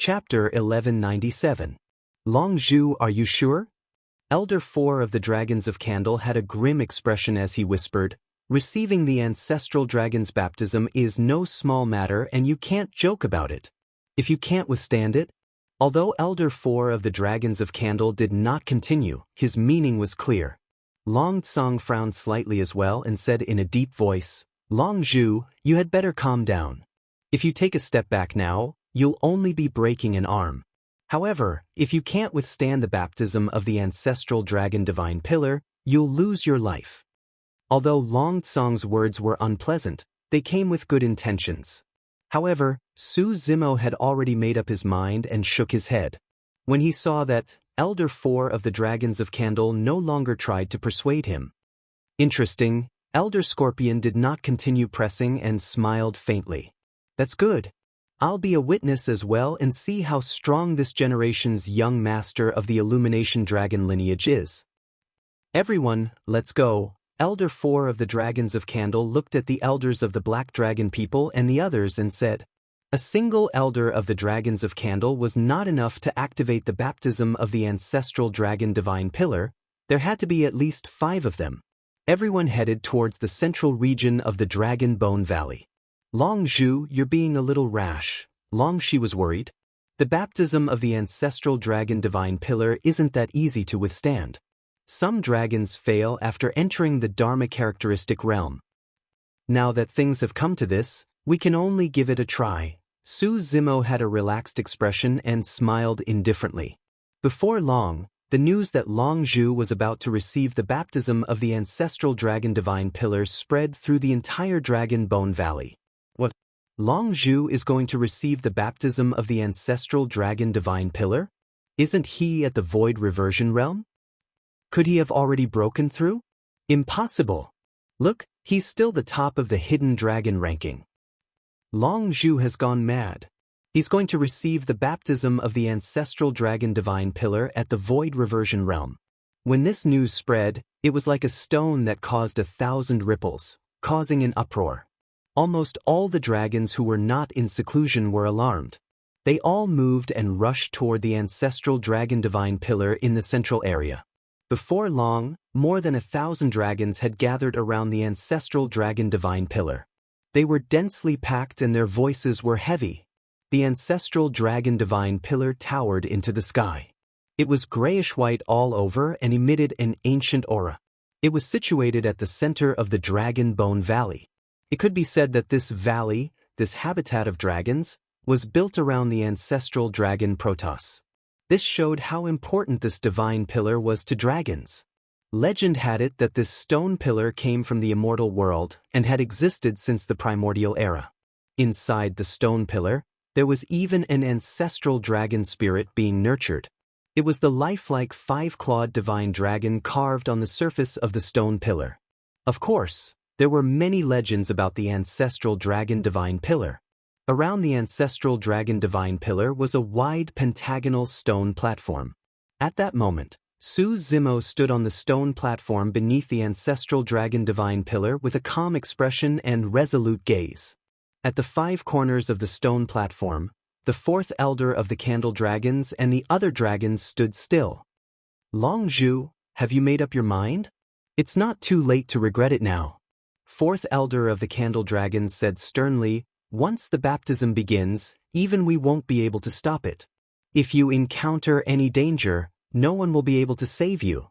Chapter 1197. Long Zhu, are you sure? Elder 4 of the Dragons of Candle had a grim expression as he whispered, "Receiving the ancestral dragon's baptism is no small matter and you can't joke about it. If you can't withstand it." Although Elder 4 of the Dragons of Candle did not continue, his meaning was clear. Long Tsong frowned slightly as well and said in a deep voice, "Long Zhu, you had better calm down. If you take a step back now, you'll only be breaking an arm. However, if you can't withstand the baptism of the ancestral dragon divine pillar, you'll lose your life." Although Long Tsong's words were unpleasant, they came with good intentions. However, Su Zimo had already made up his mind and shook his head. When he saw that, Elder 4 of the Dragons of Candle no longer tried to persuade him. Interesting, Elder Scorpion did not continue pressing and smiled faintly. "That's good. I'll be a witness as well and see how strong this generation's young master of the Illumination Dragon lineage is." "Everyone, let's go." Elder 4 of the Dragons of Candle looked at the elders of the Black Dragon people and the others and said, "A single elder of the Dragons of Candle was not enough to activate the baptism of the ancestral dragon divine pillar. There had to be at least 5 of them." Everyone headed towards the central region of the Dragon Bone Valley. "Long Zhu, you're being a little rash." Long Shi was worried. The baptism of the ancestral dragon divine pillar isn't that easy to withstand. Some dragons fail after entering the Dharma characteristic realm. Now that things have come to this, we can only give it a try. Su Zimo had a relaxed expression and smiled indifferently. Before long, the news that Long Zhu was about to receive the baptism of the ancestral dragon divine pillar spread through the entire Dragon Bone Valley. What? Long Zhu is going to receive the baptism of the ancestral dragon divine pillar? Isn't he at the void reversion realm? Could he have already broken through? Impossible. Look, he's still the top of the hidden dragon ranking. Long Zhu has gone mad. He's going to receive the baptism of the ancestral dragon divine pillar at the void reversion realm. When this news spread, it was like a stone that caused 1,000 ripples, causing an uproar. Almost all the dragons who were not in seclusion were alarmed. They all moved and rushed toward the ancestral dragon divine pillar in the central area. Before long, more than 1,000 dragons had gathered around the ancestral dragon divine pillar. They were densely packed and their voices were heavy. The ancestral dragon divine pillar towered into the sky. It was grayish-white all over and emitted an ancient aura. It was situated at the center of the Dragon Bone Valley. It could be said that this valley, this habitat of dragons, was built around the ancestral dragon Protoss. This showed how important this divine pillar was to dragons. Legend had it that this stone pillar came from the immortal world and had existed since the primordial era. Inside the stone pillar, there was even an ancestral dragon spirit being nurtured. It was the lifelike 5-clawed divine dragon carved on the surface of the stone pillar. Of course, there were many legends about the ancestral dragon divine pillar. Around the ancestral dragon divine pillar was a wide pentagonal stone platform. At that moment, Su Zimo stood on the stone platform beneath the ancestral dragon divine pillar with a calm expression and resolute gaze. At the 5 corners of the stone platform, the 4th elder of the candle dragons and the other dragons stood still. "Long Zhu, have you made up your mind? It's not too late to regret it now." 4th elder of the candle dragons said sternly, "Once the baptism begins, even we won't be able to stop it. If you encounter any danger, no one will be able to save you."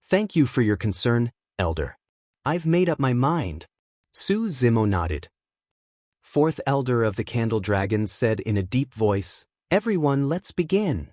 "Thank you for your concern, elder. I've made up my mind." Su Zimo nodded. 4th elder of the candle dragons said in a deep voice, "Everyone, let's begin."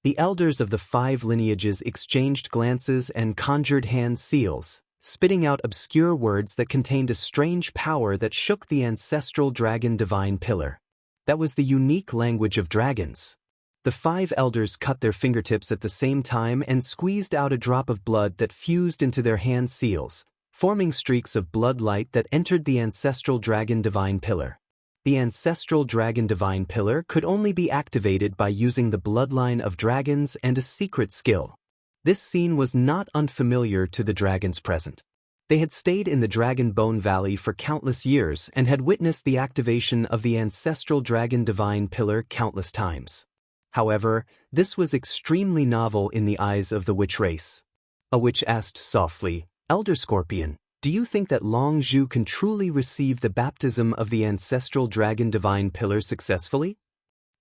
The elders of the 5 lineages exchanged glances and conjured hand seals, spitting out obscure words that contained a strange power that shook the ancestral dragon divine pillar. That was the unique language of dragons. The 5 elders cut their fingertips at the same time and squeezed out a drop of blood that fused into their hand seals, forming streaks of blood light that entered the ancestral dragon divine pillar. The ancestral dragon divine pillar could only be activated by using the bloodline of dragons and a secret skill. This scene was not unfamiliar to the dragons present. They had stayed in the Dragon Bone Valley for countless years and had witnessed the activation of the ancestral dragon divine pillar countless times. However, this was extremely novel in the eyes of the witch race. A witch asked softly, "Elder Scorpion, do you think that Long Zhu can truly receive the baptism of the ancestral dragon divine pillar successfully?"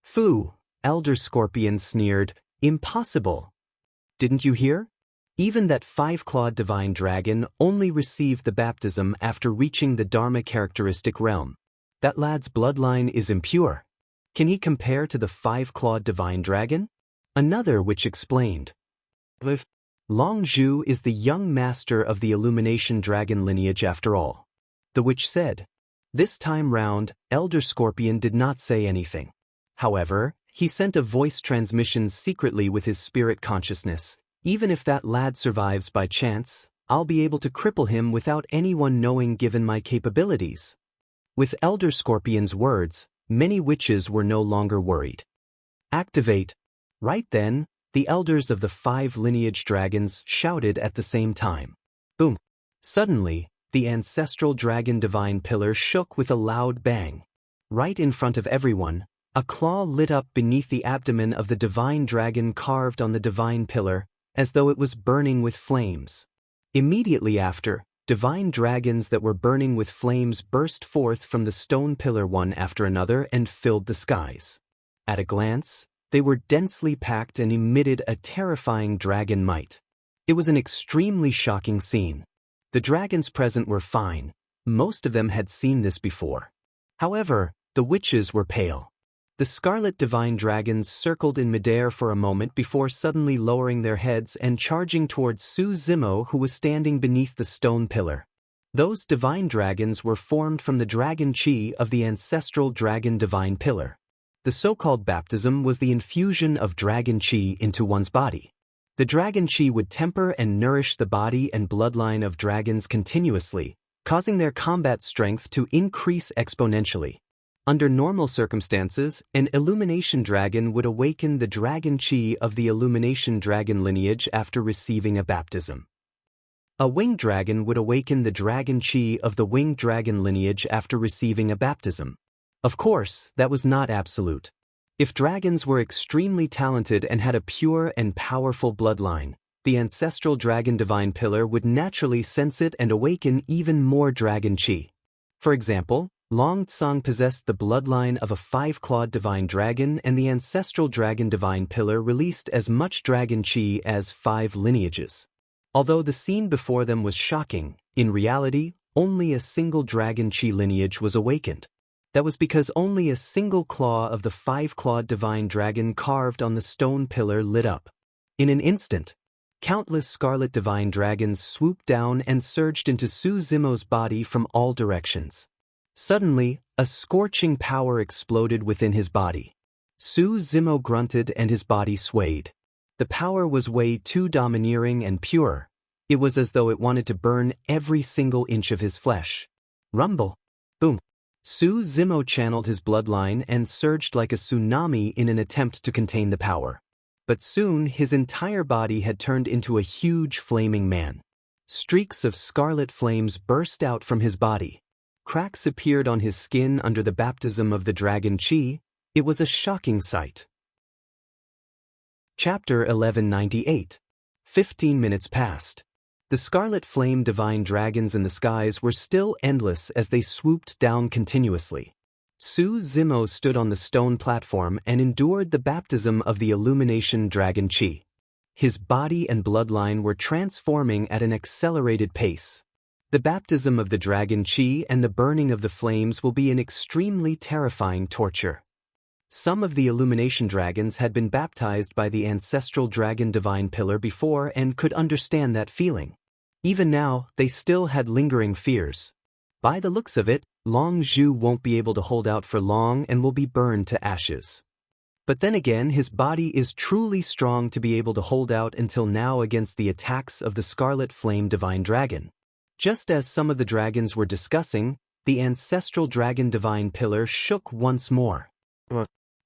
"Phoo," Elder Scorpion sneered, "impossible. Didn't you hear? Even that five-clawed divine dragon only received the baptism after reaching the Dharma characteristic realm. That lad's bloodline is impure. Can he compare to the five-clawed divine dragon?" Another witch explained. "Long Zhu is the young master of the Illumination Dragon lineage after all," the witch said. This time round, Elder Scorpion did not say anything. However, he sent a voice transmission secretly with his spirit consciousness. "Even if that lad survives by chance, I'll be able to cripple him without anyone knowing given my capabilities." With Elder Scorpion's words, many witches were no longer worried. "Activate." Right then, the elders of the 5 lineage dragons shouted at the same time. Boom! Suddenly, the ancestral dragon divine pillar shook with a loud bang. Right in front of everyone, a claw lit up beneath the abdomen of the divine dragon carved on the divine pillar, as though it was burning with flames. Immediately after, divine dragons that were burning with flames burst forth from the stone pillar one after another and filled the skies. At a glance, they were densely packed and emitted a terrifying dragon might. It was an extremely shocking scene. The dragons present were fine. Most of them had seen this before. However, the witches were pale. The scarlet divine dragons circled in midair for a moment before suddenly lowering their heads and charging towards Su Zimo, who was standing beneath the stone pillar. Those divine dragons were formed from the dragon chi of the ancestral dragon divine pillar. The so-called baptism was the infusion of dragon chi into one's body. The dragon chi would temper and nourish the body and bloodline of dragons continuously, causing their combat strength to increase exponentially. Under normal circumstances, an illumination dragon would awaken the dragon chi of the illumination dragon lineage after receiving a baptism. A winged dragon would awaken the dragon chi of the winged dragon lineage after receiving a baptism. Of course, that was not absolute. If dragons were extremely talented and had a pure and powerful bloodline, the ancestral dragon divine pillar would naturally sense it and awaken even more dragon chi. For example, Long Tsang possessed the bloodline of a 5-clawed divine dragon, and the ancestral dragon divine pillar released as much dragon chi as 5 lineages. Although the scene before them was shocking, in reality, only a single dragon chi lineage was awakened. That was because only a single claw of the 5-clawed divine dragon carved on the stone pillar lit up. In an instant, countless scarlet divine dragons swooped down and surged into Su Zimo's body from all directions. Suddenly, a scorching power exploded within his body. Su Zimo grunted and his body swayed. The power was way too domineering and pure. It was as though it wanted to burn every single inch of his flesh. Rumble. Boom. Su Zimo channeled his bloodline and surged like a tsunami in an attempt to contain the power. But soon his entire body had turned into a huge flaming man. Streaks of scarlet flames burst out from his body. Cracks appeared on his skin under the baptism of the dragon chi. It was a shocking sight. Chapter 1198. 15 minutes passed. The scarlet flame divine dragons in the skies were still endless as they swooped down continuously. Su Zimo stood on the stone platform and endured the baptism of the illumination dragon chi. His body and bloodline were transforming at an accelerated pace. The baptism of the dragon chi and the burning of the flames will be an extremely terrifying torture. Some of the illumination dragons had been baptized by the ancestral dragon divine pillar before and could understand that feeling. Even now, they still had lingering fears. By the looks of it, Long Zhu won't be able to hold out for long and will be burned to ashes. But then again, his body is truly strong to be able to hold out until now against the attacks of the scarlet flame divine dragon. Just as some of the dragons were discussing, the ancestral dragon divine pillar shook once more.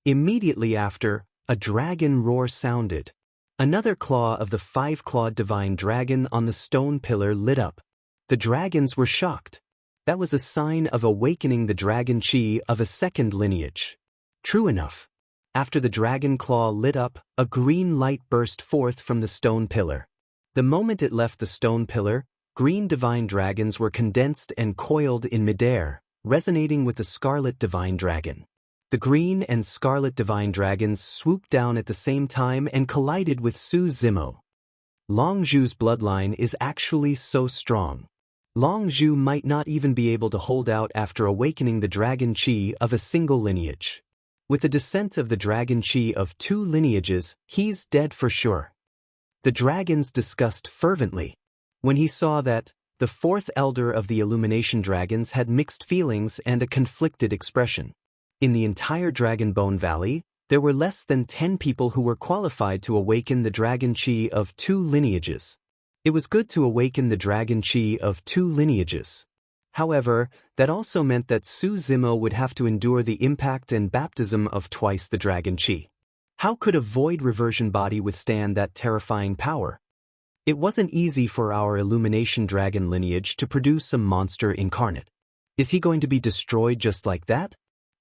Immediately after, a dragon roar sounded. Another claw of the 5-clawed divine dragon on the stone pillar lit up. The dragons were shocked. That was a sign of awakening the dragon chi of a second lineage. True enough. After the dragon claw lit up, a green light burst forth from the stone pillar. The moment it left the stone pillar, green divine dragons were condensed and coiled in midair, resonating with the scarlet divine dragon. The green and scarlet divine dragons swooped down at the same time and collided with Su Zimo. Long Zhu's bloodline is actually so strong. Long Zhu might not even be able to hold out after awakening the dragon chi of a single lineage. With the descent of the dragon chi of 2 lineages, he's dead for sure. The dragons discussed fervently. When he saw that, the 4th elder of the Illumination Dragons had mixed feelings and a conflicted expression. In the entire Dragon Bone Valley, there were less than 10 people who were qualified to awaken the dragon chi of 2 lineages. It was good to awaken the dragon chi of 2 lineages. However, that also meant that Su Zimo would have to endure the impact and baptism of twice the dragon chi. How could a void reversion body withstand that terrifying power? It wasn't easy for our Illumination Dragon lineage to produce a monster incarnate. Is he going to be destroyed just like that?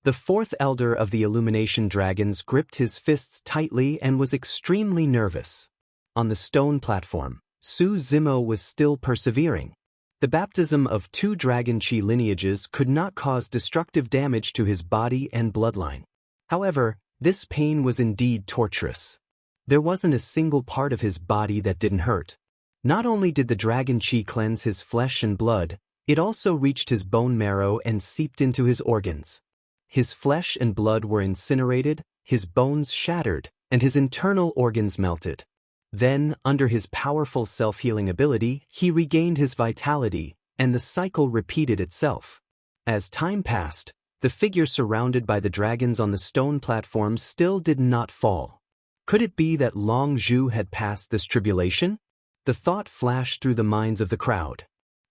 The 4th elder of the Illumination Dragons gripped his fists tightly and was extremely nervous. On the stone platform, Su Zimo was still persevering. The baptism of 2 dragon chi lineages could not cause destructive damage to his body and bloodline. However, this pain was indeed torturous. There wasn't a single part of his body that didn't hurt. Not only did the dragon chi cleanse his flesh and blood, it also reached his bone marrow and seeped into his organs. His flesh and blood were incinerated, his bones shattered, and his internal organs melted. Then, under his powerful self-healing ability, he regained his vitality, and the cycle repeated itself. As time passed, the figure surrounded by the dragons on the stone platform still did not fall. Could it be that Long Zhu had passed this tribulation? The thought flashed through the minds of the crowd.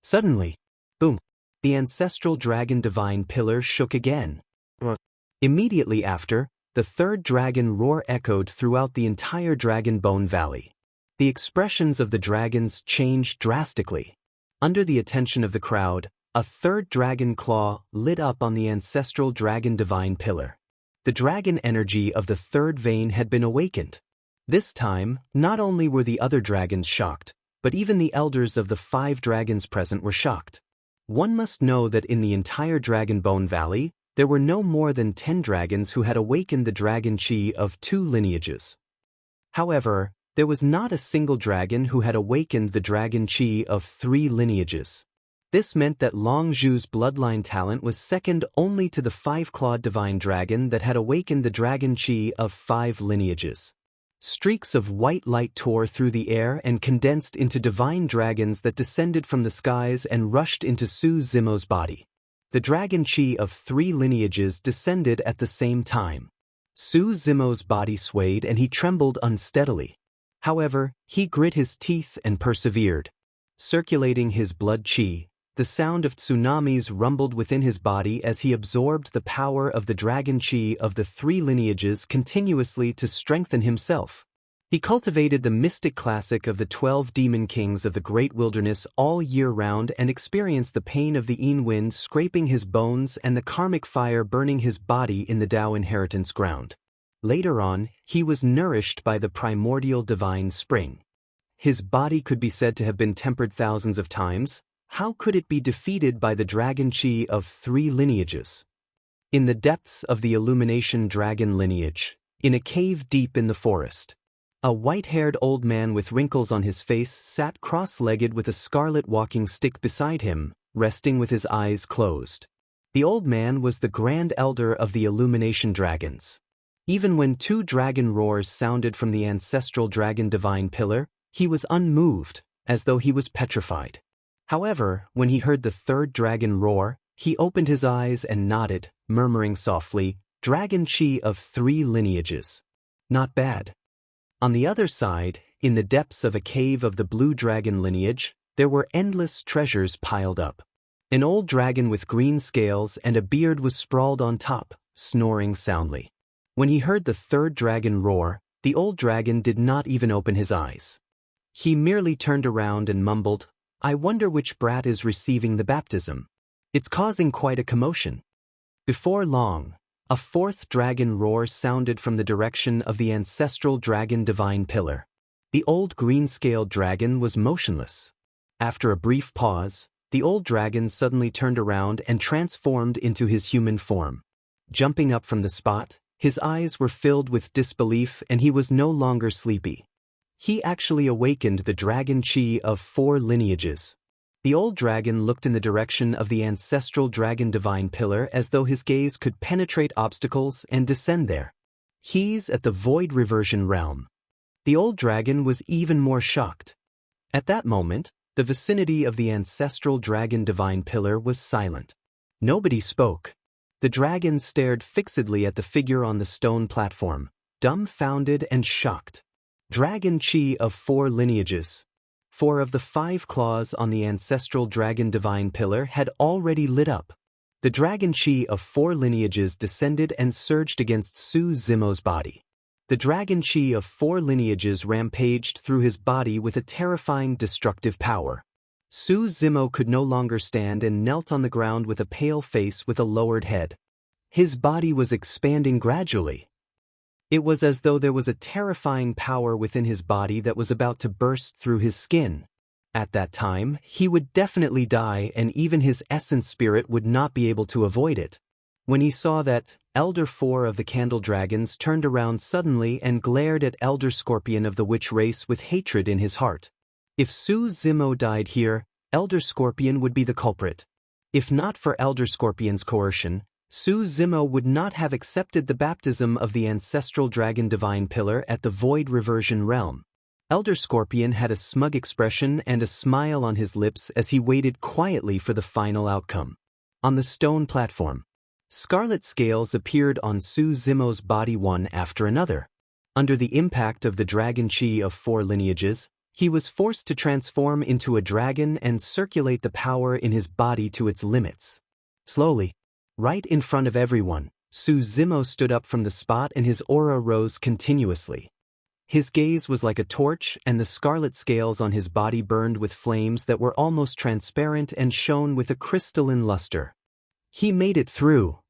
Suddenly, boom, the ancestral dragon divine pillar shook again. Immediately after, the 3rd dragon roar echoed throughout the entire Dragon Bone Valley. The expressions of the dragons changed drastically. Under the attention of the crowd, a 3rd dragon claw lit up on the ancestral dragon divine pillar. The dragon energy of the 3rd vein had been awakened. This time, not only were the other dragons shocked, but even the elders of the 5 dragons present were shocked. One must know that in the entire Dragon Bone Valley, there were no more than 10 dragons who had awakened the dragon chi of 2 lineages. However, there was not a single dragon who had awakened the dragon chi of 3 lineages. This meant that Long Zhu's bloodline talent was second only to the 5-clawed divine dragon that had awakened the dragon chi of 5 lineages. Streaks of white light tore through the air and condensed into divine dragons that descended from the skies and rushed into Su Zimo's body. The dragon chi of 3 lineages descended at the same time. Su Zimo's body swayed and he trembled unsteadily. However, he grit his teeth and persevered. Circulating his blood chi, the sound of tsunamis rumbled within his body as he absorbed the power of the dragon chi of the 3 lineages continuously to strengthen himself. He cultivated the mystic classic of the 12 demon kings of the great wilderness all year round and experienced the pain of the Yin wind scraping his bones and the karmic fire burning his body in the Tao inheritance ground. Later on, he was nourished by the primordial divine spring. His body could be said to have been tempered thousands of times. How could it be defeated by the dragon chi of 3 lineages? In the depths of the Illumination Dragon lineage, in a cave deep in the forest, a white-haired old man with wrinkles on his face sat cross-legged with a scarlet walking stick beside him, resting with his eyes closed. The old man was the Grand Elder of the Illumination Dragons. Even when 2 dragon roars sounded from the ancestral dragon divine pillar, he was unmoved, as though he was petrified. However, when he heard the 3rd dragon roar, he opened his eyes and nodded, murmuring softly, "Dragon chi of 3 lineages. Not bad." On the other side, in the depths of a cave of the blue dragon lineage, there were endless treasures piled up. An old dragon with green scales and a beard was sprawled on top, snoring soundly. When he heard the 3rd dragon roar, the old dragon did not even open his eyes. He merely turned around and mumbled, I wonder which brat is receiving the baptism. It's causing quite a commotion. Before long, a fourth dragon roar sounded from the direction of the ancestral dragon divine pillar. The old green-scaled dragon was motionless. After a brief pause, the old dragon suddenly turned around and transformed into his human form. Jumping up from the spot, his eyes were filled with disbelief and he was no longer sleepy. He actually awakened the dragon chi of 4 lineages. The old dragon looked in the direction of the ancestral dragon divine pillar as though his gaze could penetrate obstacles and descend there. He's at the void reversion realm. The old dragon was even more shocked. At that moment, the vicinity of the ancestral dragon divine pillar was silent. Nobody spoke. The dragon stared fixedly at the figure on the stone platform, dumbfounded and shocked. Dragon chi of 4 lineages. 4 of the 5 claws on the ancestral dragon divine pillar had already lit up. The dragon chi of 4 lineages descended and surged against Su Zimo's body. The dragon chi of 4 lineages rampaged through his body with a terrifying destructive power. Su Zimo could no longer stand and knelt on the ground with a pale face with a lowered head. His body was expanding gradually. It was as though there was a terrifying power within his body that was about to burst through his skin. At that time, he would definitely die and even his essence spirit would not be able to avoid it. When he saw that, Elder 4 of the Candle Dragons turned around suddenly and glared at Elder Scorpion of the Witch race with hatred in his heart. If Su Zimo died here, Elder Scorpion would be the culprit. If not for Elder Scorpion's coercion, Su Zimo would not have accepted the baptism of the ancestral dragon divine pillar at the void reversion realm. Elder Scorpion had a smug expression and a smile on his lips as he waited quietly for the final outcome. On the stone platform, scarlet scales appeared on Su Zimo's body one after another. Under the impact of the dragon chi of 4 lineages, he was forced to transform into a dragon and circulate the power in his body to its limits. Slowly, right in front of everyone, Su Zimo stood up from the spot and his aura rose continuously. His gaze was like a torch and the scarlet scales on his body burned with flames that were almost transparent and shone with a crystalline luster. He made it through.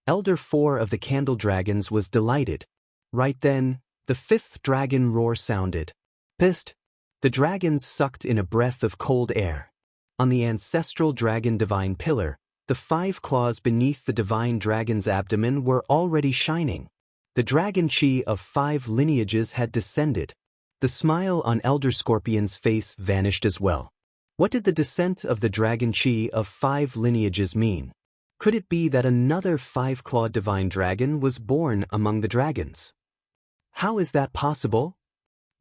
Elder 4 of the Candle Dragons was delighted. Right then, the 5th dragon roar sounded. Pissed. The dragons sucked in a breath of cold air. On the ancestral dragon divine pillar, the 5 claws beneath the divine dragon's abdomen were already shining. The dragon chi of 5 lineages had descended. The smile on Elder Scorpion's face vanished as well. What did the descent of the dragon chi of 5 lineages mean? Could it be that another 5-clawed divine dragon was born among the dragons? How is that possible?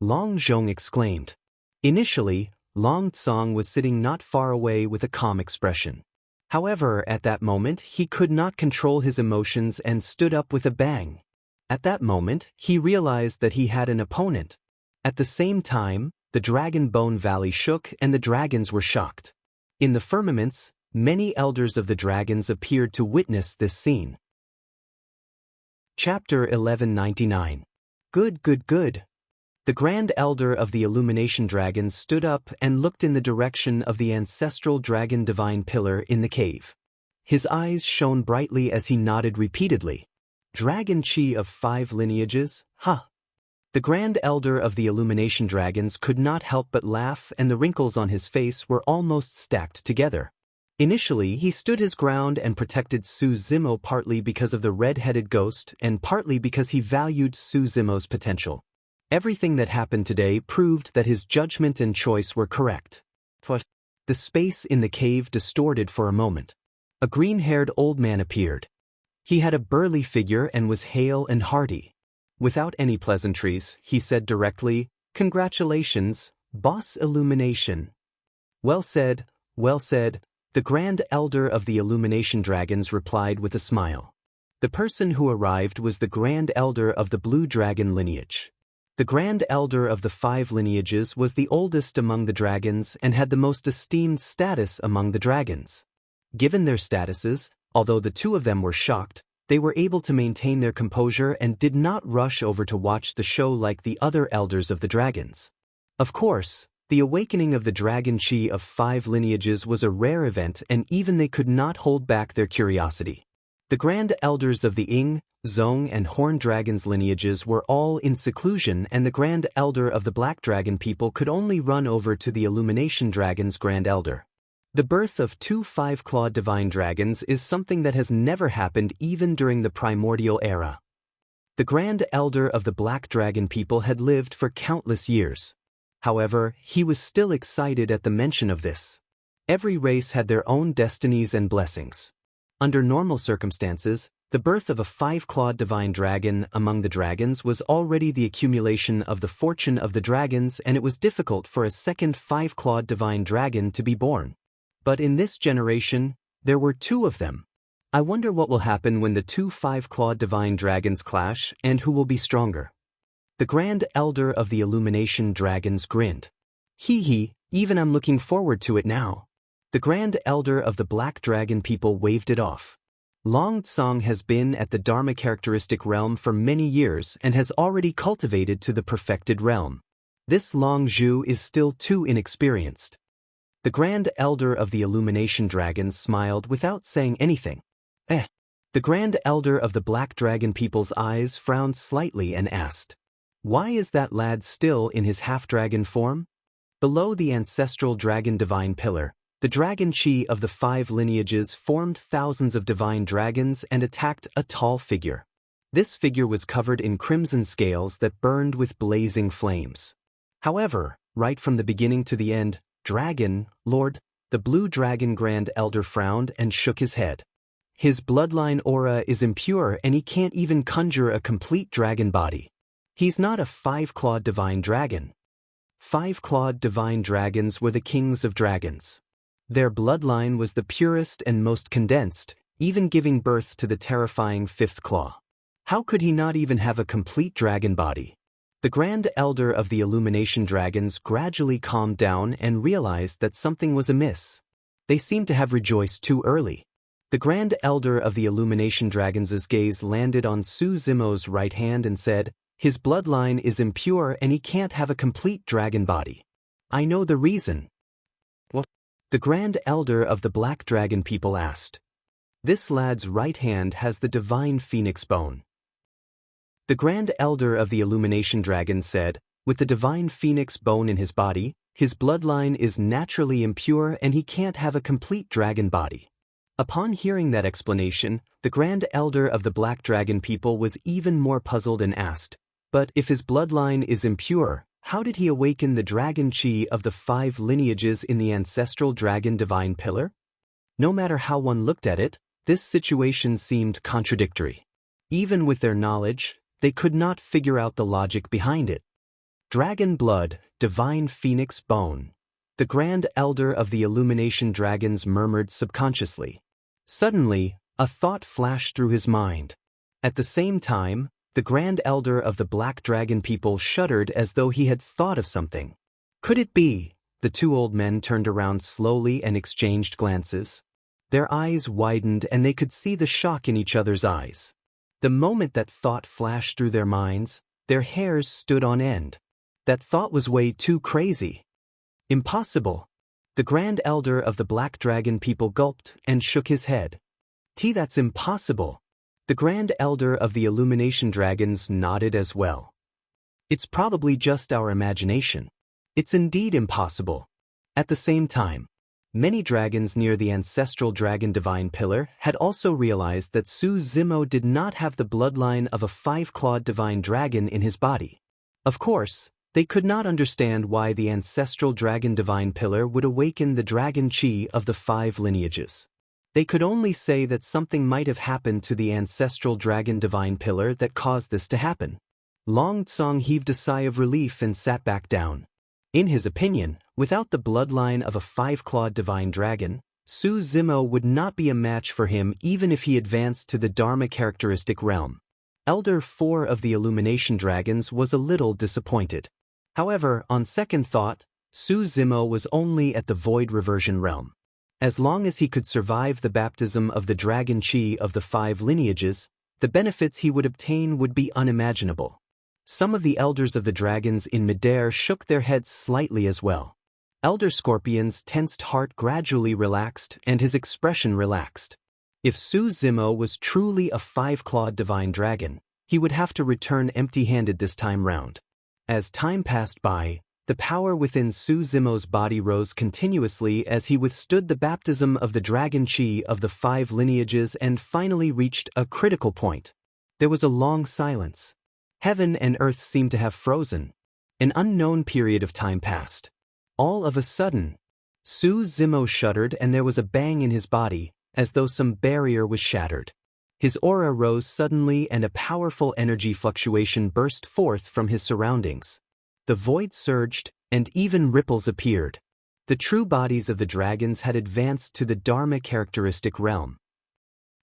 Long Zhong exclaimed. Initially, Long Tsong was sitting not far away with a calm expression. However, at that moment, he could not control his emotions and stood up with a bang. At that moment, he realized that he had an opponent. At the same time, the Dragon Bone Valley shook and the dragons were shocked. In the firmaments, many elders of the dragons appeared to witness this scene. Chapter 1199. Good. The Grand Elder of the Illumination Dragons stood up and looked in the direction of the ancestral dragon divine pillar in the cave. His eyes shone brightly as he nodded repeatedly. Dragon chi of 5 lineages, huh? The Grand Elder of the Illumination Dragons could not help but laugh and the wrinkles on his face were almost stacked together. Initially, he stood his ground and protected Su Zimo partly because of the red-headed ghost and partly because he valued Su Zimo's potential. Everything that happened today proved that his judgment and choice were correct. The space in the cave distorted for a moment. A green-haired old man appeared. He had a burly figure and was hale and hearty. Without any pleasantries, he said directly, "Congratulations, Boss Illumination." Well said, the Grand Elder of the Illumination Dragons replied with a smile. The person who arrived was the Grand Elder of the Blue Dragon lineage. The Grand Elder of the 5 lineages was the oldest among the dragons and had the most esteemed status among the dragons. Given their statuses, although the 2 of them were shocked, they were able to maintain their composure and did not rush over to watch the show like the other elders of the dragons. Of course, The awakening of the dragon chi of 5 lineages was a rare event, and even they could not hold back their curiosity. The grand elders of the Ying, Zong and Horn Dragons lineages were all in seclusion, and the grand elder of the Black Dragon people could only run over to the Illumination Dragon's grand elder. The birth of 2 5-clawed divine dragons is something that has never happened even during the primordial era. The grand elder of the Black Dragon people had lived for countless years. However, he was still excited at the mention of this. Every race had their own destinies and blessings. Under normal circumstances, the birth of a 5-clawed divine dragon among the dragons was already the accumulation of the fortune of the dragons, and it was difficult for a second 5-clawed divine dragon to be born. But in this generation, there were 2 of them. I wonder what will happen when the 2 5-clawed divine dragons clash, and who will be stronger. The grand elder of the Illumination Dragons grinned. Hee, even I'm looking forward to it now. The grand elder of the Black Dragon people waved it off. Long Tsong has been at the Dharma characteristic realm for many years and has already cultivated to the perfected realm. This Long Zhu is still too inexperienced. The grand elder of the Illumination Dragons smiled without saying anything. The grand elder of the Black Dragon people's eyes frowned slightly and asked, "Why is that lad still in his half-dragon form?" Below the ancestral dragon divine pillar, the dragon chi of the 5 lineages formed thousands of divine dragons and attacked a tall figure. This figure was covered in crimson scales that burned with blazing flames. However, right from the beginning to the end, Dragon, Lord, the blue dragon grand elder frowned and shook his head. His bloodline aura is impure and he can't even conjure a complete dragon body. He's not a 5-clawed divine dragon. 5-clawed divine dragons were the kings of dragons. Their bloodline was the purest and most condensed, even giving birth to the terrifying 5th claw. How could he not even have a complete dragon body? The grand elder of the Illumination Dragons gradually calmed down and realized that something was amiss. They seemed to have rejoiced too early. The grand elder of the Illumination Dragons' gaze landed on Su Zimo's right hand and said, "His bloodline is impure and he can't have a complete dragon body. I know the reason." What? The grand elder of the Black Dragon people asked. "This lad's right hand has the divine phoenix bone." The grand elder of the Illumination Dragons said, "With the divine phoenix bone in his body, his bloodline is naturally impure and he can't have a complete dragon body." Upon hearing that explanation, the grand elder of the Black Dragon people was even more puzzled and asked, "But if his bloodline is impure, how did he awaken the dragon chi of the 5 lineages in the ancestral dragon divine pillar?" No matter how one looked at it, this situation seemed contradictory. Even with their knowledge, they could not figure out the logic behind it. Dragon blood, divine phoenix bone. The grand elder of the Illumination Dragons murmured subconsciously. Suddenly, a thought flashed through his mind. At the same time, the grand elder of the Black Dragon people shuddered as though he had thought of something. Could it be? The 2 old men turned around slowly and exchanged glances. Their eyes widened and they could see the shock in each other's eyes. The moment that thought flashed through their minds, their hairs stood on end. That thought was way too crazy. Impossible. The grand elder of the Black Dragon people gulped and shook his head. That's impossible. The grand elder of the Illumination Dragons nodded as well. It's probably just our imagination. It's indeed impossible. At the same time, many dragons near the ancestral dragon divine pillar had also realized that Su Zimo did not have the bloodline of a 5-clawed divine dragon in his body. Of course, they could not understand why the ancestral dragon divine pillar would awaken the dragon chi of the 5 lineages. They could only say that something might have happened to the ancestral dragon divine pillar that caused this to happen. Long Tsong heaved a sigh of relief and sat back down. In his opinion, without the bloodline of a 5-clawed divine dragon, Su Zimo would not be a match for him even if he advanced to the Dharma characteristic realm. Elder 4 of the Illumination Dragons was a little disappointed. However, on second thought, Su Zimo was only at the void reversion realm. As long as he could survive the baptism of the dragon chi of the 5 lineages, the benefits he would obtain would be unimaginable. Some of the elders of the dragons in midair shook their heads slightly as well. Elder Scorpion's tensed heart gradually relaxed and his expression relaxed. If Su Zimo was truly a five-clawed divine dragon, he would have to return empty-handed this time round. As time passed by, the power within Su Zimo's body rose continuously as he withstood the baptism of the dragon chi of the five lineages and finally reached a critical point. There was a long silence. Heaven and earth seemed to have frozen. An unknown period of time passed. All of a sudden, Su Zimo shuddered and there was a bang in his body, as though some barrier was shattered. His aura rose suddenly and a powerful energy fluctuation burst forth from his surroundings. The void surged, and even ripples appeared. The true bodies of the dragons had advanced to the Dharma characteristic realm.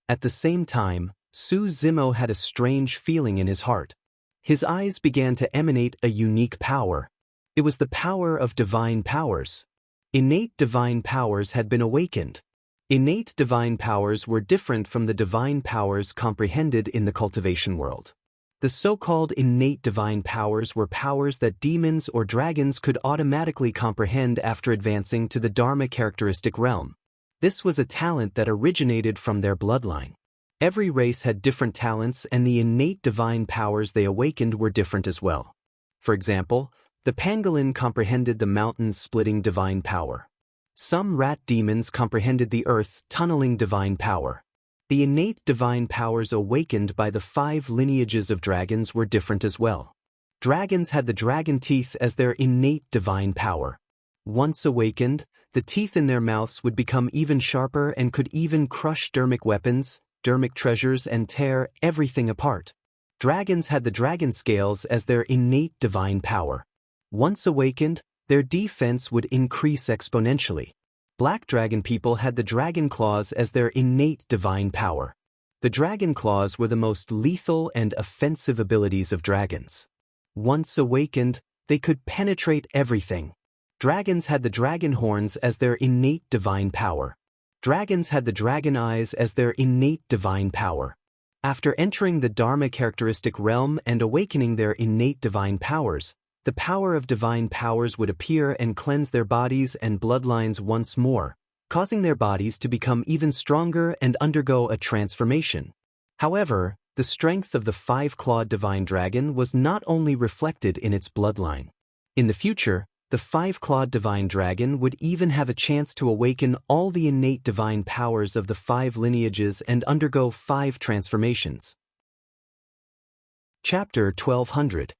At the same time, Su Zimo had a strange feeling in his heart. His eyes began to emanate a unique power. It was the power of divine powers. Innate divine powers had been awakened. Innate divine powers were different from the divine powers comprehended in the cultivation world. The so-called innate divine powers were powers that demons or dragons could automatically comprehend after advancing to the Dharma characteristic realm. This was a talent that originated from their bloodline. Every race had different talents and the innate divine powers they awakened were different as well. For example, the pangolin comprehended the mountain-splitting divine power. Some rat demons comprehended the earth-tunneling divine power. The innate divine powers awakened by the five lineages of dragons were different as well. Dragons had the dragon teeth as their innate divine power. Once awakened, the teeth in their mouths would become even sharper and could even crush dermic weapons, dermic treasures and tear everything apart. Dragons had the dragon scales as their innate divine power. Once awakened, their defense would increase exponentially. Black dragon people had the dragon claws as their innate divine power. The dragon claws were the most lethal and offensive abilities of dragons. Once awakened, they could penetrate everything. Dragons had the dragon horns as their innate divine power. Dragons had the dragon eyes as their innate divine power. After entering the Dharma characteristic realm and awakening their innate divine powers, the power of divine powers would appear and cleanse their bodies and bloodlines once more, causing their bodies to become even stronger and undergo a transformation. However, the strength of the five-clawed divine dragon was not only reflected in its bloodline. In the future, the five-clawed divine dragon would even have a chance to awaken all the innate divine powers of the five lineages and undergo five transformations. Chapter 1200.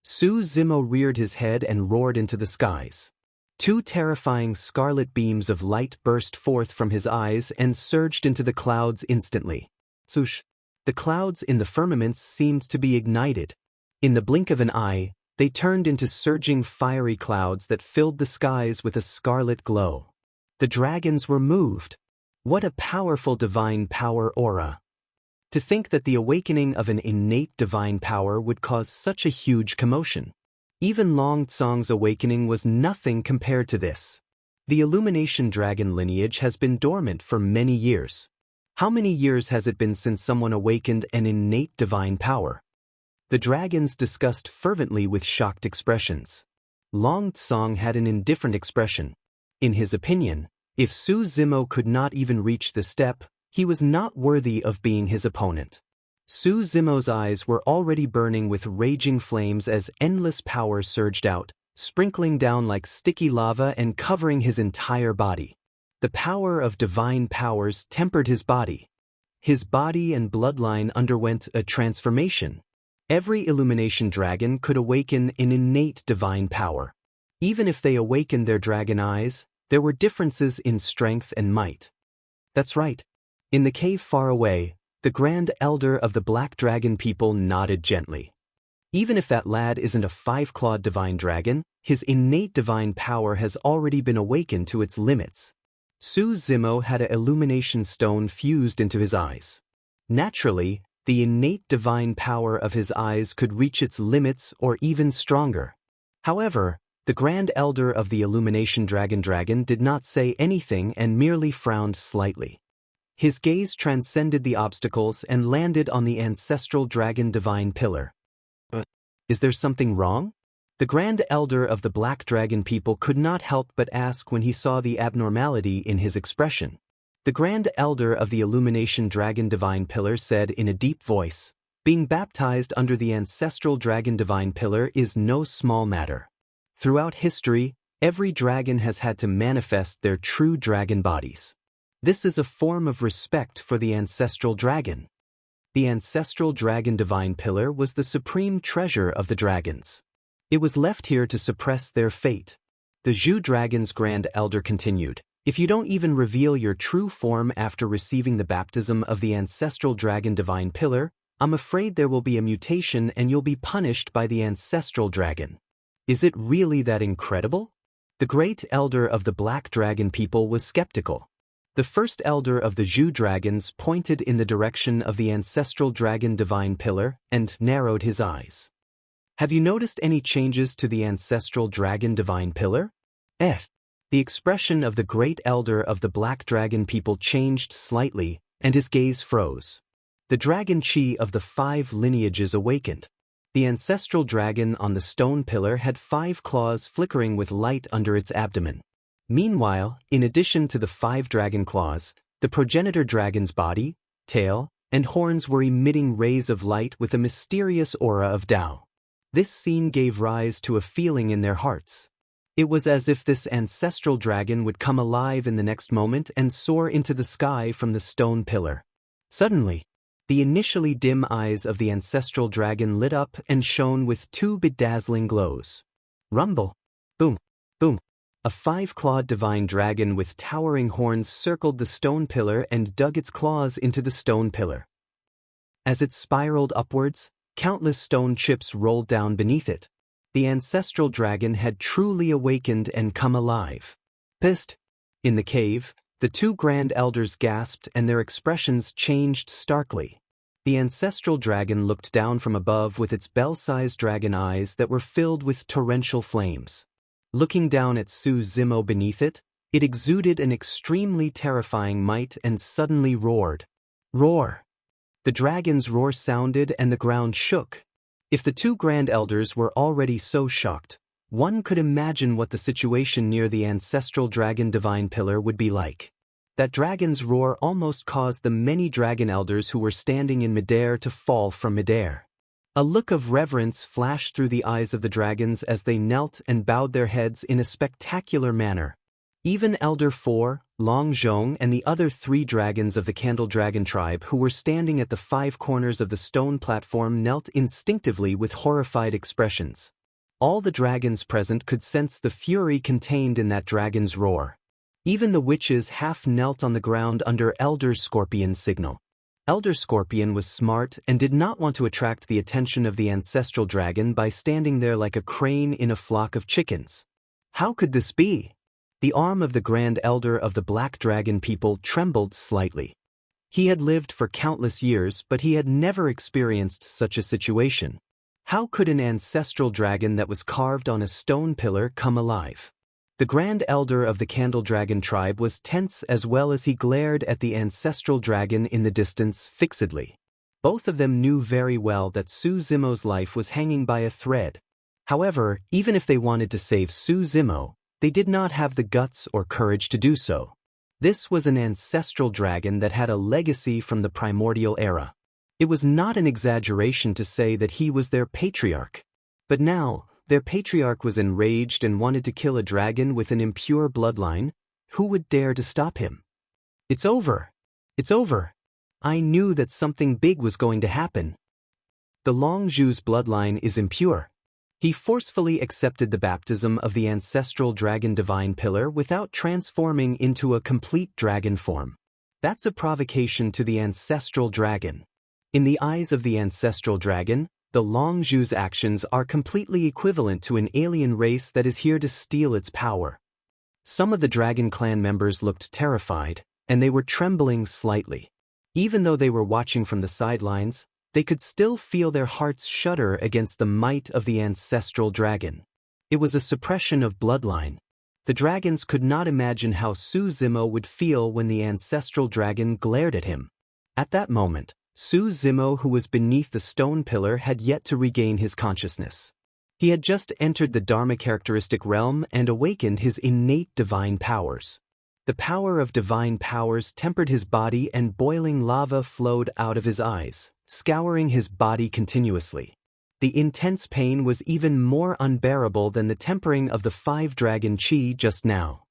Su Zimo reared his head and roared into the skies. Two terrifying scarlet beams of light burst forth from his eyes and surged into the clouds instantly. Swoosh! The clouds in the firmaments seemed to be ignited. In the blink of an eye, they turned into surging fiery clouds that filled the skies with a scarlet glow. The dragons were moved. What a powerful divine power aura! To think that the awakening of an innate divine power would cause such a huge commotion. Even Long Tsong's awakening was nothing compared to this. The Illumination Dragon lineage has been dormant for many years. How many years has it been since someone awakened an innate divine power? The dragons discussed fervently with shocked expressions. Long Tsong had an indifferent expression. In his opinion, if Su Zimo could not even reach the step, he was not worthy of being his opponent. Su Zimo's eyes were already burning with raging flames as endless power surged out, sprinkling down like sticky lava and covering his entire body. The power of divine powers tempered his body. His body and bloodline underwent a transformation. Every Illumination Dragon could awaken an innate divine power. Even if they awakened their dragon eyes, there were differences in strength and might. That's right. In the cave far away, the Grand Elder of the Black Dragon people nodded gently. Even if that lad isn't a five-clawed divine dragon, his innate divine power has already been awakened to its limits. Su Zimo had an illumination stone fused into his eyes. Naturally, the innate divine power of his eyes could reach its limits or even stronger. However, the Grand Elder of the Illumination Dragon did not say anything and merely frowned slightly. His gaze transcended the obstacles and landed on the ancestral dragon divine pillar. Is there something wrong? The Grand Elder of the Black Dragon people could not help but ask when he saw the abnormality in his expression. The Grand Elder of the Illumination Dragon Divine Pillar said in a deep voice, "Being baptized under the ancestral Dragon Divine Pillar is no small matter. Throughout history, every dragon has had to manifest their true dragon bodies. This is a form of respect for the ancestral dragon." The ancestral Dragon Divine Pillar was the supreme treasure of the dragons. It was left here to suppress their fate. The Zhu Dragon's Grand Elder continued, "If you don't even reveal your true form after receiving the baptism of the ancestral Dragon Divine Pillar, I'm afraid there will be a mutation and you'll be punished by the ancestral dragon." Is it really that incredible? The Great Elder of the Black Dragon people was skeptical. The first elder of the Zhu dragons pointed in the direction of the ancestral Dragon Divine Pillar and narrowed his eyes. "Have you noticed any changes to the ancestral Dragon Divine Pillar?" The expression of the Great Elder of the Black Dragon people changed slightly, and his gaze froze. The dragon chi of the 5 lineages awakened. The ancestral dragon on the stone pillar had 5 claws flickering with light under its abdomen. Meanwhile, in addition to the 5 dragon claws, the progenitor dragon's body, tail, and horns were emitting rays of light with a mysterious aura of Tao. This scene gave rise to a feeling in their hearts. It was as if this ancestral dragon would come alive in the next moment and soar into the sky from the stone pillar. Suddenly, the initially dim eyes of the ancestral dragon lit up and shone with 2 bedazzling glows. Rumble! Boom! Boom! A 5-clawed divine dragon with towering horns circled the stone pillar and dug its claws into the stone pillar. As it spiraled upwards, countless stone chips rolled down beneath it. The ancestral dragon had truly awakened and come alive. Pissed! In the cave, the 2 Grand Elders gasped and their expressions changed starkly. The ancestral dragon looked down from above with its bell-sized dragon eyes that were filled with torrential flames. Looking down at Su Zimo beneath it, it exuded an extremely terrifying might and suddenly roared. Roar! The dragon's roar sounded and the ground shook. If the 2 Grand Elders were already so shocked, one could imagine what the situation near the ancestral Dragon Divine Pillar would be like. That dragon's roar almost caused the many Dragon Elders who were standing in midair to fall from midair. A look of reverence flashed through the eyes of the dragons as they knelt and bowed their heads in a spectacular manner. Even Elder 4, Long Zhong, and the other 3 dragons of the Candle Dragon tribe who were standing at the 5 corners of the stone platform knelt instinctively with horrified expressions. All the dragons present could sense the fury contained in that dragon's roar. Even the witches half knelt on the ground under Elder Scorpion's signal. Elder Scorpion was smart and did not want to attract the attention of the ancestral dragon by standing there like a crane in a flock of chickens. How could this be? The arm of the Grand Elder of the Black Dragon people trembled slightly. He had lived for countless years, but he had never experienced such a situation. How could an ancestral dragon that was carved on a stone pillar come alive? The Grand Elder of the Candle Dragon tribe was tense as well as he glared at the ancestral dragon in the distance fixedly. Both of them knew very well that Su Zimo's life was hanging by a thread. However, even if they wanted to save Su Zimo, they did not have the guts or courage to do so. This was an ancestral dragon that had a legacy from the primordial era. It was not an exaggeration to say that he was their patriarch. But now, their patriarch was enraged and wanted to kill a dragon with an impure bloodline. Who would dare to stop him? It's over! It's over! I knew that something big was going to happen. The Longzhu's bloodline is impure. He forcefully accepted the baptism of the ancestral Dragon Divine Pillar without transforming into a complete dragon form. That's a provocation to the ancestral dragon. In the eyes of the ancestral dragon, the Longzhu's actions are completely equivalent to an alien race that is here to steal its power. Some of the Dragon Clan members looked terrified, and they were trembling slightly. Even though they were watching from the sidelines, they could still feel their hearts shudder against the might of the ancestral dragon. It was a suppression of bloodline. The dragons could not imagine how Su Zimo would feel when the ancestral dragon glared at him. At that moment, Su Zimo, who was beneath the stone pillar, had yet to regain his consciousness. He had just entered the Dharma characteristic realm and awakened his innate divine powers. The power of divine powers tempered his body and boiling lava flowed out of his eyes, scouring his body continuously. The intense pain was even more unbearable than the tempering of the 5-dragon chi just now.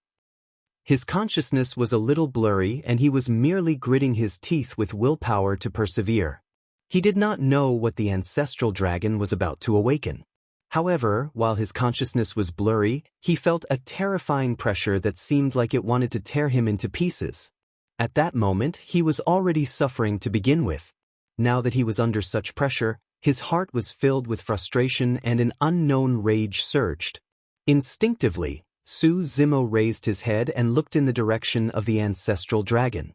His consciousness was a little blurry and he was merely gritting his teeth with willpower to persevere. He did not know what the ancestral dragon was about to awaken. However, while his consciousness was blurry, he felt a terrifying pressure that seemed like it wanted to tear him into pieces. At that moment, he was already suffering to begin with. Now that he was under such pressure, his heart was filled with frustration and an unknown rage surged. Instinctively, Su Zimo raised his head and looked in the direction of the ancestral dragon.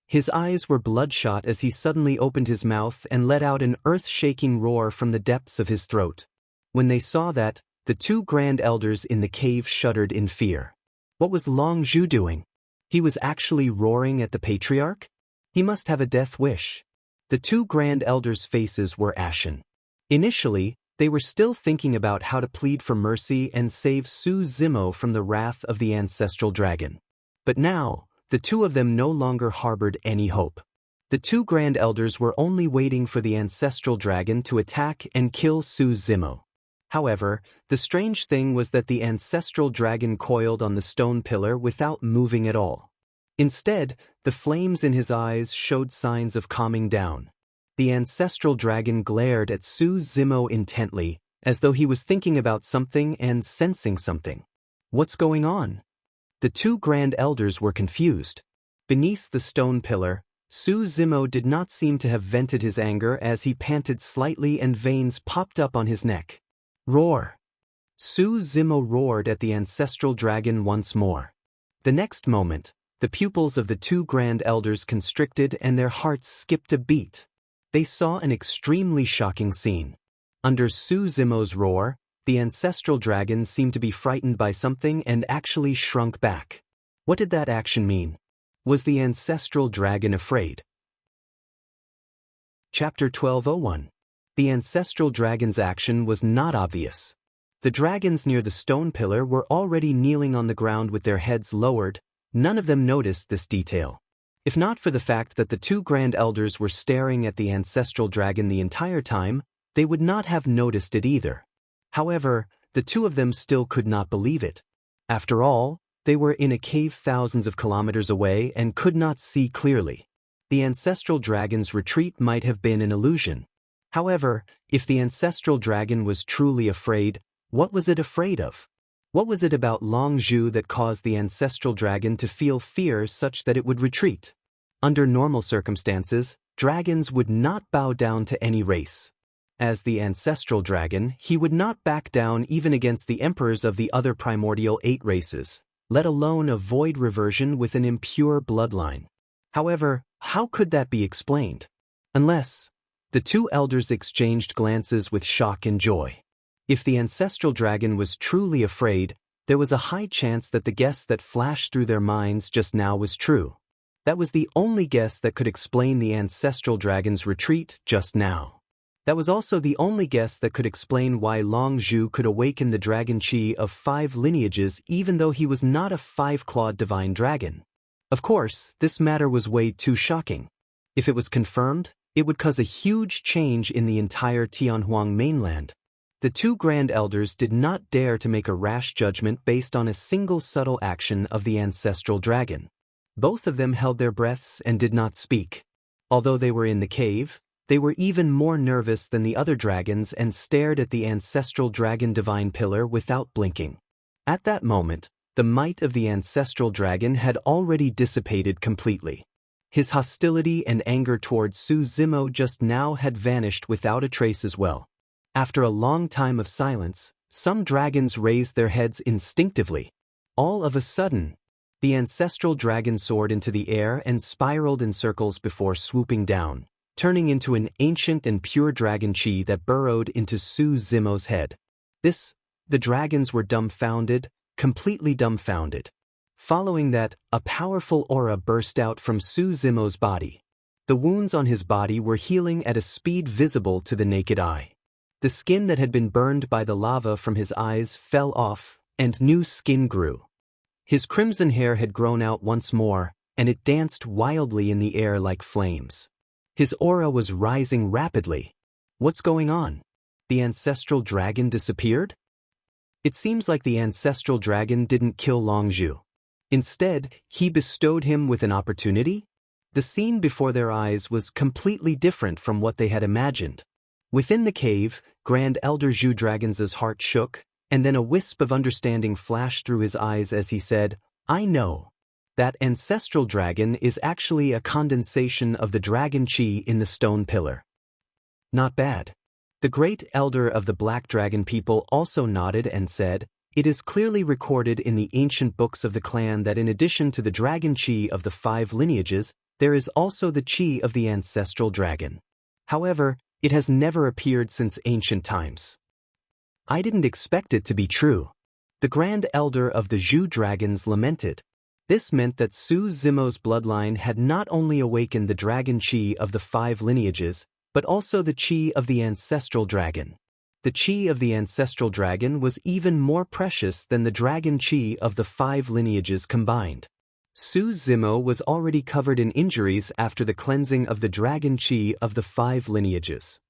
His eyes were bloodshot as he suddenly opened his mouth and let out an earth-shaking roar from the depths of his throat. When they saw that, the 2 grand elders in the cave shuddered in fear. What was Long Zhu doing? He was actually roaring at the patriarch? He must have a death wish. The 2 grand elders' faces were ashen. Initially, they were still thinking about how to plead for mercy and save Su Zimo from the wrath of the ancestral dragon. But now, the 2 of them no longer harbored any hope. The 2 grand elders were only waiting for the ancestral dragon to attack and kill Su Zimo. However, the strange thing was that the ancestral dragon coiled on the stone pillar without moving at all. Instead, the flames in his eyes showed signs of calming down. The ancestral dragon glared at Su Zimo intently, as though he was thinking about something and sensing something. What's going on? The 2 grand elders were confused. Beneath the stone pillar, Su Zimo did not seem to have vented his anger as he panted slightly and veins popped up on his neck. Roar! Su Zimo roared at the ancestral dragon once more. The next moment, the pupils of the 2 grand elders constricted and their hearts skipped a beat. They saw an extremely shocking scene. Under Su Zimo's roar, the ancestral dragon seemed to be frightened by something and actually shrunk back. What did that action mean? Was the ancestral dragon afraid? Chapter 12:01. The ancestral dragon's action was not obvious. The dragons near the stone pillar were already kneeling on the ground with their heads lowered. None of them noticed this detail. If not for the fact that the 2 grand elders were staring at the ancestral dragon the entire time, they would not have noticed it either. However, the 2 of them still could not believe it. After all, they were in a cave thousands of kilometers away and could not see clearly. The ancestral dragon's retreat might have been an illusion. However, if the ancestral dragon was truly afraid, what was it afraid of? What was it about Long Zhu that caused the ancestral dragon to feel fear such that it would retreat? Under normal circumstances, dragons would not bow down to any race. As the ancestral dragon, he would not back down even against the emperors of the other primordial 8 races, let alone avoid reversion with an impure bloodline. However, how could that be explained? Unless the 2 elders exchanged glances with shock and joy. If the ancestral dragon was truly afraid, there was a high chance that the guess that flashed through their minds just now was true. That was the only guess that could explain the ancestral dragon's retreat just now. That was also the only guess that could explain why Long Zhu could awaken the dragon chi of 5 lineages even though he was not a 5-clawed divine dragon. Of course, this matter was way too shocking. If it was confirmed, it would cause a huge change in the entire Tianhuang mainland. The 2 grand elders did not dare to make a rash judgment based on a single subtle action of the ancestral dragon. Both of them held their breaths and did not speak. Although they were in the cave, they were even more nervous than the other dragons and stared at the ancestral dragon divine pillar without blinking. At that moment, the might of the ancestral dragon had already dissipated completely. His hostility and anger towards Su Zimo just now had vanished without a trace as well. After a long time of silence, some dragons raised their heads instinctively. All of a sudden, the ancestral dragon soared into the air and spiraled in circles before swooping down, turning into an ancient and pure dragon chi that burrowed into Su Zimo's head. The dragons were dumbfounded, completely dumbfounded. Following that, a powerful aura burst out from Su Zimo's body. The wounds on his body were healing at a speed visible to the naked eye. The skin that had been burned by the lava from his eyes fell off, and new skin grew. His crimson hair had grown out once more, and it danced wildly in the air like flames. His aura was rising rapidly. What's going on? The ancestral dragon disappeared? It seems like the ancestral dragon didn't kill Longzhu. Instead, he bestowed him with an opportunity? The scene before their eyes was completely different from what they had imagined. Within the cave, Grand Elder Zhu Dragon's heart shook, and then a wisp of understanding flashed through his eyes as he said, "I know. That ancestral dragon is actually a condensation of the dragon chi in the stone pillar." Not bad. The great elder of the Black Dragon people also nodded and said, "It is clearly recorded in the ancient books of the clan that in addition to the dragon chi of the 5 lineages, there is also the chi of the ancestral dragon. However, it has never appeared since ancient times." I didn't expect it to be true. The Grand Elder of the Zhu Dragons lamented. This meant that Su Zimo's bloodline had not only awakened the dragon chi of the 5 lineages, but also the chi of the ancestral dragon. The chi of the ancestral dragon was even more precious than the dragon chi of the 5 lineages combined. Su Zimo was already covered in injuries after the cleansing of the dragon chi of the 5 lineages.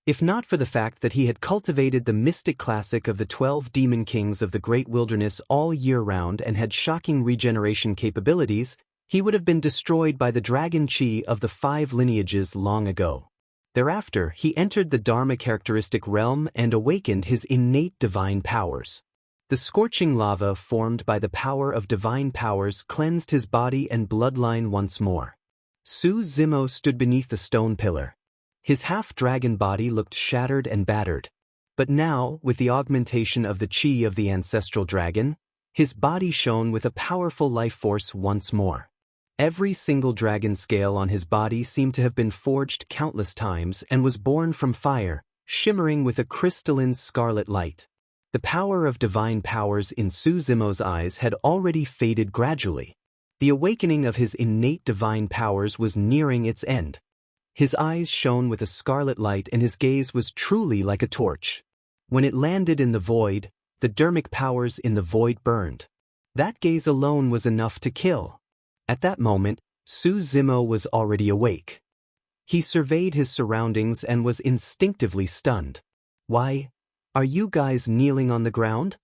If not for the fact that he had cultivated the mystic classic of the 12 demon kings of the great wilderness all year round and had shocking regeneration capabilities, he would have been destroyed by the dragon chi of the 5 lineages long ago. Thereafter, he entered the Dharma characteristic realm and awakened his innate divine powers. The scorching lava formed by the power of divine powers cleansed his body and bloodline once more. Su Zimo stood beneath the stone pillar. His half-dragon body looked shattered and battered. But now, with the augmentation of the chi of the ancestral dragon, his body shone with a powerful life force once more. Every single dragon scale on his body seemed to have been forged countless times and was born from fire, shimmering with a crystalline scarlet light. The power of divine powers in Su Zimo's eyes had already faded gradually. The awakening of his innate divine powers was nearing its end. His eyes shone with a scarlet light and his gaze was truly like a torch. When it landed in the void, the dharmic powers in the void burned. That gaze alone was enough to kill. At that moment, Su Zimo was already awake. He surveyed his surroundings and was instinctively stunned. "Why, are you guys kneeling on the ground?"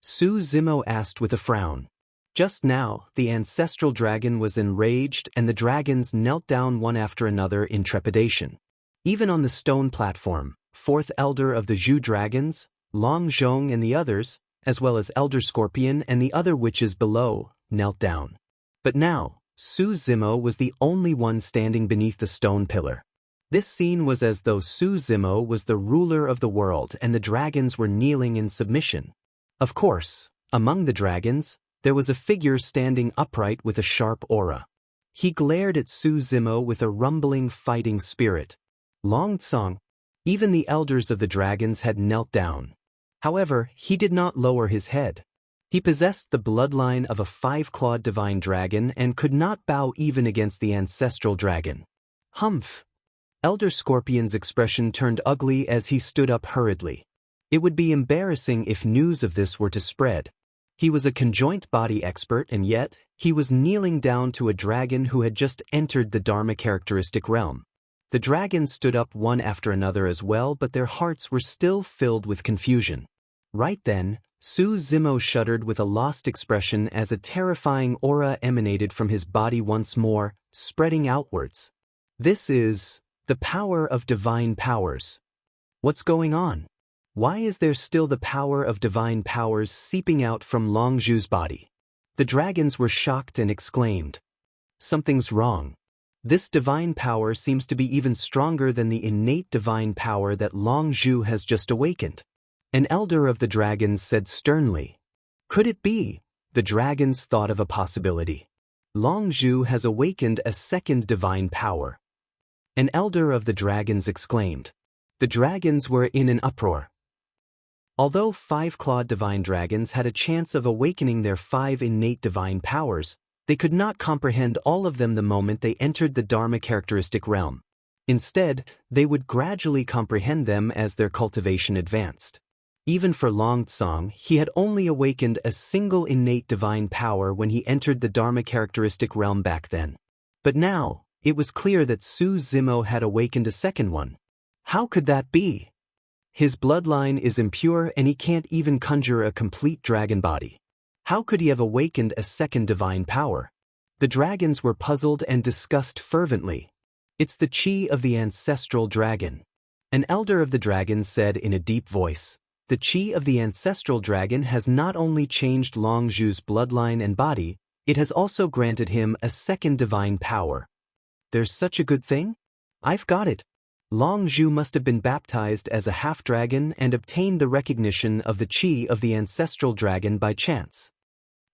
Su Zimo asked with a frown. Just now, the ancestral dragon was enraged and the dragons knelt down one after another in trepidation. Even on the stone platform, 4th Elder of the Zhu Dragons, Long Zhong and the others, as well as Elder Scorpion and the other witches below, knelt down. But now, Su Zimo was the only one standing beneath the stone pillar. This scene was as though Su Zimo was the ruler of the world and the dragons were kneeling in submission. Of course, among the dragons, there was a figure standing upright with a sharp aura. He glared at Su Zimo with a rumbling fighting spirit. Long Tsong, even the elders of the dragons had knelt down. However, he did not lower his head. He possessed the bloodline of a 5-clawed divine dragon and could not bow even against the ancestral dragon. Humph! Elder Scorpion's expression turned ugly as he stood up hurriedly. It would be embarrassing if news of this were to spread. He was a conjoint body expert and yet, he was kneeling down to a dragon who had just entered the Dharma characteristic realm. The dragons stood up one after another as well, but their hearts were still filled with confusion. Right then, Su Zimo shuddered with a lost expression as a terrifying aura emanated from his body once more, spreading outwards. This is the power of divine powers. What's going on? Why is there still the power of divine powers seeping out from Longzhu's body? The dragons were shocked and exclaimed, "Something's wrong. This divine power seems to be even stronger than the innate divine power that Longzhu has just awakened." An elder of the dragons said sternly, "Could it be?" The dragons thought of a possibility. Longzhu has awakened a second divine power. An elder of the dragons exclaimed. The dragons were in an uproar. Although 5-clawed divine dragons had a chance of awakening their 5 innate divine powers, they could not comprehend all of them the moment they entered the Dharma characteristic realm. Instead, they would gradually comprehend them as their cultivation advanced. Even for Long Tsong, he had only awakened a single innate divine power when he entered the Dharma characteristic realm back then. But now, it was clear that Su Zimo had awakened a second one. How could that be? His bloodline is impure and he can't even conjure a complete dragon body. How could he have awakened a second divine power? The dragons were puzzled and discussed fervently. It's the chi of the ancestral dragon. An elder of the dragons said in a deep voice, "The chi of the ancestral dragon has not only changed Long Zhu's bloodline and body, it has also granted him a second divine power." There's such a good thing? I've got it. Long Zhu must have been baptized as a half-dragon and obtained the recognition of the chi of the ancestral dragon by chance.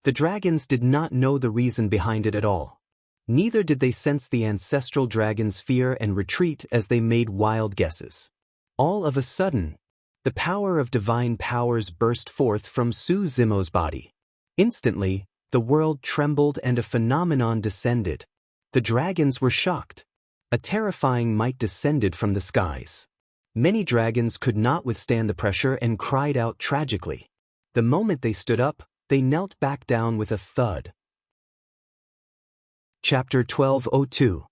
The dragons did not know the reason behind it at all. Neither did they sense the ancestral dragon's fear and retreat as they made wild guesses. All of a sudden, the power of divine powers burst forth from Su Zimo's body. Instantly, the world trembled and a phenomenon descended. The dragons were shocked. A terrifying might descended from the skies. Many dragons could not withstand the pressure and cried out tragically. The moment they stood up, they knelt back down with a thud. Chapter 1202.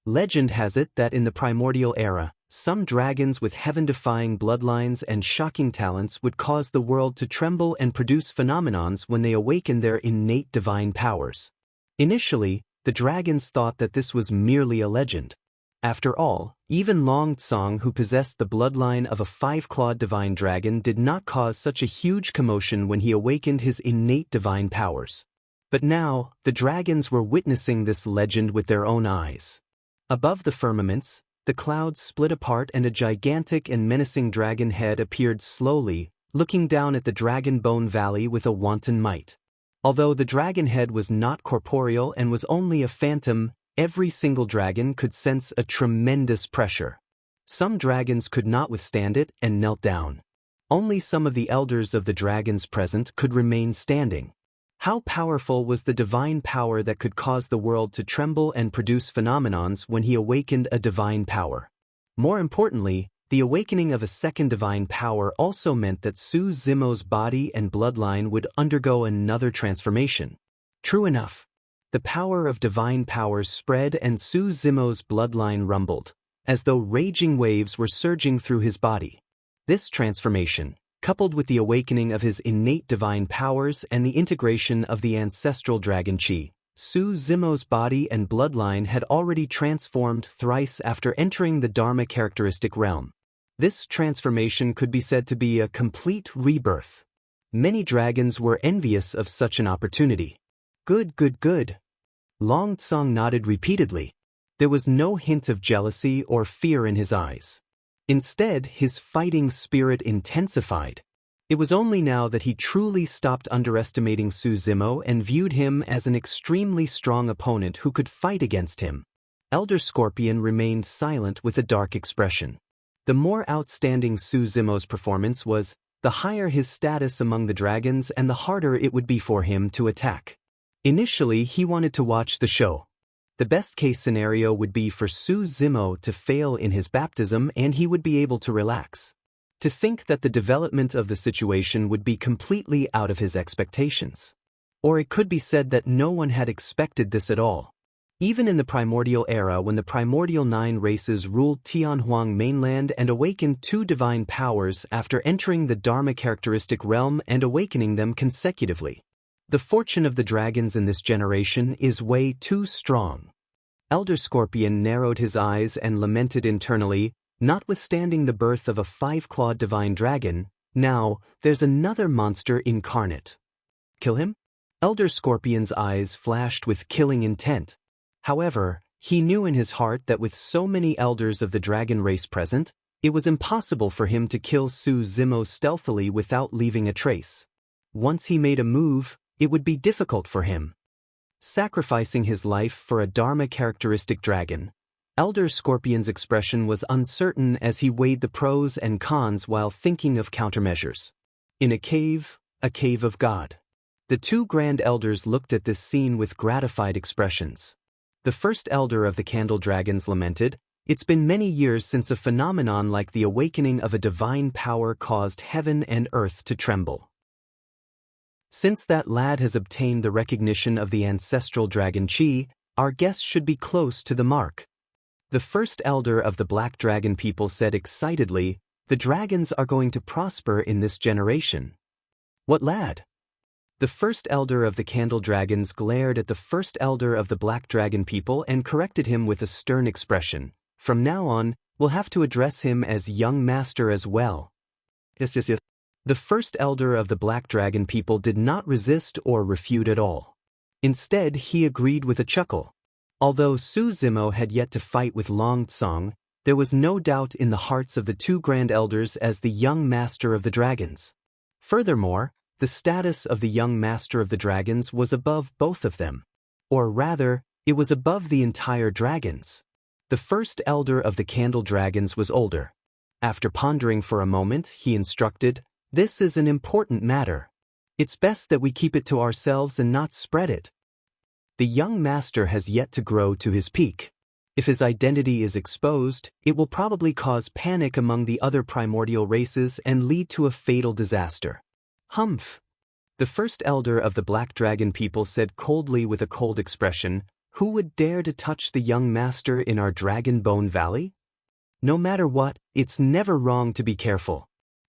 Legend has it that in the primordial era, some dragons with heaven-defying bloodlines and shocking talents would cause the world to tremble and produce phenomenons when they awakened their innate divine powers. Initially, the dragons thought that this was merely a legend. After all, even Long Tsong, who possessed the bloodline of a five-clawed divine dragon, did not cause such a huge commotion when he awakened his innate divine powers. But now, the dragons were witnessing this legend with their own eyes. Above the firmaments, the clouds split apart and a gigantic and menacing dragon head appeared slowly, looking down at the Dragon Bone Valley with a wanton might. Although the dragon head was not corporeal and was only a phantom, every single dragon could sense a tremendous pressure. Some dragons could not withstand it and knelt down. Only some of the elders of the dragons present could remain standing. How powerful was the divine power that could cause the world to tremble and produce phenomenons when he awakened a divine power? More importantly, the awakening of a second divine power also meant that Su Zimo's body and bloodline would undergo another transformation. True enough, the power of divine powers spread and Su Zimo's bloodline rumbled, as though raging waves were surging through his body. This transformation, coupled with the awakening of his innate divine powers and the integration of the ancestral dragon chi, Su Zimo's body and bloodline had already transformed thrice after entering the Dharma characteristic realm. This transformation could be said to be a complete rebirth. Many dragons were envious of such an opportunity. Good, good, good. Long Tsong nodded repeatedly. There was no hint of jealousy or fear in his eyes. Instead, his fighting spirit intensified. It was only now that he truly stopped underestimating Su Zimo and viewed him as an extremely strong opponent who could fight against him. Elder Scorpion remained silent with a dark expression. The more outstanding Su Zimo's performance was, the higher his status among the dragons and the harder it would be for him to attack. Initially, he wanted to watch the show. The best-case scenario would be for Su Zimo to fail in his baptism and he would be able to relax. To think that the development of the situation would be completely out of his expectations. Or it could be said that no one had expected this at all. Even in the primordial era, when the primordial 9 races ruled Tianhuang mainland and awakened 2 divine powers after entering the Dharma characteristic realm and awakening them consecutively. The fortune of the dragons in this generation is way too strong. Elder Scorpion narrowed his eyes and lamented internally, notwithstanding the birth of a 5-clawed divine dragon, now, there's another monster incarnate. Kill him? Elder Scorpion's eyes flashed with killing intent. However, he knew in his heart that with so many elders of the dragon race present, it was impossible for him to kill Su Zimo stealthily without leaving a trace. Once he made a move, it would be difficult for him. Sacrificing his life for a Dharma characteristic dragon, Elder Scorpion's expression was uncertain as he weighed the pros and cons while thinking of countermeasures. In a cave of God. The 2 grand elders looked at this scene with gratified expressions. The first elder of the candle dragons lamented, It's been many years since a phenomenon like the awakening of a divine power caused heaven and earth to tremble. Since that lad has obtained the recognition of the ancestral dragon chi, our guess should be close to the mark. The first elder of the Black Dragon people said excitedly, "The dragons are going to prosper in this generation." "What lad?" The first elder of the Candle Dragons glared at the first elder of the Black Dragon people and corrected him with a stern expression. "From now on, we'll have to address him as young master as well." Yes. The first elder of the Black Dragon people did not resist or refute at all. Instead, he agreed with a chuckle. Although Su Zimo had yet to fight with Long Tsong, there was no doubt in the hearts of the two grand elders as the young master of the dragons. Furthermore, the status of the young master of the dragons was above both of them. Or rather, it was above the entire dragons. The first elder of the Candle Dragons was older. After pondering for a moment, he instructed, "This is an important matter. It's best that we keep it to ourselves and not spread it. The young master has yet to grow to his peak. If his identity is exposed, it will probably cause panic among the other primordial races and lead to a fatal disaster." "Humph." The first elder of the Black Dragon people said coldly with a cold expression, "Who would dare to touch the young master in our Dragon Bone Valley? No matter what, it's never wrong to be careful."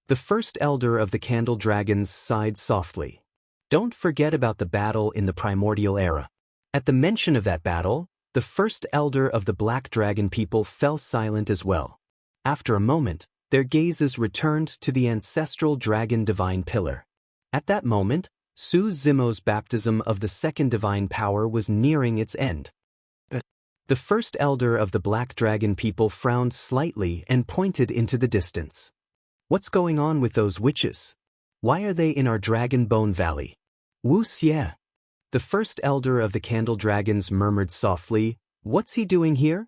The first elder of the Candle Dragons sighed softly. "Don't forget about the battle in the primordial era." At the mention of that battle, the first elder of the Black Dragon people fell silent as well. After a moment, their gazes returned to the ancestral dragon divine pillar. At that moment, Su Zimo's baptism of the second divine power was nearing its end. The first elder of the Black Dragon people frowned slightly and pointed into the distance. "What's going on with those witches? Why are they in our Dragon Bone Valley?" "Wu Xie." The first elder of the Candle Dragons murmured softly, "What's he doing here?"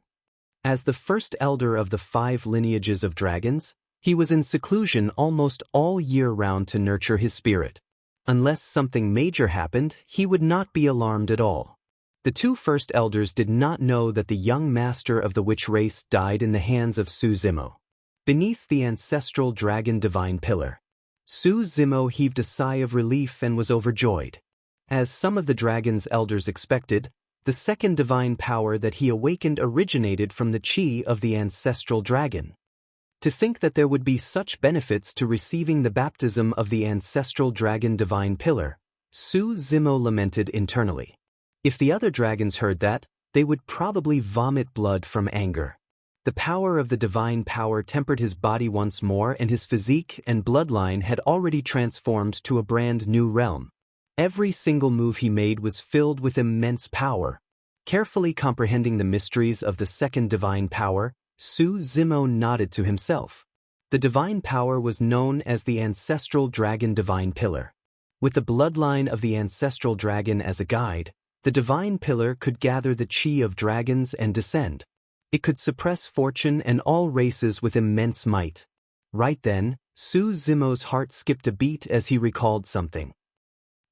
As the first elder of the 5 lineages of dragons, he was in seclusion almost all year round to nurture his spirit. Unless something major happened, he would not be alarmed at all. The 2 first elders did not know that the young master of the witch race died in the hands of Su Zimo. Beneath the ancestral dragon divine pillar, Su Zimo heaved a sigh of relief and was overjoyed. As some of the dragon's elders expected, the second divine power that he awakened originated from the chi of the ancestral dragon. To think that there would be such benefits to receiving the baptism of the ancestral dragon divine pillar, Su Zimo lamented internally. If the other dragons heard that, they would probably vomit blood from anger. The power of the divine power tempered his body once more, and his physique and bloodline had already transformed to a brand new realm. Every single move he made was filled with immense power. Carefully comprehending the mysteries of the second divine power, Su Zimo nodded to himself. The divine power was known as the ancestral dragon divine pillar. With the bloodline of the ancestral dragon as a guide, the divine pillar could gather the chi of dragons and descend. It could suppress fortune and all races with immense might. Right then, Su Zimo's heart skipped a beat as he recalled something.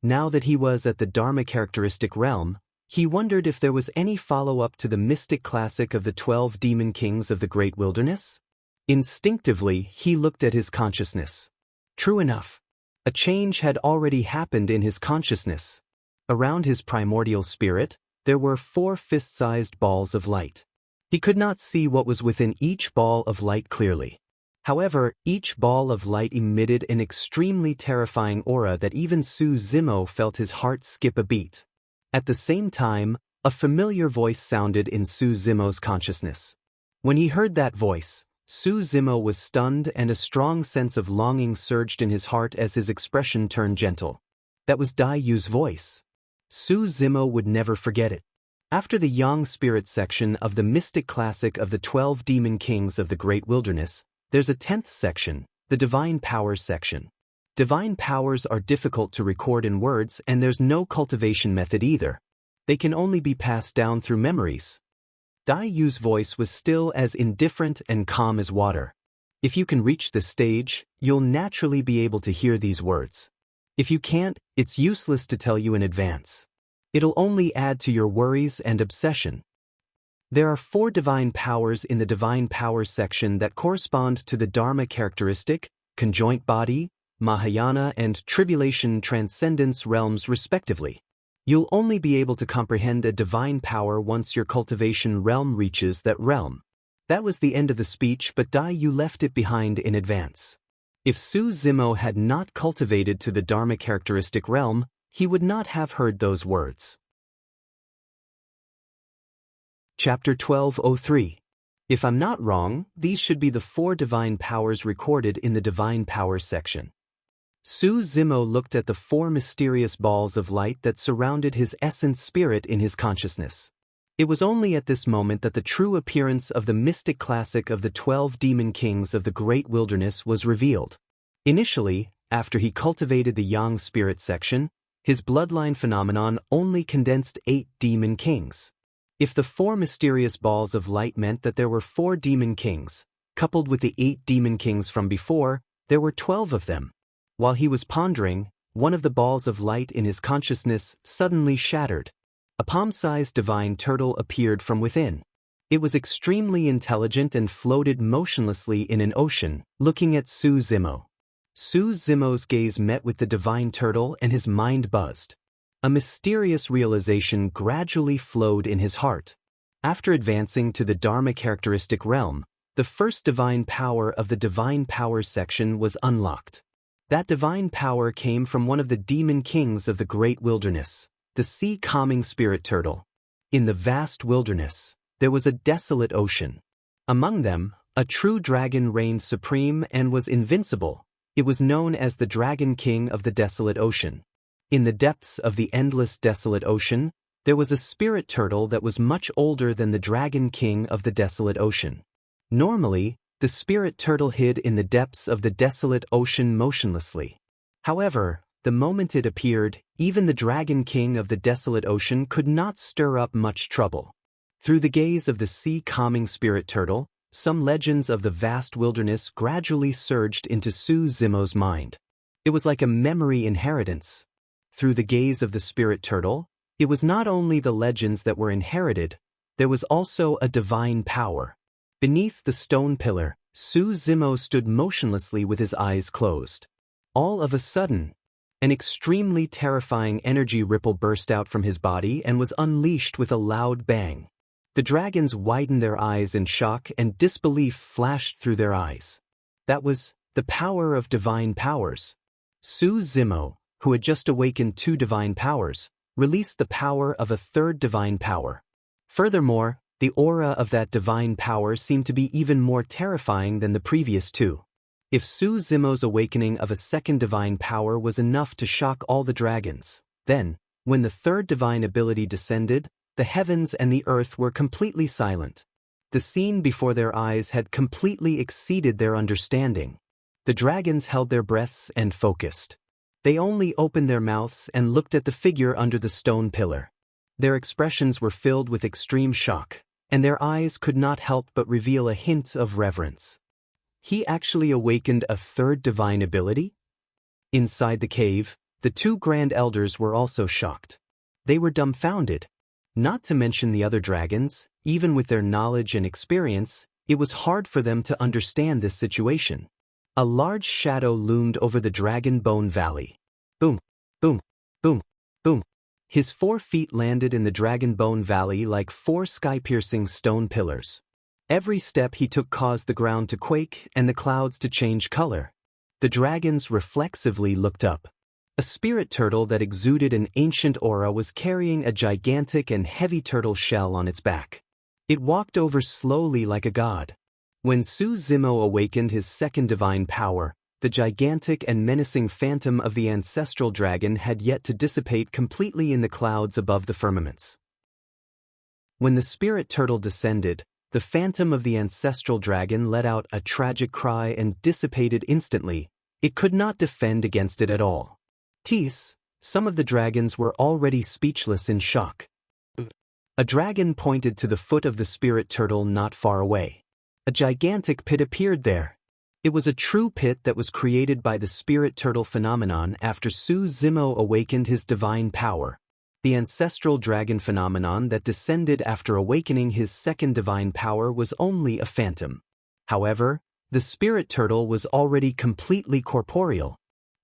Now that he was at the Dharma characteristic realm, he wondered if there was any follow-up to the mystic classic of the 12 demon kings of the great wilderness. Instinctively, he looked at his consciousness. True enough. A change had already happened in his consciousness. Around his primordial spirit, there were 4 fist-sized balls of light. He could not see what was within each ball of light clearly. However, each ball of light emitted an extremely terrifying aura that even Su Zimo felt his heart skip a beat. At the same time, a familiar voice sounded in Su Zimo's consciousness. When he heard that voice, Su Zimo was stunned and a strong sense of longing surged in his heart as his expression turned gentle. That was Dai Yu's voice. Su Zimo would never forget it. After the Yang Spirit section of the mystic classic of the 12 demon kings of the great wilderness, there's a 10th section, the Divine Powers section. Divine powers are difficult to record in words, and there's no cultivation method either. They can only be passed down through memories. Dai Yu's voice was still as indifferent and calm as water. If you can reach this stage, you'll naturally be able to hear these words. If you can't, it's useless to tell you in advance. It'll only add to your worries and obsession. There are 4 divine powers in the divine powers section that correspond to the Dharma characteristic, conjoint body, Mahayana and tribulation transcendence realms respectively. You'll only be able to comprehend a divine power once your cultivation realm reaches that realm. That was the end of the speech, but Dai Yu left it behind in advance. If Su Zimo had not cultivated to the Dharma characteristic realm, he would not have heard those words. Chapter 1203. If I'm not wrong, these should be the 4 divine powers recorded in the divine powers section. Su Zimo looked at the 4 mysterious balls of light that surrounded his essence spirit in his consciousness. It was only at this moment that the true appearance of the mystic classic of the 12 demon kings of the great wilderness was revealed. Initially, after he cultivated the yang spirit section, his bloodline phenomenon only condensed 8 demon kings. If the 4 mysterious balls of light meant that there were 4 demon kings, coupled with the 8 demon kings from before, there were 12 of them. While he was pondering, one of the balls of light in his consciousness suddenly shattered. A palm-sized divine turtle appeared from within. It was extremely intelligent and floated motionlessly in an ocean, looking at Su Zimo. Su Zimo's gaze met with the divine turtle and his mind buzzed. A mysterious realization gradually flowed in his heart. After advancing to the Dharma characteristic realm, the first divine power of the divine powers section was unlocked. That divine power came from one of the demon kings of the great wilderness, the sea-calming spirit turtle. In the vast wilderness, there was a desolate ocean. Among them, a true dragon reigned supreme and was invincible. It was known as the Dragon King of the desolate ocean. In the depths of the endless desolate ocean, there was a spirit turtle that was much older than the Dragon King of the desolate ocean. Normally, the spirit turtle hid in the depths of the desolate ocean motionlessly. However, the moment it appeared, even the Dragon King of the desolate ocean could not stir up much trouble. Through the gaze of the sea-calming spirit turtle, some legends of the vast wilderness gradually surged into Su Zimo's mind. It was like a memory inheritance. Through the gaze of the spirit turtle, it was not only the legends that were inherited, there was also a divine power. Beneath the stone pillar, Su Zimo stood motionlessly with his eyes closed. All of a sudden, an extremely terrifying energy ripple burst out from his body and was unleashed with a loud bang. The dragons widened their eyes in shock and disbelief flashed through their eyes. That was the power of divine powers. Su Zimo, who had just awakened 2 divine powers, released the power of a 3rd divine power. Furthermore, the aura of that divine power seemed to be even more terrifying than the previous 2. If Su Zimo's awakening of a 2nd divine power was enough to shock all the dragons, then, when the 3rd divine ability descended, the heavens and the earth were completely silent. The scene before their eyes had completely exceeded their understanding. The dragons held their breaths and focused. They only opened their mouths and looked at the figure under the stone pillar. Their expressions were filled with extreme shock, and their eyes could not help but reveal a hint of reverence. He actually awakened a 3rd divine ability? Inside the cave, the 2 grand elders were also shocked. They were dumbfounded. Not to mention the other dragons, even with their knowledge and experience, it was hard for them to understand this situation. A large shadow loomed over the Dragon Bone Valley. Boom, boom, boom, boom. His 4 feet landed in the Dragon Bone Valley like 4 sky-piercing stone pillars. Every step he took caused the ground to quake and the clouds to change color. The dragons reflexively looked up. A spirit turtle that exuded an ancient aura was carrying a gigantic and heavy turtle shell on its back. It walked over slowly like a god. When Su Zimo awakened his 2nd divine power, the gigantic and menacing phantom of the ancestral dragon had yet to dissipate completely in the clouds above the firmaments. When the spirit turtle descended, the phantom of the ancestral dragon let out a tragic cry and dissipated instantly. It could not defend against it at all. Some of the dragons were already speechless in shock. A dragon pointed to the foot of the spirit turtle not far away. A gigantic pit appeared there. It was a true pit that was created by the spirit turtle phenomenon after Su Zimo awakened his divine power. The ancestral dragon phenomenon that descended after awakening his second divine power was only a phantom. However, the spirit turtle was already completely corporeal.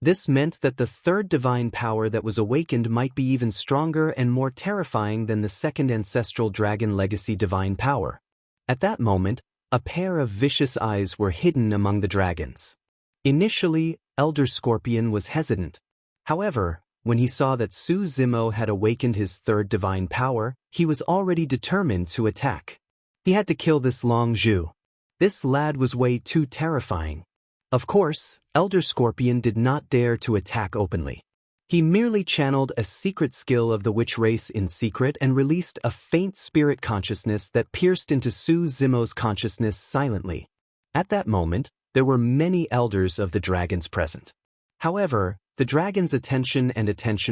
This meant that the third divine power that was awakened might be even stronger and more terrifying than the second ancestral dragon legacy divine power. At that moment, a pair of vicious eyes were hidden among the dragons. Initially, Elder Scorpion was hesitant. However, when he saw that Su Zimo had awakened his third divine power, he was already determined to attack. He had to kill this Long Zhu. This lad was way too terrifying. Of course, Elder Scorpion did not dare to attack openly. He merely channeled a secret skill of the witch race in secret and released a faint spirit consciousness that pierced into Su Zimo's consciousness silently. At that moment, there were many elders of the dragons present. However, the dragon's attention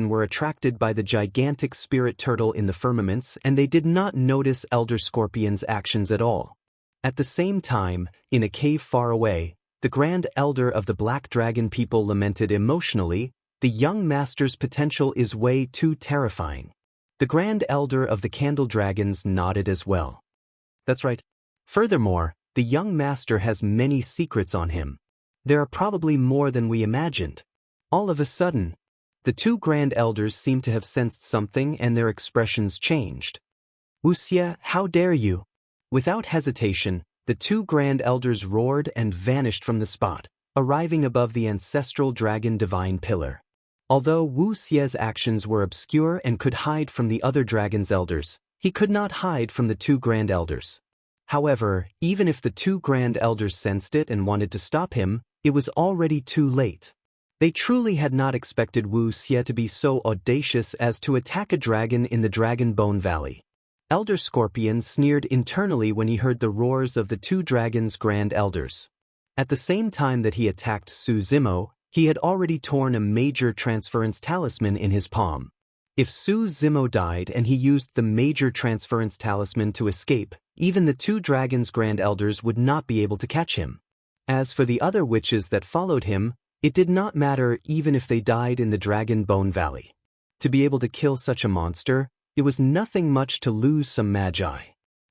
were attracted by the gigantic spirit turtle in the firmaments, and they did not notice Elder Scorpion's actions at all. At the same time, in a cave far away, the Grand Elder of the Black Dragon people lamented emotionally, "The young master's potential is way too terrifying." The Grand Elder of the Candle Dragons nodded as well. That's right. Furthermore, the young master has many secrets on him. There are probably more than we imagined. All of a sudden, the two Grand Elders seemed to have sensed something and their expressions changed. "Wuxia, how dare you!" Without hesitation, the two Grand Elders roared and vanished from the spot, arriving above the ancestral dragon divine pillar. Although Wu Xie's actions were obscure and could hide from the other dragon's elders, he could not hide from the two Grand Elders. However, even if the two Grand Elders sensed it and wanted to stop him, it was already too late. They truly had not expected Wu Xie to be so audacious as to attack a dragon in the Dragon Bone Valley. Elder Scorpion sneered internally when he heard the roars of the two dragons' Grand Elders. At the same time that he attacked Su Zimo, he had already torn a major transference talisman in his palm. If Su Zimo died and he used the major transference talisman to escape, even the two dragons' Grand Elders would not be able to catch him. As for the other witches that followed him, it did not matter even if they died in the Dragon Bone Valley. To be able to kill such a monster, it was nothing much to lose some magi.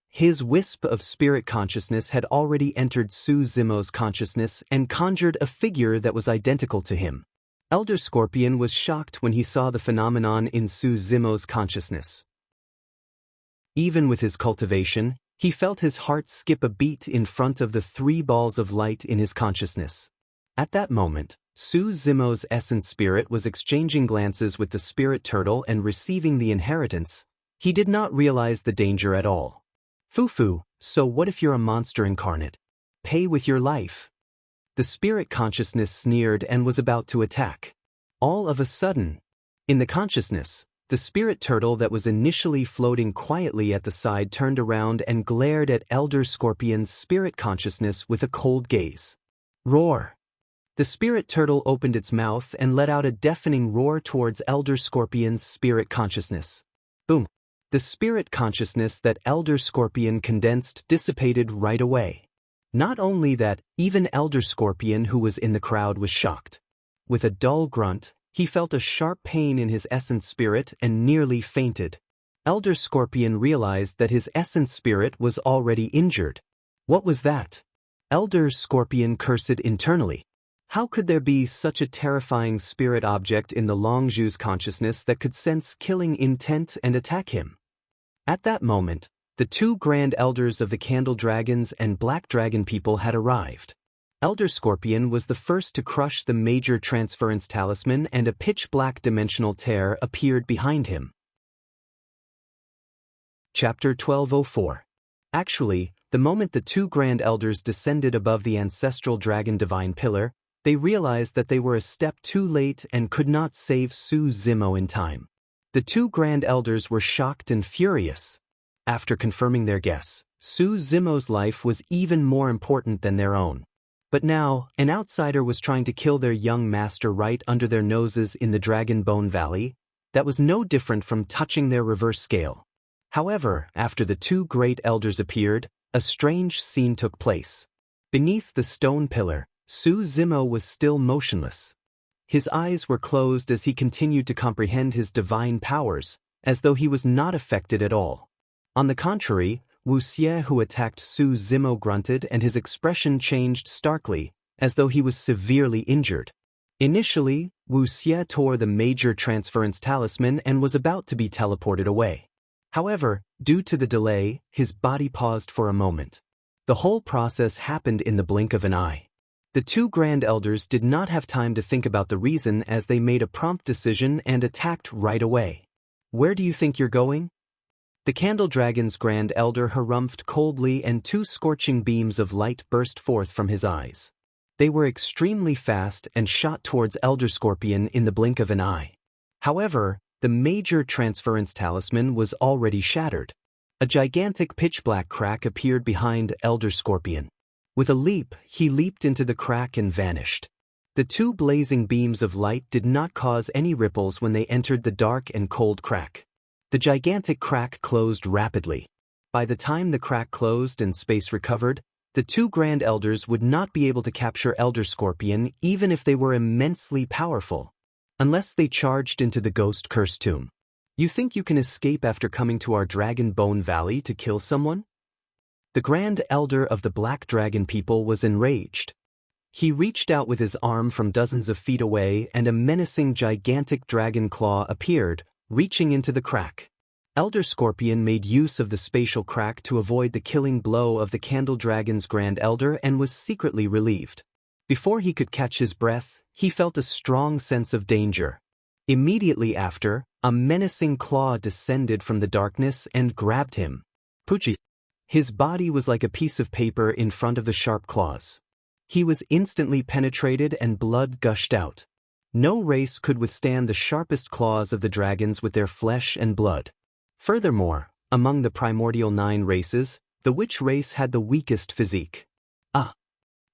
His wisp of spirit consciousness had already entered Su Zimo's consciousness and conjured a figure that was identical to him. Elder Scorpion was shocked when he saw the phenomenon in Su Zimo's consciousness. Even with his cultivation, he felt his heart skip a beat in front of the three balls of light in his consciousness. At that moment, Su Zimo's essence spirit was exchanging glances with the spirit turtle and receiving the inheritance. He did not realize the danger at all. "Fufu, so what if you're a monster incarnate? Pay with your life." The spirit consciousness sneered and was about to attack. All of a sudden, in the consciousness, the spirit turtle that was initially floating quietly at the side turned around and glared at Elder Scorpion's spirit consciousness with a cold gaze. Roar! The spirit turtle opened its mouth and let out a deafening roar towards Elder Scorpion's spirit consciousness. Boom! The spirit consciousness that Elder Scorpion condensed dissipated right away. Not only that, even Elder Scorpion who was in the crowd was shocked. With a dull grunt, he felt a sharp pain in his essence spirit and nearly fainted. Elder Scorpion realized that his essence spirit was already injured. What was that? Elder Scorpion cursed internally. How could there be such a terrifying spirit object in the Longzhu's consciousness that could sense killing intent and attack him? At that moment, the two Grand Elders of the Candle Dragons and Black Dragon people had arrived. Elder Scorpion was the first to crush the major transference talisman, and a pitch-black dimensional tear appeared behind him. Chapter 1204. Actually, the moment the two Grand Elders descended above the ancestral dragon divine pillar, they realized that they were a step too late and could not save Su Zimo in time. The two Grand Elders were shocked and furious. After confirming their guess, Su Zimo's life was even more important than their own. But now, an outsider was trying to kill their young master right under their noses in the Dragon Bone Valley. That was no different from touching their reverse scale. However, after the two great elders appeared, a strange scene took place. Beneath the stone pillar, Su Zimo was still motionless. His eyes were closed as he continued to comprehend his divine powers, as though he was not affected at all. On the contrary, Wu Xie, who attacked Su Zimo, grunted, and his expression changed starkly, as though he was severely injured. Initially, Wu Xie tore the major transference talisman and was about to be teleported away. However, due to the delay, his body paused for a moment. The whole process happened in the blink of an eye. The two Grand Elders did not have time to think about the reason, as they made a prompt decision and attacked right away. "Where do you think you're going?" The Candle Dragon's Grand Elder harumphed coldly, and two scorching beams of light burst forth from his eyes. They were extremely fast and shot towards Elder Scorpion in the blink of an eye. However, the major transference talisman was already shattered. A gigantic pitch-black crack appeared behind Elder Scorpion. With a leap, he leaped into the crack and vanished. The two blazing beams of light did not cause any ripples when they entered the dark and cold crack. The gigantic crack closed rapidly. By the time the crack closed and space recovered, the two Grand Elders would not be able to capture Elder Scorpion even if they were immensely powerful, unless they charged into the Ghost Curse Tomb. "You think you can escape after coming to our Dragon Bone Valley to kill someone?" The Grand Elder of the Black Dragon people was enraged. He reached out with his arm from dozens of feet away, and a menacing gigantic dragon claw appeared, reaching into the crack. Elder Scorpion made use of the spatial crack to avoid the killing blow of the Candle Dragon's Grand Elder and was secretly relieved. Before he could catch his breath, he felt a strong sense of danger. Immediately after, a menacing claw descended from the darkness and grabbed him. Pucci. His body was like a piece of paper in front of the sharp claws. He was instantly penetrated and blood gushed out. No race could withstand the sharpest claws of the dragons with their flesh and blood. Furthermore, among the primordial 9 races, the witch race had the weakest physique. Ah!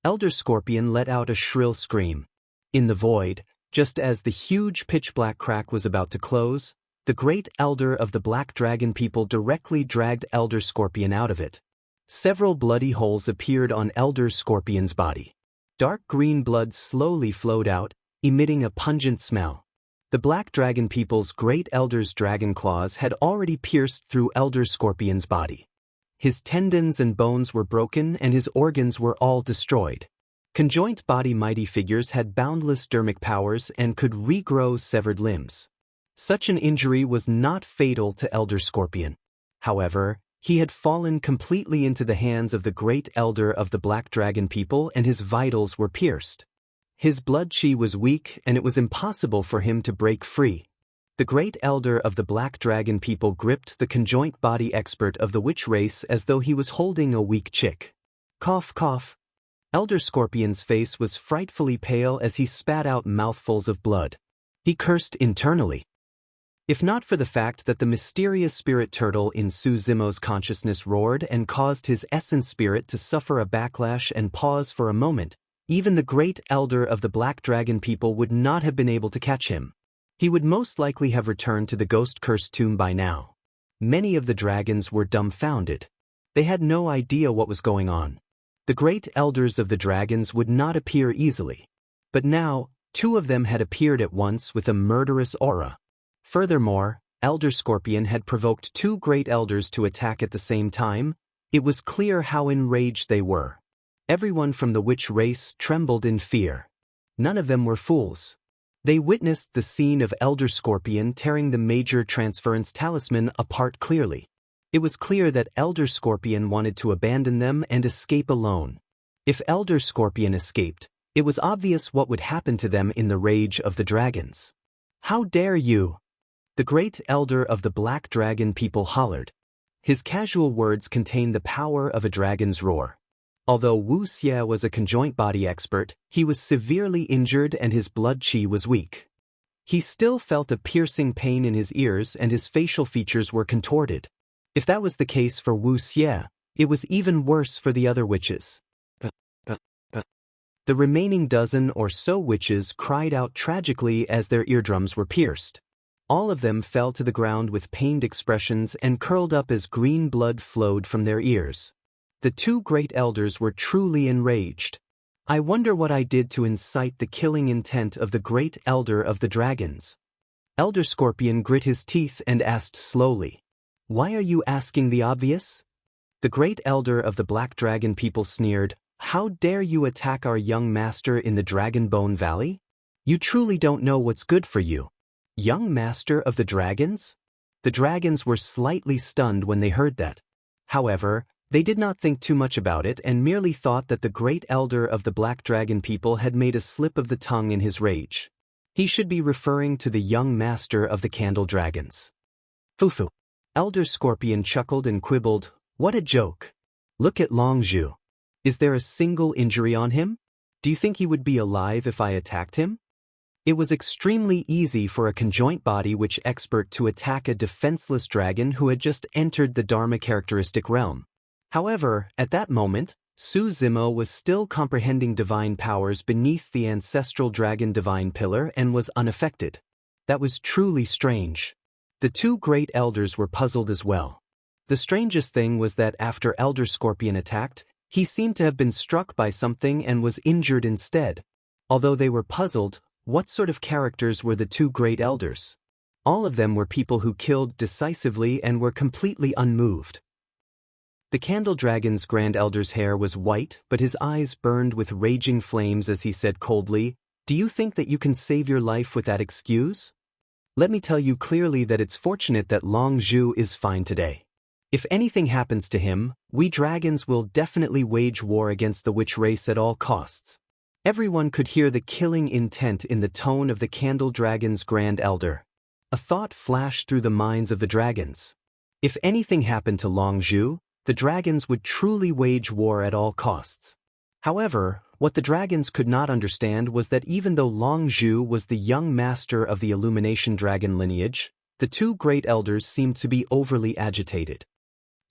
Elder Scorpion let out a shrill scream. In the void, just as the huge pitch-black crack was about to close, the Great Elder of the Black Dragon people directly dragged Elder Scorpion out of it. Several bloody holes appeared on Elder Scorpion's body. Dark green blood slowly flowed out, emitting a pungent smell. The Black Dragon people's Great Elder's dragon claws had already pierced through Elder Scorpion's body. His tendons and bones were broken and his organs were all destroyed. Conjoint body mighty figures had boundless dermic powers and could regrow severed limbs. Such an injury was not fatal to Elder Scorpion. However, he had fallen completely into the hands of the Great Elder of the Black Dragon people, and his vitals were pierced. His blood chi was weak, and it was impossible for him to break free. The Great Elder of the Black Dragon people gripped the conjoint body expert of the witch race as though he was holding a weak chick. Cough, cough. Elder Scorpion's face was frightfully pale as he spat out mouthfuls of blood. He cursed internally. If not for the fact that the mysterious spirit turtle in Su Zimo's consciousness roared and caused his essence spirit to suffer a backlash and pause for a moment, even the Great Elder of the Black Dragon people would not have been able to catch him. He would most likely have returned to the Ghost Curse Tomb by now. Many of the dragons were dumbfounded. They had no idea what was going on. The Great Elders of the dragons would not appear easily. But now, 2 of them had appeared at once with a murderous aura. Furthermore, Elder Scorpion had provoked 2 Great Elders to attack at the same time. It was clear how enraged they were. Everyone from the witch race trembled in fear. None of them were fools. They witnessed the scene of Elder Scorpion tearing the major transference talisman apart clearly. It was clear that Elder Scorpion wanted to abandon them and escape alone. If Elder Scorpion escaped, it was obvious what would happen to them in the rage of the dragons. "How dare you!" The Great Elder of the Black Dragon people hollered. His casual words contained the power of a dragon's roar. Although Wu Xie was a conjoint body expert, he was severely injured and his blood chi was weak. He still felt a piercing pain in his ears and his facial features were contorted. If that was the case for Wu Xie, it was even worse for the other witches. The remaining dozen or so witches cried out tragically as their eardrums were pierced. All of them fell to the ground with pained expressions and curled up as green blood flowed from their ears. The 2 Great Elders were truly enraged. "I wonder what I did to incite the killing intent of the Great Elder of the Dragons." Elder Scorpion grit his teeth and asked slowly, "Why are you asking the obvious?" The great elder of the Black Dragon people sneered, "How dare you attack our young master in the Dragon Bone Valley? You truly don't know what's good for you." Young master of the dragons? The dragons were slightly stunned when they heard that. However, they did not think too much about it and merely thought that the great elder of the Black Dragon people had made a slip of the tongue in his rage. He should be referring to the young master of the Candle Dragons. Fufu. Elder Scorpion chuckled and quibbled, "What a joke. Look at Long Zhu. Is there a single injury on him? Do you think he would be alive if I attacked him?" It was extremely easy for a conjoint body witch expert to attack a defenseless dragon who had just entered the Dharma characteristic realm. However, at that moment, Su Zimo was still comprehending divine powers beneath the ancestral dragon divine pillar and was unaffected. That was truly strange. The two great elders were puzzled as well. The strangest thing was that after Elder Scorpion attacked, he seemed to have been struck by something and was injured instead. Although they were puzzled, what sort of characters were the two great elders? All of them were people who killed decisively and were completely unmoved. The Candle Dragon's Grand Elder's hair was white, but his eyes burned with raging flames as he said coldly, "Do you think that you can save your life with that excuse? Let me tell you clearly that it's fortunate that Long Zhu is fine today. If anything happens to him, we dragons will definitely wage war against the witch race at all costs." Everyone could hear the killing intent in the tone of the Candle Dragon's Grand Elder. A thought flashed through the minds of the dragons. If anything happened to Long Zhu, the dragons would truly wage war at all costs. However, what the dragons could not understand was that even though Long Zhu was the young master of the Illumination Dragon lineage, the two great elders seemed to be overly agitated.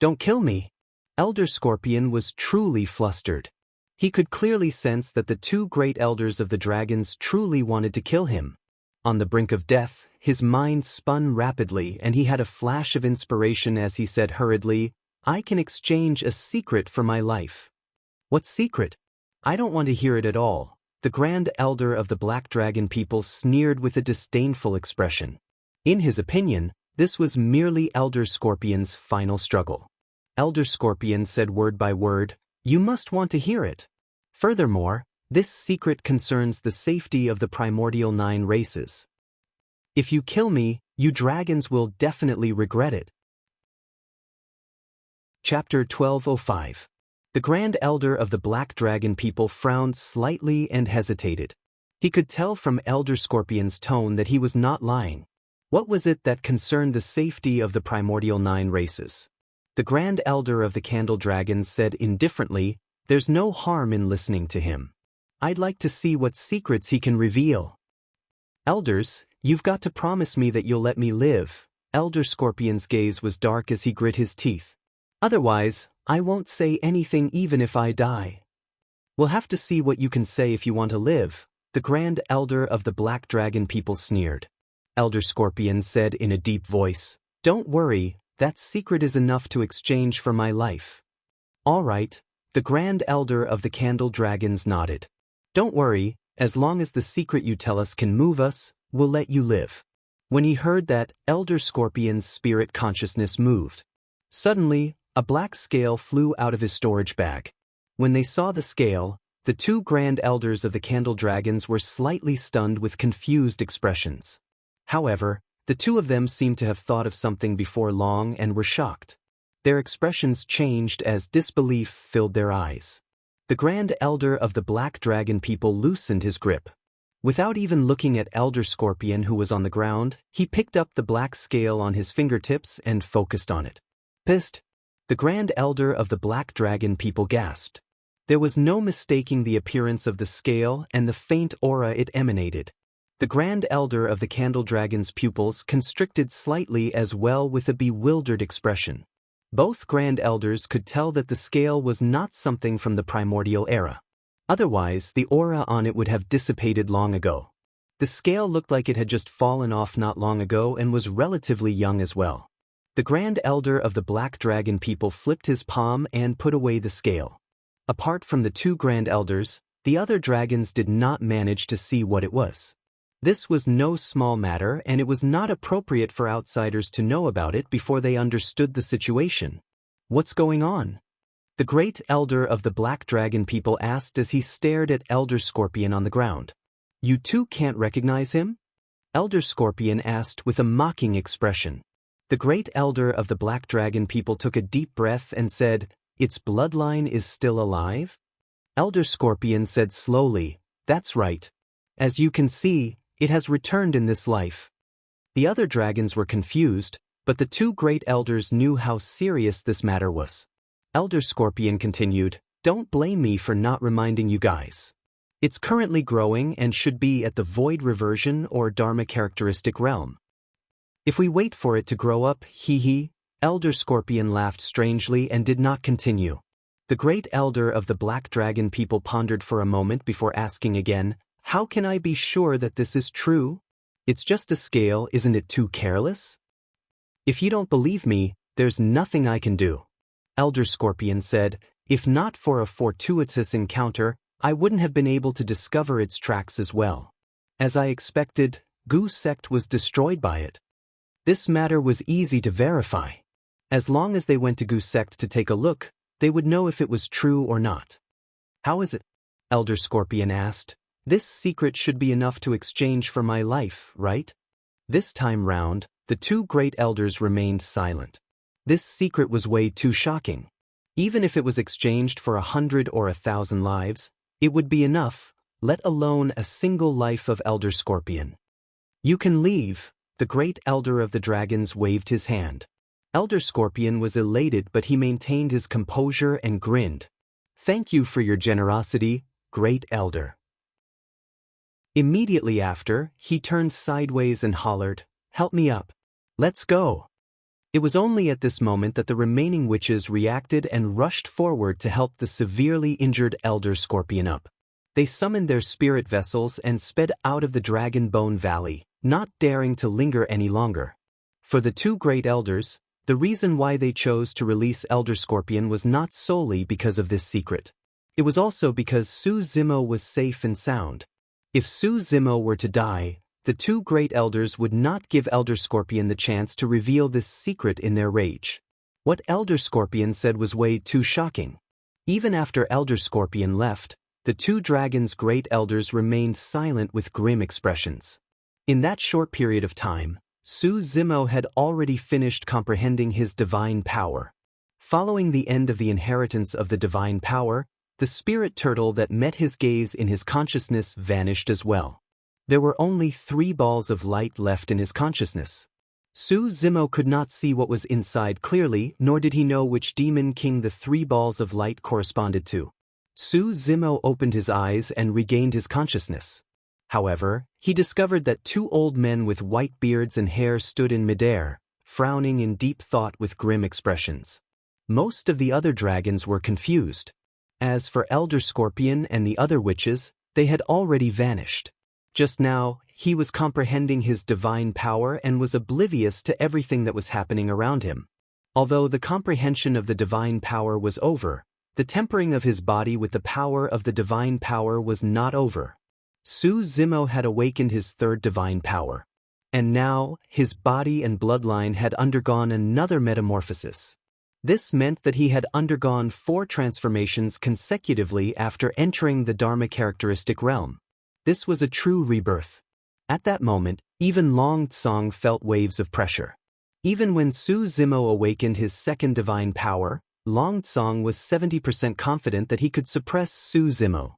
"Don't kill me." Elder Scorpion was truly flustered. He could clearly sense that the two great elders of the dragons truly wanted to kill him. On the brink of death, his mind spun rapidly and he had a flash of inspiration as he said hurriedly, "I can exchange a secret for my life." "What secret?" "I don't want to hear it at all." The Grand Elder of the Black Dragon people sneered with a disdainful expression. In his opinion, this was merely Elder Scorpion's final struggle. Elder Scorpion said word by word, "You must want to hear it. Furthermore, this secret concerns the safety of the primordial 9 races. If you kill me, you dragons will definitely regret it." Chapter 1205. The Grand Elder of the Black Dragon people frowned slightly and hesitated. He could tell from Elder Scorpion's tone that he was not lying. What was it that concerned the safety of the primordial 9 races? The Grand Elder of the Candle Dragons said indifferently, "There's no harm in listening to him. I'd like to see what secrets he can reveal." "Elders, you've got to promise me that you'll let me live." Elder Scorpion's gaze was dark as he grit his teeth. "Otherwise, I won't say anything even if I die." "We'll have to see what you can say if you want to live," the Grand Elder of the Black Dragon people sneered. Elder Scorpion said in a deep voice, "Don't worry, that secret is enough to exchange for my life." "All right," the Grand Elder of the Candle Dragons nodded. "Don't worry, as long as the secret you tell us can move us, we'll let you live." When he heard that, Elder Scorpion's spirit consciousness moved. Suddenly, a black scale flew out of his storage bag. When they saw the scale, the two Grand Elders of the Candle Dragons were slightly stunned with confused expressions. However, the two of them seemed to have thought of something before long and were shocked. Their expressions changed as disbelief filled their eyes. The Grand Elder of the Black Dragon people loosened his grip. Without even looking at Elder Scorpion who was on the ground, he picked up the black scale on his fingertips and focused on it. "Psst!" The Grand Elder of the Black Dragon people gasped. There was no mistaking the appearance of the scale and the faint aura it emanated. The Grand Elder of the Candle Dragon's pupils constricted slightly as well with a bewildered expression. Both Grand Elders could tell that the scale was not something from the primordial era. Otherwise, the aura on it would have dissipated long ago. The scale looked like it had just fallen off not long ago and was relatively young as well. The Grand Elder of the Black Dragon people flipped his palm and put away the scale. Apart from the two Grand Elders, the other dragons did not manage to see what it was. This was no small matter, and it was not appropriate for outsiders to know about it before they understood the situation. What's going on? The great elder of the Black Dragon people asked as he stared at Elder Scorpion on the ground. You too can't recognize him? Elder Scorpion asked with a mocking expression. The great elder of the Black Dragon people took a deep breath and said, Its bloodline is still alive? Elder Scorpion said slowly, That's right. As you can see, it has returned in this life. The other dragons were confused, but the two great elders knew how serious this matter was. Elder Scorpion continued, Don't blame me for not reminding you guys. It's currently growing and should be at the Void Reversion or Dharma characteristic realm. If we wait for it to grow up, Elder Scorpion laughed strangely and did not continue. The great elder of the Black Dragon people pondered for a moment before asking again, How can I be sure that this is true? It's just a scale, isn't it too careless? If you don't believe me, there's nothing I can do. Elder Scorpion said, If not for a fortuitous encounter, I wouldn't have been able to discover its tracks as well. As I expected, Gu sect was destroyed by it. This matter was easy to verify. As long as they went to Gu sect to take a look, they would know if it was true or not. How is it? Elder Scorpion asked. This secret should be enough to exchange for my life, right? This time round, the two great elders remained silent. This secret was way too shocking. Even if it was exchanged for 100 or 1,000 lives, it would be enough, let alone a single life of Elder Scorpion. You can leave, the great elder of the dragons waved his hand. Elder Scorpion was elated, but he maintained his composure and grinned. Thank you for your generosity, great elder. Immediately after, he turned sideways and hollered, Help me up. Let's go. It was only at this moment that the remaining witches reacted and rushed forward to help the severely injured Elder Scorpion up. They summoned their spirit vessels and sped out of the Dragon Bone Valley, not daring to linger any longer. For the two great elders, the reason why they chose to release Elder Scorpion was not solely because of this secret. It was also because Su Zimo was safe and sound. If Su Zimo were to die, the two great elders would not give Elder Scorpion the chance to reveal this secret in their rage. What Elder Scorpion said was way too shocking. Even after Elder Scorpion left, the two dragons' great elders remained silent with grim expressions. In that short period of time, Su Zimo had already finished comprehending his divine power. Following the end of the inheritance of the divine power, the spirit turtle that met his gaze in his consciousness vanished as well. There were only 3 balls of light left in his consciousness. Su Zimo could not see what was inside clearly, nor did he know which demon king the 3 balls of light corresponded to. Su Zimo opened his eyes and regained his consciousness. However, he discovered that 2 old men with white beards and hair stood in midair, frowning in deep thought with grim expressions. Most of the other dragons were confused. As for Elder Scorpion and the other witches, they had already vanished. Just now, he was comprehending his divine power and was oblivious to everything that was happening around him. Although the comprehension of the divine power was over, the tempering of his body with the power of the divine power was not over. Su Zimo had awakened his 3rd divine power. And now, his body and bloodline had undergone another metamorphosis. This meant that he had undergone 4 transformations consecutively after entering the Dharma characteristic realm. This was a true rebirth. At that moment, even Long Tsong felt waves of pressure. Even when Su Zimo awakened his 2nd divine power, Long Tsong was 70% confident that he could suppress Su Zimo.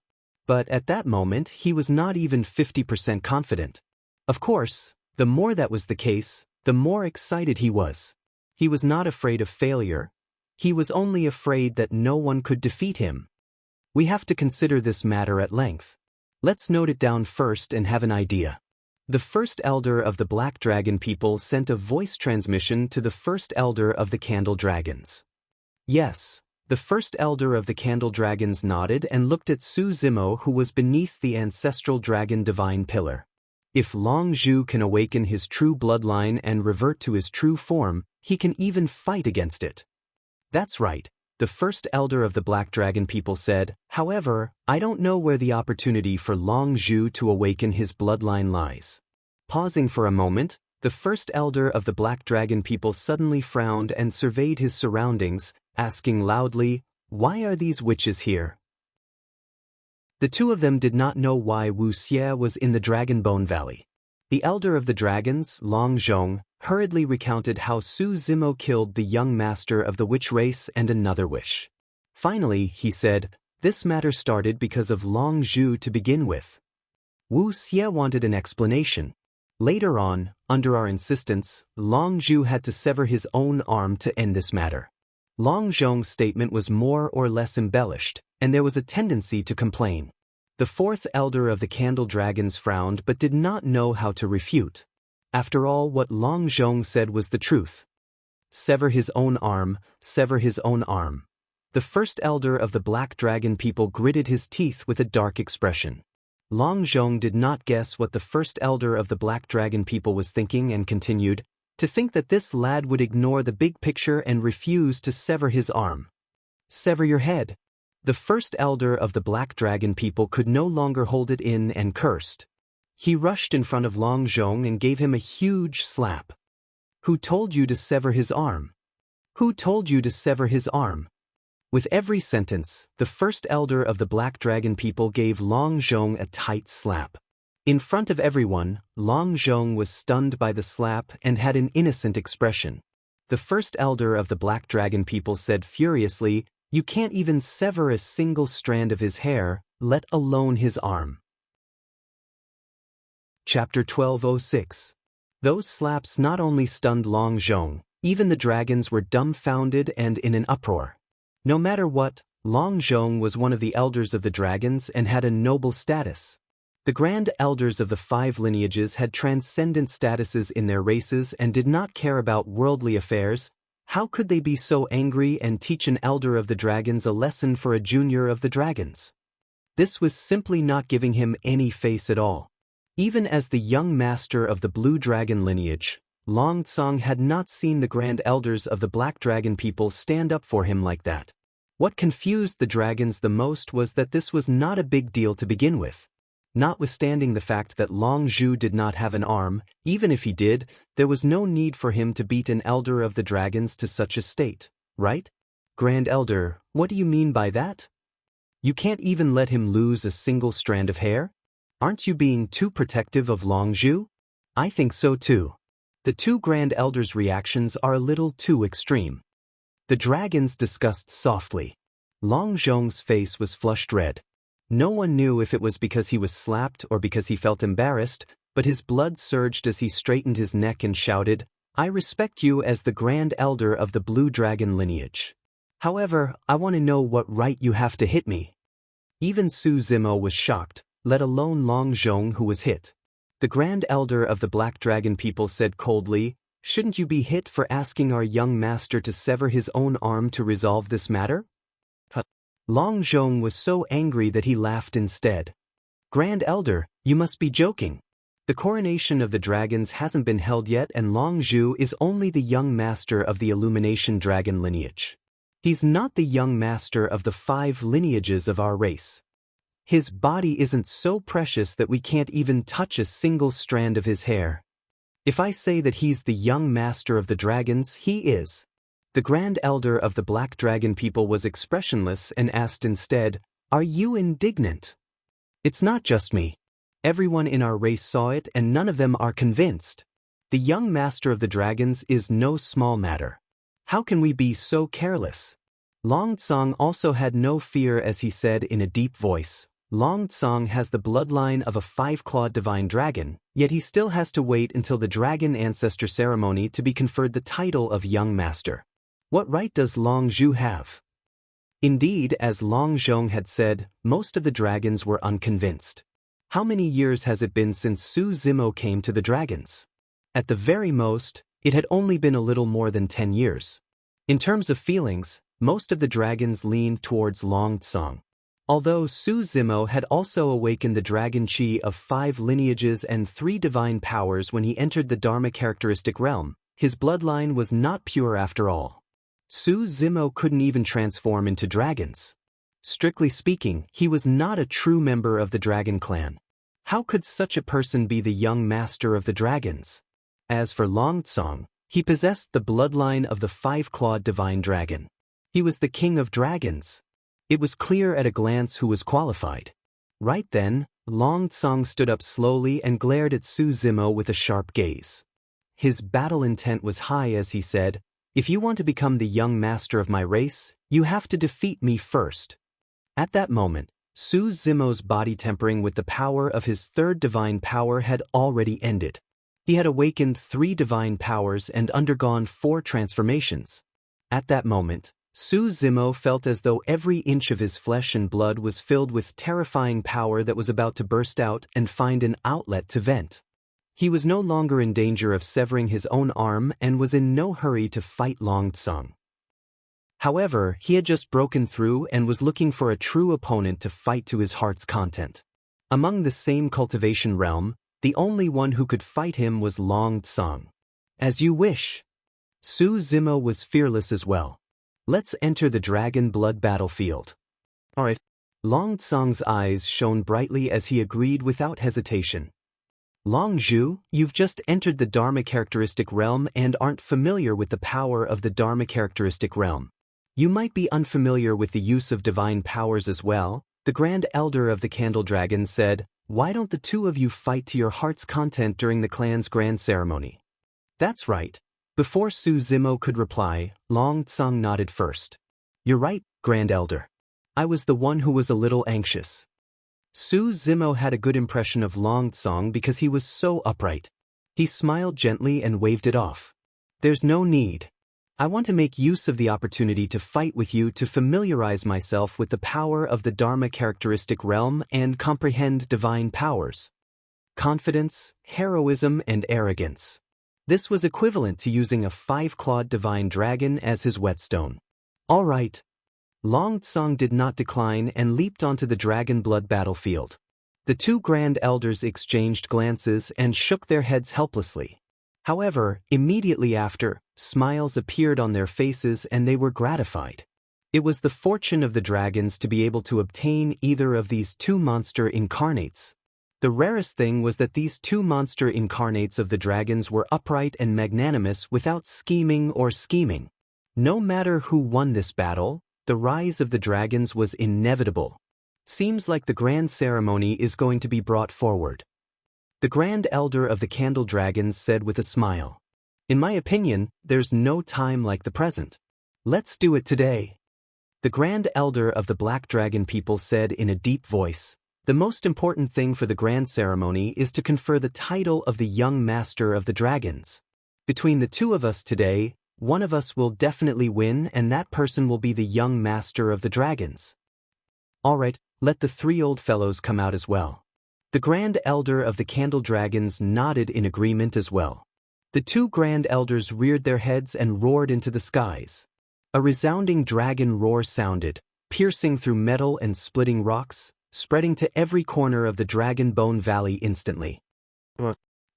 But at that moment, he was not even 50% confident. Of course, the more that was the case, the more excited he was. He was not afraid of failure. He was only afraid that no one could defeat him. We have to consider this matter at length. Let's note it down first and have an idea. The first elder of the Black Dragon people sent a voice transmission to the first elder of the Candle Dragons. Yes, the first elder of the Candle Dragons nodded and looked at Su Zimo, who was beneath the ancestral dragon divine pillar. If Long Zhu can awaken his true bloodline and revert to his true form, he can even fight against it. That's right, The first elder of the Black Dragon people said, "However, I don't know where the opportunity for Long Zhu to awaken his bloodline lies." Pausing for a moment, the first elder of the Black Dragon people suddenly frowned and surveyed his surroundings, asking loudly, "Why are these witches here?" The two of them did not know why Wu Xie was in the Dragon Bone Valley. The elder of the dragons, Long Zhong, hurriedly recounted how Su Zimo killed the young master of the witch race and another wish. Finally, he said, "This matter started because of Long Zhu to begin with." Wu Xie wanted an explanation. Later on, under our insistence, Long Zhu had to sever his own arm to end this matter. Long Zhong's statement was more or less embellished, and there was a tendency to complain. The fourth elder of the Candle Dragons frowned but did not know how to refute. After all, what Long Zhong said was the truth. Sever his own arm, sever his own arm. The first elder of the Black Dragon people gritted his teeth with a dark expression. Long Zhong did not guess what the first elder of the Black Dragon people was thinking and continued, "To think that this lad would ignore the big picture and refuse to sever his arm. Sever your head." The first elder of the Black Dragon people could no longer hold it in and cursed. He rushed in front of Long Zhong and gave him a huge slap. "Who told you to sever his arm? Who told you to sever his arm?" With every sentence, the first elder of the Black Dragon people gave Long Zhong a tight slap. In front of everyone, Long Zhong was stunned by the slap and had an innocent expression. The first elder of the Black Dragon people said furiously, "You can't even sever a single strand of his hair, let alone his arm." Chapter 1206. Those slaps not only stunned Long Zhong, even the dragons were dumbfounded and in an uproar. No matter what, Long Zhong was one of the elders of the dragons and had a noble status. The grand elders of the 5 lineages had transcendent statuses in their races and did not care about worldly affairs. How could they be so angry and teach an elder of the dragons a lesson for a junior of the dragons? This was simply not giving him any face at all. Even as the young master of the Blue Dragon lineage, Long Tsong had not seen the grand elders of the Black Dragon people stand up for him like that. What confused the dragons the most was that this was not a big deal to begin with. Notwithstanding the fact that Long Zhu did not have an arm, even if he did, there was no need for him to beat an elder of the dragons to such a state, right? Grand Elder, what do you mean by that? You can't even let him lose a single strand of hair? Aren't you being too protective of Long Zhu? I think so too. The two Grand Elders' reactions are a little too extreme. The dragons discussed softly. Long Zhong's face was flushed red. No one knew if it was because he was slapped or because he felt embarrassed, but his blood surged as he straightened his neck and shouted, "I respect you as the Grand Elder of the Blue Dragon lineage. However, I want to know what right you have to hit me." Even Su Zimo was shocked, let alone Long Zhong who was hit. The Grand Elder of the Black Dragon people said coldly, "Shouldn't you be hit for asking our young master to sever his own arm to resolve this matter?" Long Zhong was so angry that he laughed instead. "Grand Elder, you must be joking. The coronation of the dragons hasn't been held yet and Long Zhu is only the young master of the Illumination Dragon lineage. He's not the young master of the 5 lineages of our race. His body isn't so precious that we can't even touch a single strand of his hair. If I say that he's the young master of the dragons, he is." The Grand Elder of the Black Dragon people was expressionless and asked instead, "Are you indignant?" "It's not just me. Everyone in our race saw it and none of them are convinced. The young master of the dragons is no small matter. How can we be so careless?" Long Tsong also had no fear as he said in a deep voice, "Long Tsong has the bloodline of a 5-clawed divine dragon, yet he still has to wait until the dragon ancestor ceremony to be conferred the title of young master. What right does Long Zhu have?" Indeed, as Long Zhong had said, most of the dragons were unconvinced. How many years has it been since Su Zimo came to the dragons? At the very most, it had only been a little more than 10 years. In terms of feelings, most of the dragons leaned towards Long Tsong. Although Su Zimo had also awakened the dragon chi of 5 lineages and 3 divine powers when he entered the Dharma characteristic realm, his bloodline was not pure after all. Su Zimo couldn't even transform into dragons. Strictly speaking, he was not a true member of the dragon clan. How could such a person be the young master of the dragons? As for Long Tsong, he possessed the bloodline of the five-clawed divine dragon. He was the king of dragons. It was clear at a glance who was qualified. Right then, Long Tsong stood up slowly and glared at Su Zimo with a sharp gaze. His battle intent was high as he said, "If you want to become the young master of my race, you have to defeat me first." At that moment, Su Zimo's body tempering with the power of his third divine power had already ended. He had awakened 3 divine powers and undergone 4 transformations. At that moment, Su Zimo felt as though every inch of his flesh and blood was filled with terrifying power that was about to burst out and find an outlet to vent. He was no longer in danger of severing his own arm and was in no hurry to fight Long Tsong. However, he had just broken through and was looking for a true opponent to fight to his heart's content. Among the same cultivation realm, the only one who could fight him was Long Tsong. As you wish. Su Zimo was fearless as well. Let's enter the dragon blood battlefield. Alright. Long Tsong's eyes shone brightly as he agreed without hesitation. Long Zhu, you've just entered the Dharma characteristic realm and aren't familiar with the power of the Dharma characteristic realm. You might be unfamiliar with the use of divine powers as well, the Grand Elder of the Candle Dragon said. Why don't the two of you fight to your heart's content during the clan's grand ceremony? That's right. Before Su Zimo could reply, Long Tsong nodded first. You're right, Grand Elder. I was the one who was a little anxious. Su Zimo had a good impression of Long Tsong because he was so upright. He smiled gently and waved it off. There's no need. I want to make use of the opportunity to fight with you to familiarize myself with the power of the Dharma characteristic realm and comprehend divine powers. Confidence, heroism, and arrogance. This was equivalent to using a 5-clawed divine dragon as his whetstone. All right. Long Tsong did not decline and leaped onto the dragon blood battlefield. The 2 Grand Elders exchanged glances and shook their heads helplessly. However, immediately after, smiles appeared on their faces and they were gratified. It was the fortune of the dragons to be able to obtain either of these 2 monster incarnates. The rarest thing was that these 2 monster incarnates of the dragons were upright and magnanimous without scheming or scheming. No matter who won this battle, the rise of the dragons was inevitable. Seems like the grand ceremony is going to be brought forward. The Grand Elder of the Candle Dragons said with a smile. In my opinion, there's no time like the present. Let's do it today. The Grand Elder of the Black Dragon people said in a deep voice, the most important thing for the grand ceremony is to confer the title of the young master of the dragons. Between the 2 of us today, one of us will definitely win and that person will be the young master of the dragons. Alright, let the 3 old fellows come out as well. The Grand Elder of the Candle Dragons nodded in agreement as well. The 2 Grand Elders reared their heads and roared into the skies. A resounding dragon roar sounded, piercing through metal and splitting rocks, spreading to every corner of the Dragon Bone Valley instantly.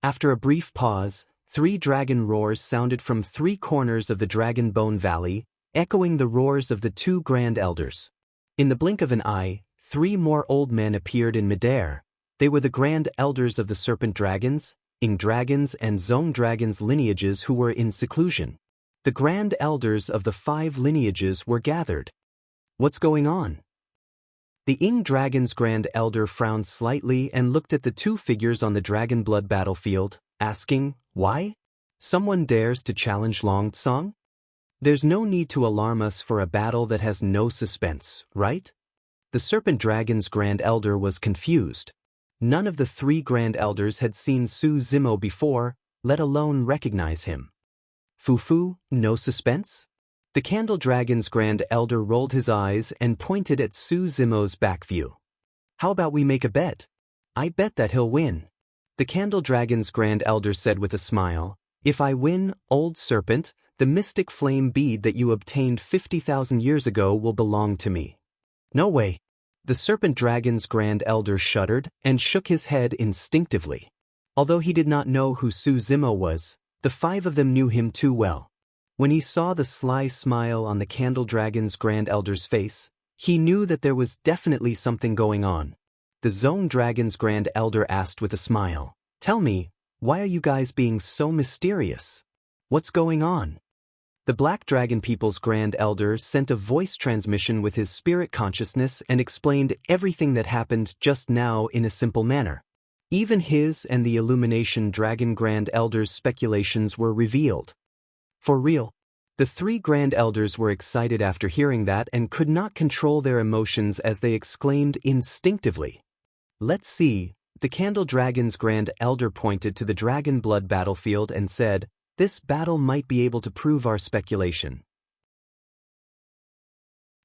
After a brief pause, 3 dragon roars sounded from 3 corners of the Dragon Bone Valley, echoing the roars of the 2 Grand Elders. In the blink of an eye, 3 more old men appeared in midair. They were the Grand Elders of the Serpent Dragons, Ing Dragons and Zong Dragons lineages who were in seclusion. The Grand Elders of the 5 lineages were gathered. What's going on? The Ing Dragon's Grand Elder frowned slightly and looked at the 2 figures on the dragon blood battlefield, asking, why? Someone dares to challenge Long Tsong? There's no need to alarm us for a battle that has no suspense, right? The Serpent Dragon's Grand Elder was confused. None of the 3 Grand Elders had seen Su Zimo before, let alone recognize him. Fufu, no suspense? The Candle Dragon's Grand Elder rolled his eyes and pointed at Su Zimo's back view. How about we make a bet? I bet that he'll win. The Candle Dragon's Grand Elder said with a smile, if I win, Old Serpent, the mystic flame bead that you obtained 50,000 years ago will belong to me. No way. The Serpent Dragon's Grand Elder shuddered and shook his head instinctively. Although he did not know who Su Zimo was, the 5 of them knew him too well. When he saw the sly smile on the Candle Dragon's Grand Elder's face, he knew that there was definitely something going on. The Zone Dragon's Grand Elder asked with a smile, "Tell me, why are you guys being so mysterious? What's going on?" The Black Dragon People's Grand Elder sent a voice transmission with his spirit consciousness and explained everything that happened just now in a simple manner. Even his and the Illumination Dragon Grand Elder's speculations were revealed. For real. The three Grand Elders were excited after hearing that and could not control their emotions as they exclaimed instinctively. "Let's see." The Candle Dragon's Grand Elder pointed to the Dragon Blood battlefield and said, "This battle might be able to prove our speculation."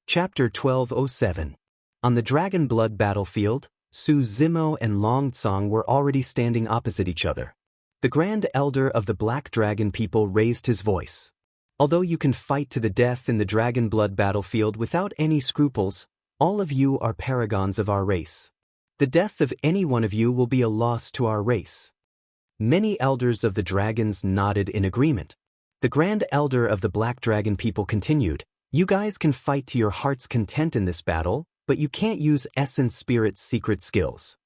Chapter 1207. On the Dragon Blood battlefield, Su Zimo and Long Tsang were already standing opposite each other. The Grand Elder of the Black Dragon people raised his voice. "Although you can fight to the death in the Dragon Blood battlefield without any scruples, all of you are paragons of our race. The death of any one of you will be a loss to our race." Many elders of the dragons nodded in agreement. The Grand Elder of the Black Dragon people continued, "You guys can fight to your heart's content in this battle, but you can't use Essence Spirit's secret skills.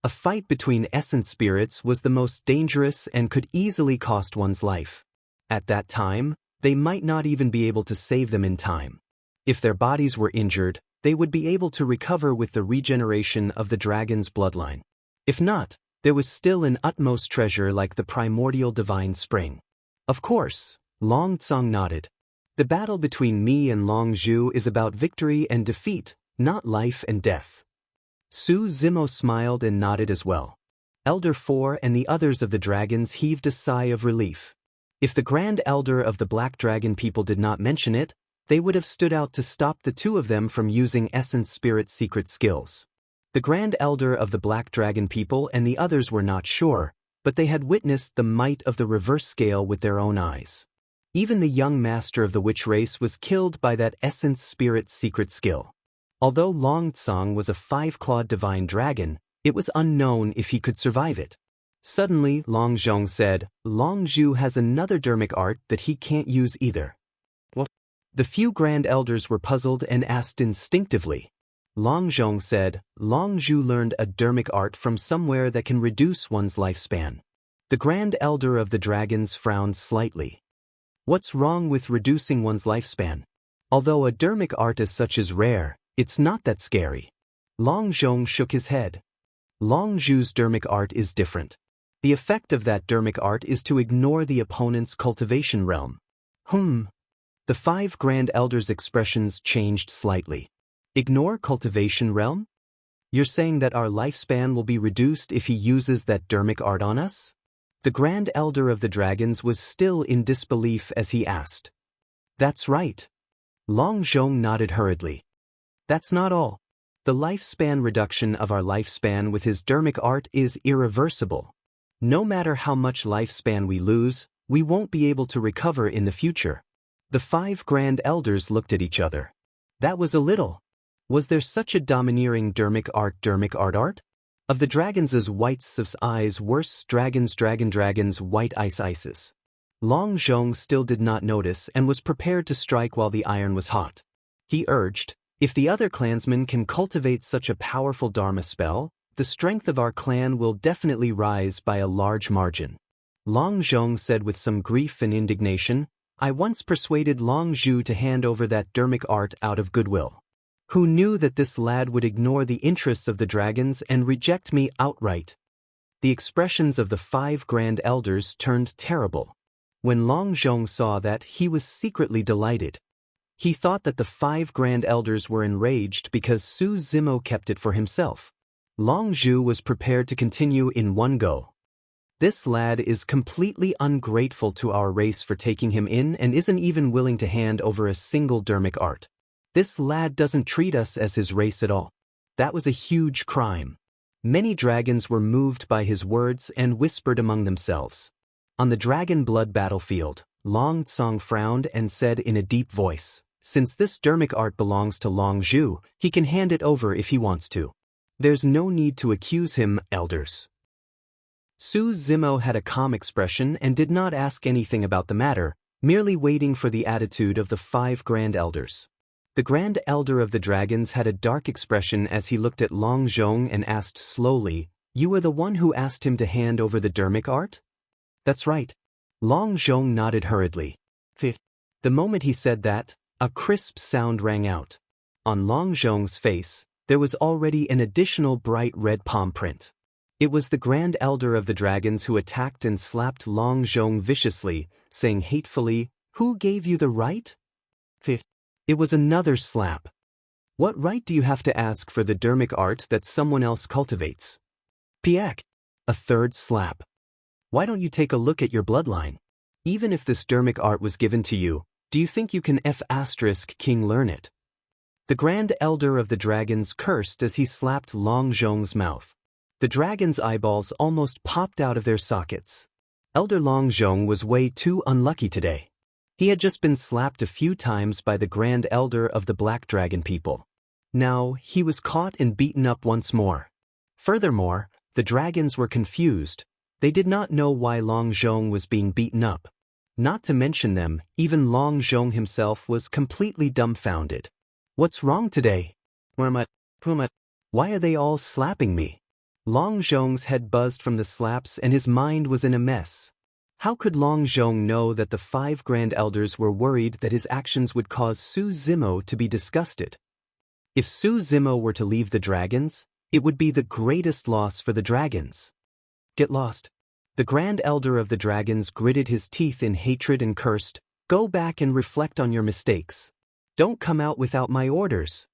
A fight between Essence Spirits was the most dangerous and could easily cost one's life. At that time, they might not even be able to save them in time. If their bodies were injured, they would be able to recover with the regeneration of the dragon's bloodline. If not, there was still an utmost treasure like the primordial divine spring." "Of course," Long Tsang nodded. "The battle between me and Long Zhu is about victory and defeat, not life and death." Su Zimo smiled and nodded as well. Elder 4 and the others of the dragons heaved a sigh of relief. If the Grand Elder of the Black Dragon people did not mention it, they would have stood out to stop the two of them from using Essence Spirit's secret skills. The Grand Elder of the Black Dragon people and the others were not sure, but they had witnessed the might of the reverse scale with their own eyes. Even the young master of the witch race was killed by that Essence Spirit's secret skill. Although Long Tsang was a 5-clawed divine dragon, it was unknown if he could survive it. Suddenly, Long Zhong said, "Long Zhu has another dermic art that he can't use either." What? The few Grand Elders were puzzled and asked instinctively. Long Zhong said, "Long Zhu learned a dermic art from somewhere that can reduce one's lifespan." The Grand Elder of the Dragons frowned slightly. "What's wrong with reducing one's lifespan? Although a dermic art as such is rare, it's not that scary." Long Zhong shook his head. "Long Zhu's dermic art is different. The effect of that dermic art is to ignore the opponent's cultivation realm." The 5 Grand Elders' expressions changed slightly. "Ignore cultivation realm? You're saying that our lifespan will be reduced if he uses that dermic art on us?" The Grand Elder of the Dragons was still in disbelief as he asked. "That's right." Long Zhong nodded hurriedly. "That's not all. The lifespan reduction of our lifespan with his dermic art is irreversible. No matter how much lifespan we lose, we won't be able to recover in the future." The 5 Grand Elders looked at each other. That was a little. Was there such a domineering dermic art? Of the dragons' whites of eyes worse dragons white ices. Long Zhong still did not notice and was prepared to strike while the iron was hot. He urged, "If the other clansmen can cultivate such a powerful Dharma spell, the strength of our clan will definitely rise by a large margin." Long Zhong said with some grief and indignation, "I once persuaded Long Zhu to hand over that dermic art out of goodwill. Who knew that this lad would ignore the interests of the dragons and reject me outright?" The expressions of the 5 Grand Elders turned terrible. When Long Zhong saw that, he was secretly delighted. He thought that the 5 Grand Elders were enraged because Su Zimo kept it for himself. Long Zhu was prepared to continue in one go. "This lad is completely ungrateful to our race for taking him in and isn't even willing to hand over a single dermic art. This lad doesn't treat us as his race at all. That was a huge crime." Many dragons were moved by his words and whispered among themselves. On the Dragon Blood battlefield, Long Tsang frowned and said in a deep voice, "Since this dermic art belongs to Long Zhu, he can hand it over if he wants to. There's no need to accuse him, elders." Su Zimo had a calm expression and did not ask anything about the matter, merely waiting for the attitude of the 5 Grand Elders. The Grand Elder of the Dragons had a dark expression as he looked at Long Zhong and asked slowly, "You are the one who asked him to hand over the Dermic art?" "That's right." Long Zhong nodded hurriedly. The moment he said that, a crisp sound rang out. On Long Zhong's face, there was already an additional bright red palm print. It was the Grand Elder of the Dragons who attacked and slapped Long Zhong viciously, saying hatefully, "Who gave you the right?" It was another slap. "What right do you have to ask for the Dermic art that someone else cultivates?" Piak. A third slap. "Why don't you take a look at your bloodline? Even if this Dermic art was given to you, do you think you can King learn it?" The Grand Elder of the Dragons cursed as he slapped Long Zhong's mouth. The dragon's eyeballs almost popped out of their sockets. Elder Long Zhong was way too unlucky today. He had just been slapped a few times by the Grand Elder of the Black Dragon people. Now, he was caught and beaten up once more. Furthermore, the dragons were confused. They did not know why Long Zhong was being beaten up. Not to mention them, even Long Zhong himself was completely dumbfounded. "What's wrong today? Why are they all slapping me?" Long Zhong's head buzzed from the slaps and his mind was in a mess. How could Long Zhong know that the 5 Grand Elders were worried that his actions would cause Su Zimo to be disgusted? If Su Zimo were to leave the dragons, it would be the greatest loss for the dragons. "Get lost." The Grand Elder of the Dragons gritted his teeth in hatred and cursed, "Go back and reflect on your mistakes. Don't come out without my orders."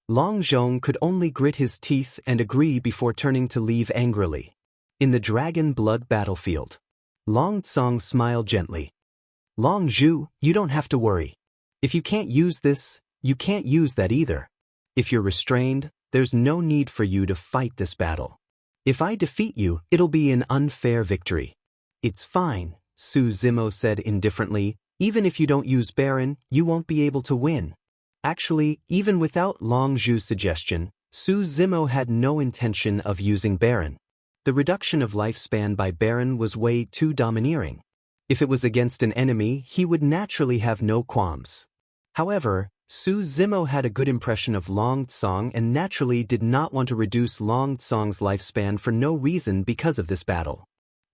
Long Zhong could only grit his teeth and agree before turning to leave angrily. In the Dragon Blood battlefield, Long Tsong smiled gently. "Long Zhu, you don't have to worry. If you can't use this, you can't use that either. If you're restrained, there's no need for you to fight this battle. If I defeat you, it'll be an unfair victory." "It's fine," Su Zimo said indifferently. "Even if you don't use Baron, you won't be able to win." Actually, even without Long Zhu's suggestion, Su Zimo had no intention of using Baron. The reduction of lifespan by Baron was way too domineering. If it was against an enemy, he would naturally have no qualms. However, Su Zimo had a good impression of Long Tsong and naturally did not want to reduce Long Tsong's lifespan for no reason because of this battle.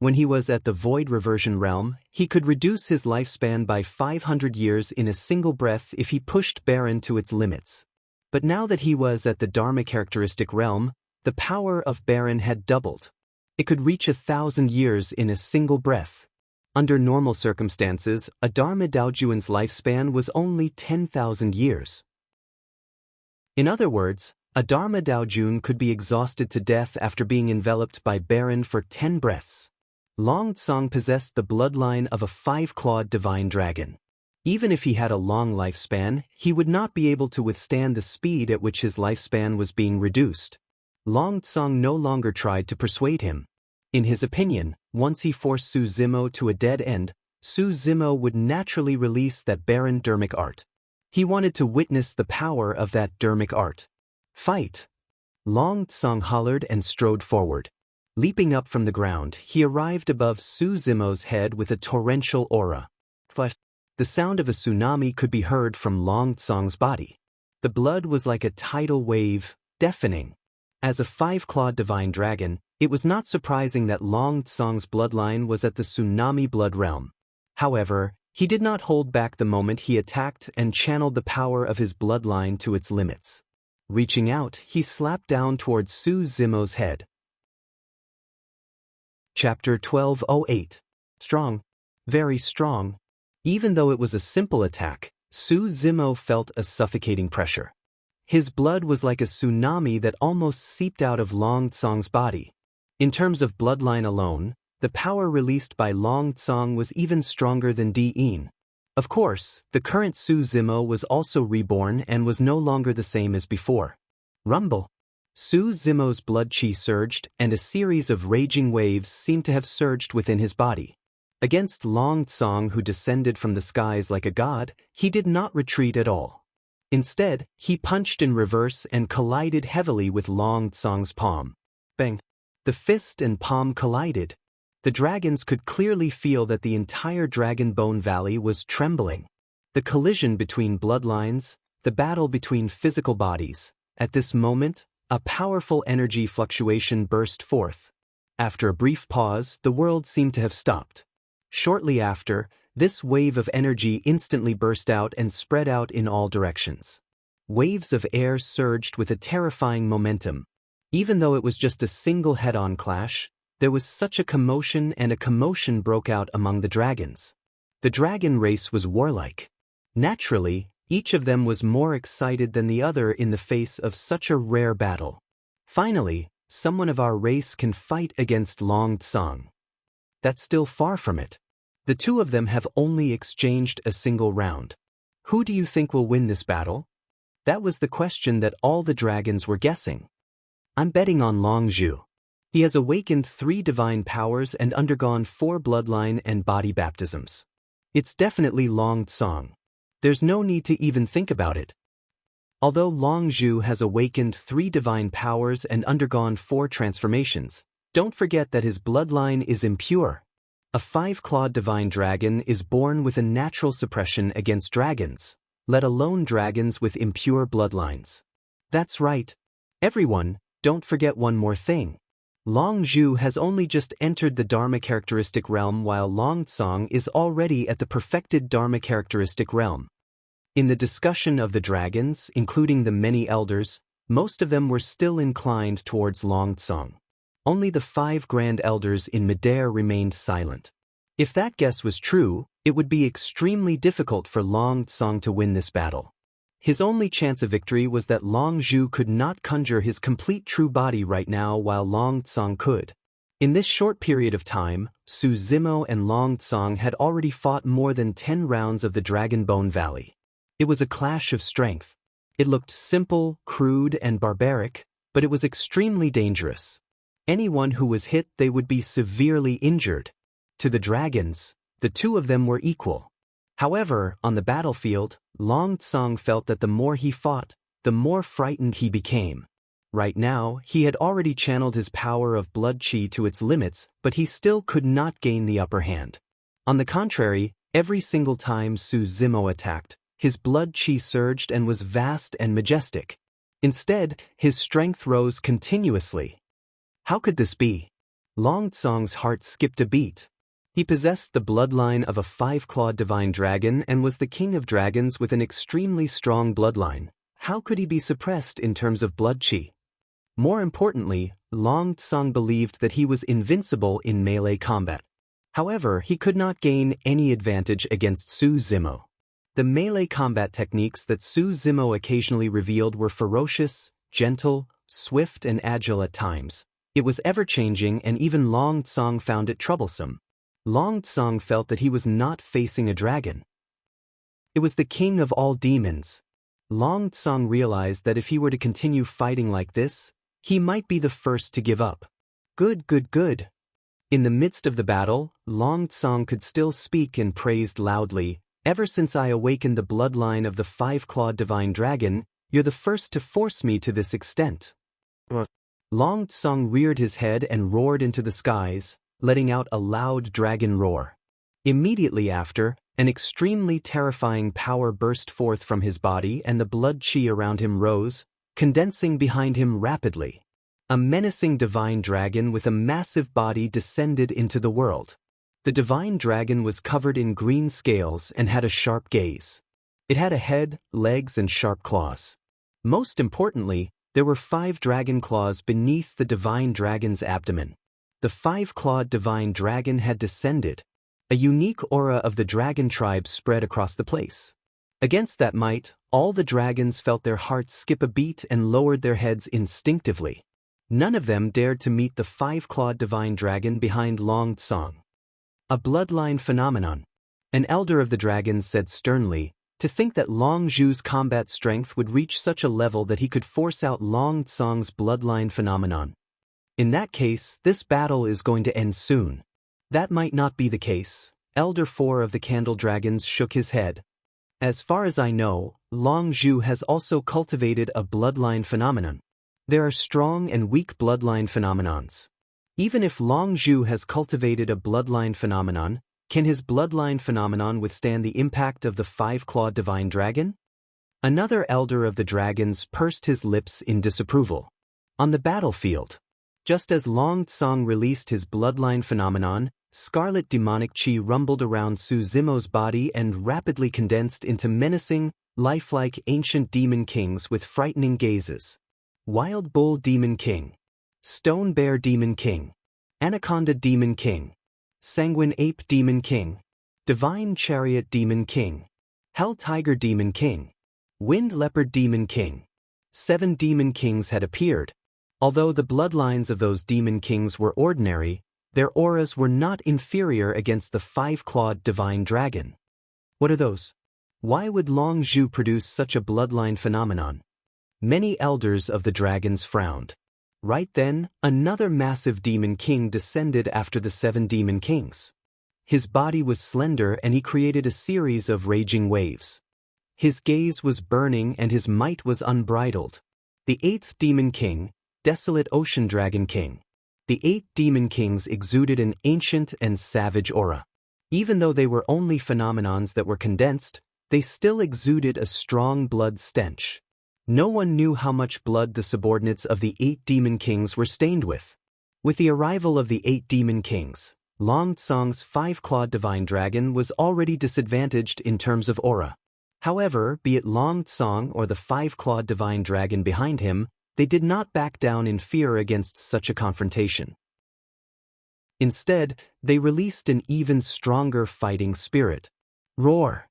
When he was at the Void Reversion Realm, he could reduce his lifespan by 500 years in a single breath if he pushed Baron to its limits. But now that he was at the Dharma characteristic realm, the power of Baron had doubled. It could reach 1,000 years in a single breath. Under normal circumstances, a Dharma Daojuan's lifespan was only 10,000 years. In other words, a Dharma Daojun could be exhausted to death after being enveloped by Baron for 10 breaths. Long Tsong possessed the bloodline of a 5-clawed divine dragon. Even if he had a long lifespan, he would not be able to withstand the speed at which his lifespan was being reduced. Long Tsong no longer tried to persuade him. In his opinion, once he forced Su Zimo to a dead end, Su Zimo would naturally release that barren Dermic art. He wanted to witness the power of that Dermic art. "Fight!" Long Tsong hollered and strode forward. Leaping up from the ground, he arrived above Su Zimo's head with a torrential aura. The sound of a tsunami could be heard from Long Tsong's body. The blood was like a tidal wave, deafening. As a 5-clawed divine dragon, it was not surprising that Long Tsong's bloodline was at the tsunami blood realm. However, he did not hold back the moment he attacked and channeled the power of his bloodline to its limits. Reaching out, he slapped down towards Su Zimo's head. Chapter 1208. Strong. Very strong. Even though it was a simple attack, Su Zimo felt a suffocating pressure. His blood was like a tsunami that almost seeped out of Long Tsong's body. In terms of bloodline alone, the power released by Long Tsong was even stronger than Di-In. Of course, the current Su Zimo was also reborn and was no longer the same as before. Rumble. Su Zimo's blood chi surged, and a series of raging waves seemed to have surged within his body. Against Long Tsong, who descended from the skies like a god, he did not retreat at all. Instead, he punched in reverse and collided heavily with Long Tsong's palm. Bang! The fist and palm collided. The dragons could clearly feel that the entire Dragon Bone Valley was trembling. The collision between bloodlines, the battle between physical bodies. At this moment, a powerful energy fluctuation burst forth. After a brief pause, the world seemed to have stopped. Shortly after, this wave of energy instantly burst out and spread out in all directions. Waves of air surged with a terrifying momentum. Even though it was just a single head-on clash, there was such a commotion, and a commotion broke out among the dragons. The dragon race was warlike. Naturally, each of them was more excited than the other in the face of such a rare battle. Finally, someone of our race can fight against Long Tsang. That's still far from it. The two of them have only exchanged a single round. Who do you think will win this battle? That was the question that all the dragons were guessing. I'm betting on Long Zhu. He has awakened 3 divine powers and undergone 4 bloodline and body baptisms. It's definitely Long Tsang. There's no need to even think about it. Although Long Zhu has awakened 3 divine powers and undergone 4 transformations, don't forget that his bloodline is impure. A 5-clawed divine dragon is born with a natural suppression against dragons, let alone dragons with impure bloodlines. That's right. Everyone, don't forget one more thing. Long Zhu has only just entered the Dharma characteristic realm, while Long Tsang is already at the perfected Dharma characteristic realm. In the discussion of the dragons, including the many elders, most of them were still inclined towards Long Tsang. Only the 5 grand elders in midair remained silent. If that guess was true, it would be extremely difficult for Long Tsang to win this battle. His only chance of victory was that Long Zhu could not conjure his complete true body right now, while Long Tsang could. In this short period of time, Su Zimo and Long Tsang had already fought more than 10 rounds of the Dragon Bone Valley. It was a clash of strength. It looked simple, crude, and barbaric, but it was extremely dangerous. Anyone who was hit, they would be severely injured. To the dragons, the two of them were equal. However, on the battlefield, Long Tsang felt that the more he fought, the more frightened he became. Right now, he had already channeled his power of blood chi to its limits, but he still could not gain the upper hand. On the contrary, every single time Su Zimo attacked, his blood chi surged and was vast and majestic. Instead, his strength rose continuously. How could this be? Long Tsang's heart skipped a beat. He possessed the bloodline of a 5-clawed divine dragon and was the king of dragons with an extremely strong bloodline. How could he be suppressed in terms of blood chi? More importantly, Long Tsang believed that he was invincible in melee combat. However, he could not gain any advantage against Su Zimo. The melee combat techniques that Su Zimo occasionally revealed were ferocious, gentle, swift, and agile at times. It was ever-changing, and even Long Tsang found it troublesome. Long Tsang felt that he was not facing a dragon. It was the king of all demons. Long Tsang realized that if he were to continue fighting like this, he might be the first to give up. Good. In the midst of the battle, Long Tsang could still speak and praised loudly. Ever since I awakened the bloodline of the 5-clawed divine dragon, you're the first to force me to this extent. Long Tsang reared his head and roared into the skies, letting out a loud dragon roar. Immediately after, an extremely terrifying power burst forth from his body, and the blood chi around him rose, condensing behind him rapidly. A menacing divine dragon with a massive body descended into the world. The divine dragon was covered in green scales and had a sharp gaze. It had a head, legs, and sharp claws. Most importantly, there were 5 dragon claws beneath the divine dragon's abdomen. The 5-clawed divine dragon had descended. A unique aura of the dragon tribe spread across the place. Against that might, all the dragons felt their hearts skip a beat and lowered their heads instinctively. None of them dared to meet the 5-clawed divine dragon behind Long Tsang. A bloodline phenomenon. An elder of the dragons said sternly, to think that Long Zhu's combat strength would reach such a level that he could force out Long Tsang's bloodline phenomenon. In that case, this battle is going to end soon. That might not be the case. Elder 4 of the Candle Dragons shook his head. As far as I know, Long Zhu has also cultivated a bloodline phenomenon. There are strong and weak bloodline phenomenons. Even if Long Zhu has cultivated a bloodline phenomenon, can his bloodline phenomenon withstand the impact of the five-clawed divine dragon? Another elder of the dragons pursed his lips in disapproval. On the battlefield, just as Long Tsang released his bloodline phenomenon, scarlet demonic chi rumbled around Su Zimo's body and rapidly condensed into menacing, lifelike ancient demon kings with frightening gazes. Wild Bull Demon King, Stone Bear Demon King, Anaconda Demon King, Sanguine Ape Demon King, Divine Chariot Demon King, Hell Tiger Demon King, Wind Leopard Demon King. 7 demon kings had appeared. Although the bloodlines of those demon kings were ordinary, their auras were not inferior against the five-clawed divine dragon. What are those? Why would Long Zhu produce such a bloodline phenomenon? Many elders of the dragons frowned. Right then, another massive demon king descended after the 7 demon kings. His body was slender and he created a series of raging waves. His gaze was burning and his might was unbridled. The 8th demon king, Desolate Ocean Dragon King. The 8 demon kings exuded an ancient and savage aura. Even though they were only phenomenons that were condensed, they still exuded a strong blood stench. No one knew how much blood the subordinates of the 8 demon kings were stained with. With the arrival of the 8 demon kings, Long Tsang's five-clawed divine dragon was already disadvantaged in terms of aura. However, be it Long Tsang or the five-clawed divine dragon behind him, they did not back down in fear against such a confrontation. Instead, they released an even stronger fighting spirit. Roar!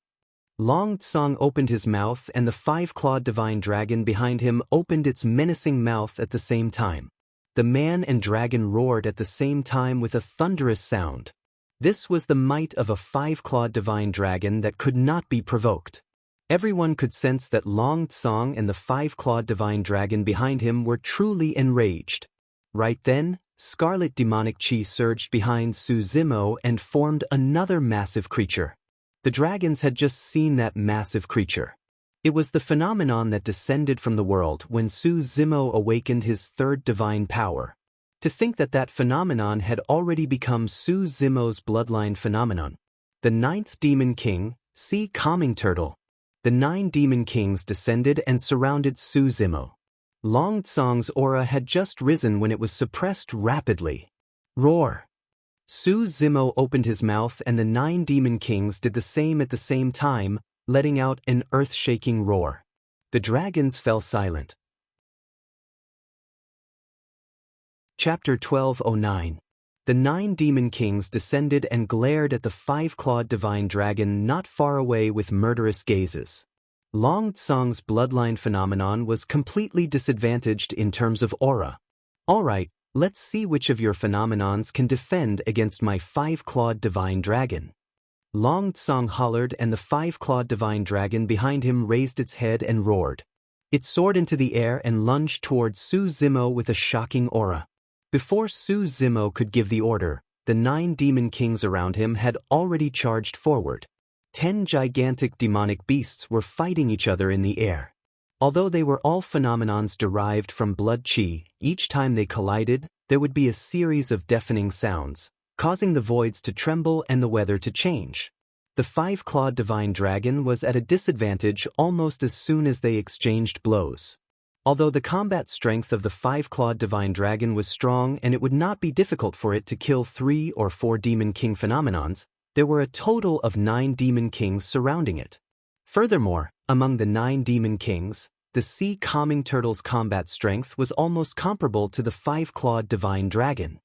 Long Tsang opened his mouth and the five-clawed divine dragon behind him opened its menacing mouth at the same time. The man and dragon roared at the same time with a thunderous sound. This was the might of a five-clawed divine dragon that could not be provoked. Everyone could sense that Long Tsang and the five-clawed divine dragon behind him were truly enraged. Right then, scarlet demonic chi surged behind Su Zimo and formed another massive creature. The dragons had just seen that massive creature. It was the phenomenon that descended from the world when Su Zimo awakened his 3rd divine power. To think that that phenomenon had already become Su Zimo's bloodline phenomenon. The 9th demon king, Sea Calming Turtle. The 9 demon kings descended and surrounded Su Zimo. Long Tsang's aura had just risen when it was suppressed rapidly. Roar! Su Zimo opened his mouth and the 9 demon kings did the same at the same time, letting out an earth-shaking roar. The dragons fell silent. Chapter 1209. The 9 demon kings descended and glared at the five-clawed divine dragon not far away with murderous gazes. Long Tsang's bloodline phenomenon was completely disadvantaged in terms of aura. Alright, let's see which of your phenomenons can defend against my five-clawed divine dragon. Long Tsang hollered and the five-clawed divine dragon behind him raised its head and roared. It soared into the air and lunged towards Su Zimo with a shocking aura. Before Su Zimo could give the order, the 9 demon kings around him had already charged forward. 10 gigantic demonic beasts were fighting each other in the air. Although they were all phenomenons derived from blood chi, each time they collided, there would be a series of deafening sounds, causing the voids to tremble and the weather to change. The five-clawed divine dragon was at a disadvantage almost as soon as they exchanged blows. Although the combat strength of the five-clawed divine dragon was strong and it would not be difficult for it to kill 3 or 4 demon king phenomenons, there were a total of 9 demon kings surrounding it. Furthermore, among the 9 demon kings, the Sea Calming Turtle's combat strength was almost comparable to the five-clawed divine dragon.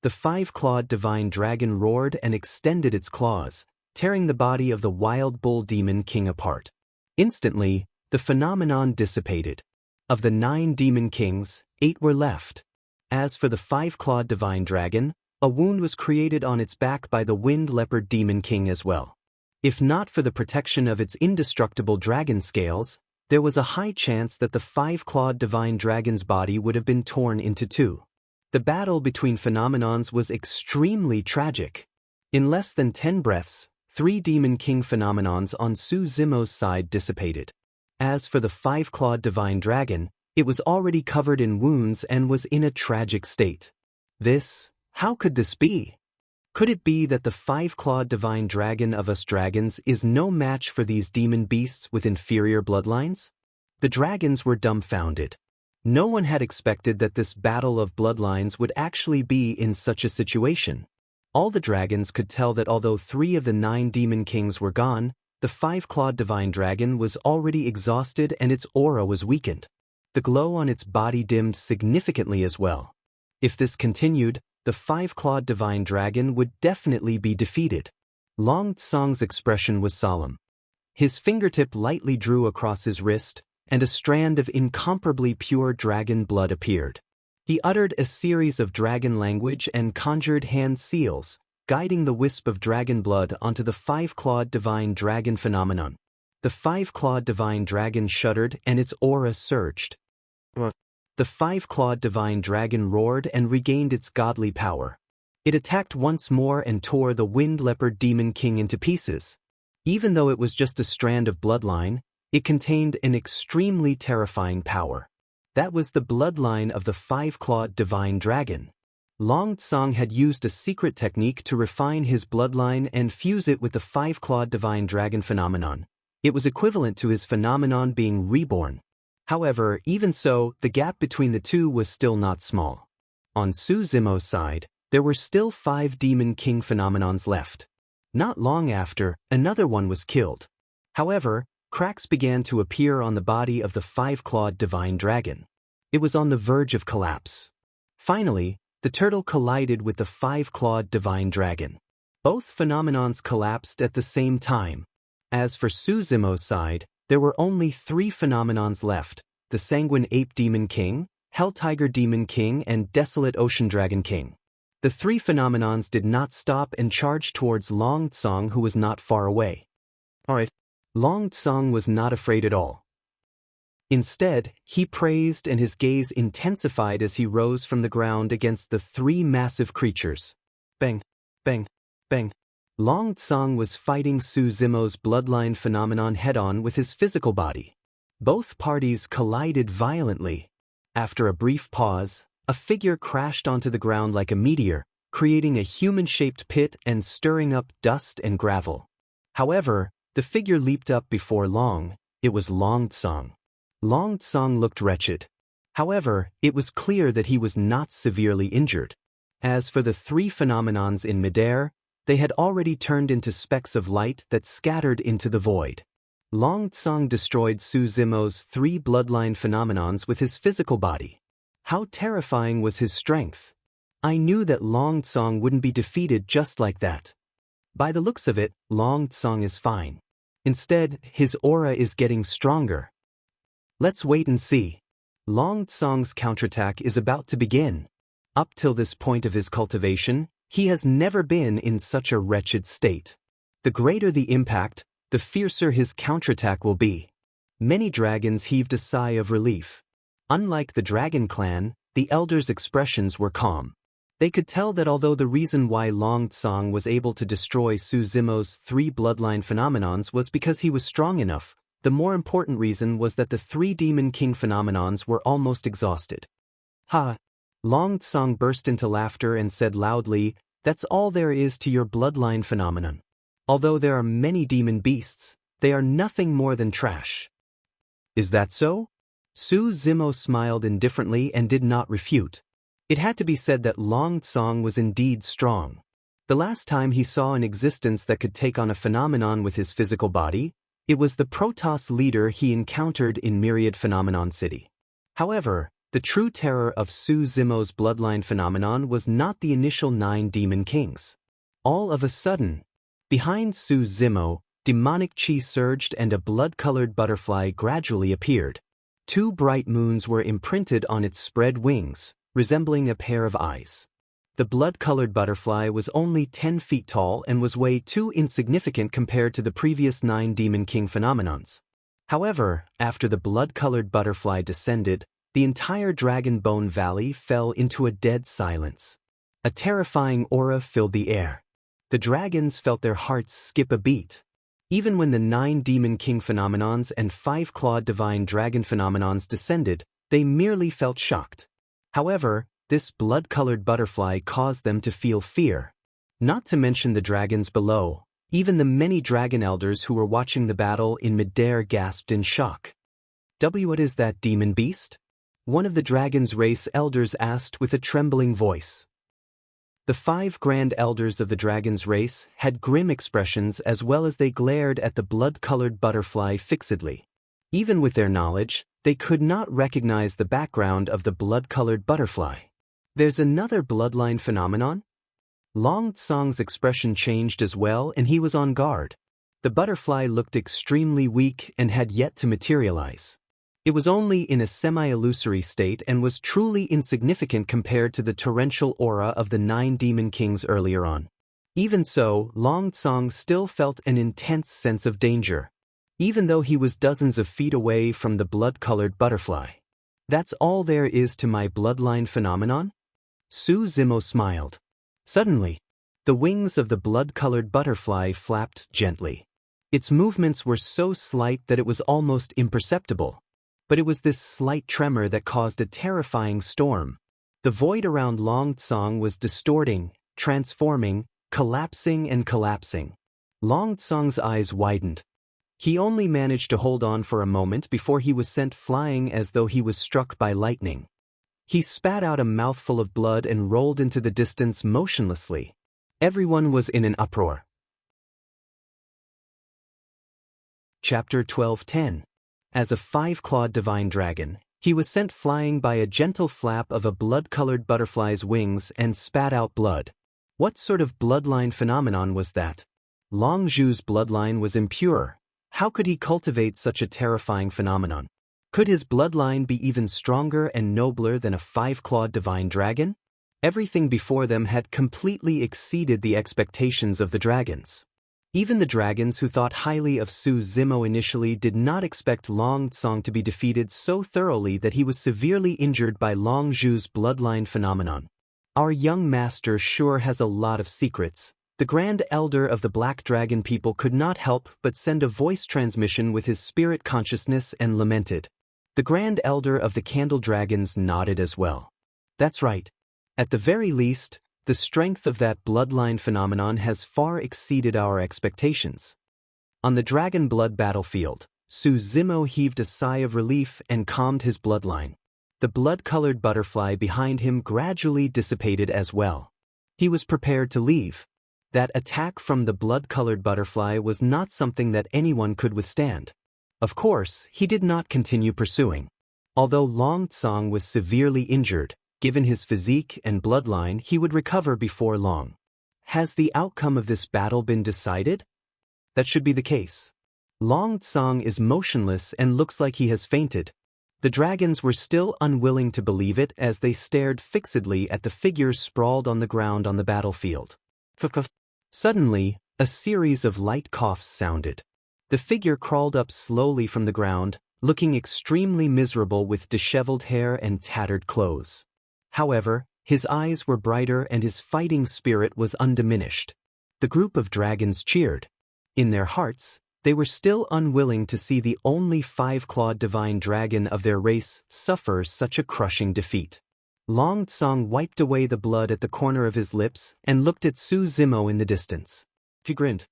The five-clawed divine dragon roared and extended its claws, tearing the body of the Wild Bull Demon King apart. Instantly, the phenomenon dissipated. Of the 9 demon kings, 8 were left. As for the five-clawed divine dragon, a wound was created on its back by the Wind Leopard Demon King as well. If not for the protection of its indestructible dragon scales, there was a high chance that the five-clawed divine dragon's body would have been torn into 2. The battle between phenomenons was extremely tragic. In less than 10 breaths, 3 demon king phenomenons on Su Zimo's side dissipated. As for the five-clawed divine dragon, it was already covered in wounds and was in a tragic state. How could this be? Could it be that the five-clawed divine dragon of us dragons is no match for these demon beasts with inferior bloodlines? The dragons were dumbfounded. No one had expected that this battle of bloodlines would actually be in such a situation. All the dragons could tell that although 3 of the 9 demon kings were gone, the five-clawed divine dragon was already exhausted and its aura was weakened. The glow on its body dimmed significantly as well. If this continued, the five-clawed divine dragon would definitely be defeated. Long Tsong's expression was solemn. His fingertip lightly drew across his wrist, and a strand of incomparably pure dragon blood appeared. He uttered a series of dragon language and conjured hand seals, guiding the wisp of dragon blood onto the five-clawed divine dragon phenomenon. The five-clawed divine dragon shuddered and its aura surged. The five-clawed divine dragon roared and regained its godly power. It attacked once more and tore the wind leopard demon king into pieces. Even though it was just a strand of bloodline, it contained an extremely terrifying power. That was the bloodline of the five-clawed divine dragon. Long Tsong had used a secret technique to refine his bloodline and fuse it with the five-clawed divine dragon phenomenon. It was equivalent to his phenomenon being reborn. However, even so, the gap between the two was still not small. On Su Zimo's side, there were still 5 demon king phenomenons left. Not long after, another one was killed. However, cracks began to appear on the body of the five-clawed divine dragon. It was on the verge of collapse. Finally, the turtle collided with the five-clawed divine dragon. Both phenomenons collapsed at the same time. As for Su Zimo's side, there were only 3 phenomenons left: the Sanguine Ape Demon King, Hell Tiger Demon King, and Desolate Ocean Dragon King. The 3 phenomenons did not stop and charged towards Long Tsong, who was not far away. Alright. Long Tsong was not afraid at all. Instead, he praised and his gaze intensified as he rose from the ground against the 3 massive creatures. Bang, bang, bang. Long Tsong was fighting Su Zimo's bloodline phenomenon head-on with his physical body. Both parties collided violently. After a brief pause, a figure crashed onto the ground like a meteor, creating a human-shaped pit and stirring up dust and gravel. However, the figure leaped up before long. It was Long Tsong. Long Tsong looked wretched. However, it was clear that he was not severely injured. As for the 3 phenomenons in midair, they had already turned into specks of light that scattered into the void. Long Tsong destroyed Su Zimo's 3 bloodline phenomenons with his physical body. How terrifying was his strength! I knew that Long Tsong wouldn't be defeated just like that. By the looks of it, Long Tsong is fine. Instead, his aura is getting stronger. Let's wait and see. Long Tsong's counterattack is about to begin. Up till this point of his cultivation, he has never been in such a wretched state. The greater the impact, the fiercer his counterattack will be. Many dragons heaved a sigh of relief. Unlike the dragon clan, the elders' expressions were calm. They could tell that although the reason why Long Tsong was able to destroy Su Zimo's 3 bloodline phenomenons was because he was strong enough, the more important reason was that the 3 Demon King phenomenons were almost exhausted. Ha! Long Tsong burst into laughter and said loudly, "That's all there is to your bloodline phenomenon. Although there are many demon beasts, they are nothing more than trash." Is that so? Su Zimo smiled indifferently and did not refute. It had to be said that Long Tsong was indeed strong. The last time he saw an existence that could take on a phenomenon with his physical body, it was the Protoss leader he encountered in Myriad Phenomenon City. However, the true terror of Su Zimo's bloodline phenomenon was not the initial 9 demon kings. All of a sudden, behind Su Zimo, demonic chi surged and a blood-colored butterfly gradually appeared. 2 bright moons were imprinted on its spread wings, resembling a pair of eyes. The blood-colored butterfly was only 10 feet tall and was way too insignificant compared to the previous 9 Demon King phenomenons. However, after the blood-colored butterfly descended, the entire Dragon Bone Valley fell into a dead silence. A terrifying aura filled the air. The dragons felt their hearts skip a beat. Even when the 9 Demon King phenomenons and 5-clawed Divine Dragon phenomenons descended, they merely felt shocked. However, This blood-colored butterfly caused them to feel fear. Not to mention the dragons below, even the many dragon elders who were watching the battle in midair gasped in shock. What is that demon beast? One of the dragon's race elders asked with a trembling voice. The 5 grand elders of the dragon's race had grim expressions as well as they glared at the blood-colored butterfly fixedly. Even with their knowledge, they could not recognize the background of the blood-colored butterfly. There's another bloodline phenomenon? Long Tsong's expression changed as well, and he was on guard. The butterfly looked extremely weak and had yet to materialize. It was only in a semi-illusory state and was truly insignificant compared to the torrential aura of the 9 demon kings earlier on. Even so, Long Tsong still felt an intense sense of danger, even though he was dozens of feet away from the blood-colored butterfly. That's all there is to my bloodline phenomenon? Su Zimo smiled. Suddenly, the wings of the blood-colored butterfly flapped gently. Its movements were so slight that it was almost imperceptible. But it was this slight tremor that caused a terrifying storm. The void around Long Tsong was distorting, transforming, collapsing and collapsing. Long Tsong's eyes widened. He only managed to hold on for a moment before he was sent flying as though he was struck by lightning. He spat out a mouthful of blood and rolled into the distance motionlessly. Everyone was in an uproar. Chapter 12:10. As a 5-clawed divine dragon, he was sent flying by a gentle flap of a blood-colored butterfly's wings and spat out blood. What sort of bloodline phenomenon was that? Long Zhu's bloodline was impure. How could he cultivate such a terrifying phenomenon? Could his bloodline be even stronger and nobler than a 5-clawed divine dragon? Everything before them had completely exceeded the expectations of the dragons. Even the dragons who thought highly of Su Zimo initially did not expect Long Tsong to be defeated so thoroughly that he was severely injured by Long Zhu's bloodline phenomenon. Our young master sure has a lot of secrets. The Grand Elder of the Black Dragon people could not help but send a voice transmission with his spirit consciousness and lamented. The Grand Elder of the Candle Dragons nodded as well. That's right. At the very least, the strength of that bloodline phenomenon has far exceeded our expectations. On the dragon blood battlefield, Su Zimo heaved a sigh of relief and calmed his bloodline. The blood-colored butterfly behind him gradually dissipated as well. He was prepared to leave. That attack from the blood-colored butterfly was not something that anyone could withstand. Of course, he did not continue pursuing. Although Long Tsong was severely injured, given his physique and bloodline, he would recover before long. Has the outcome of this battle been decided? That should be the case. Long Tsong is motionless and looks like he has fainted. The dragons were still unwilling to believe it as they stared fixedly at the figure sprawled on the ground on the battlefield. Suddenly, a series of light coughs sounded. The figure crawled up slowly from the ground, looking extremely miserable with disheveled hair and tattered clothes. However, his eyes were brighter and his fighting spirit was undiminished. The group of dragons cheered. In their hearts, they were still unwilling to see the only 5-clawed divine dragon of their race suffer such a crushing defeat. Long Tsong wiped away the blood at the corner of his lips and looked at Su Zimo in the distance. He grinned.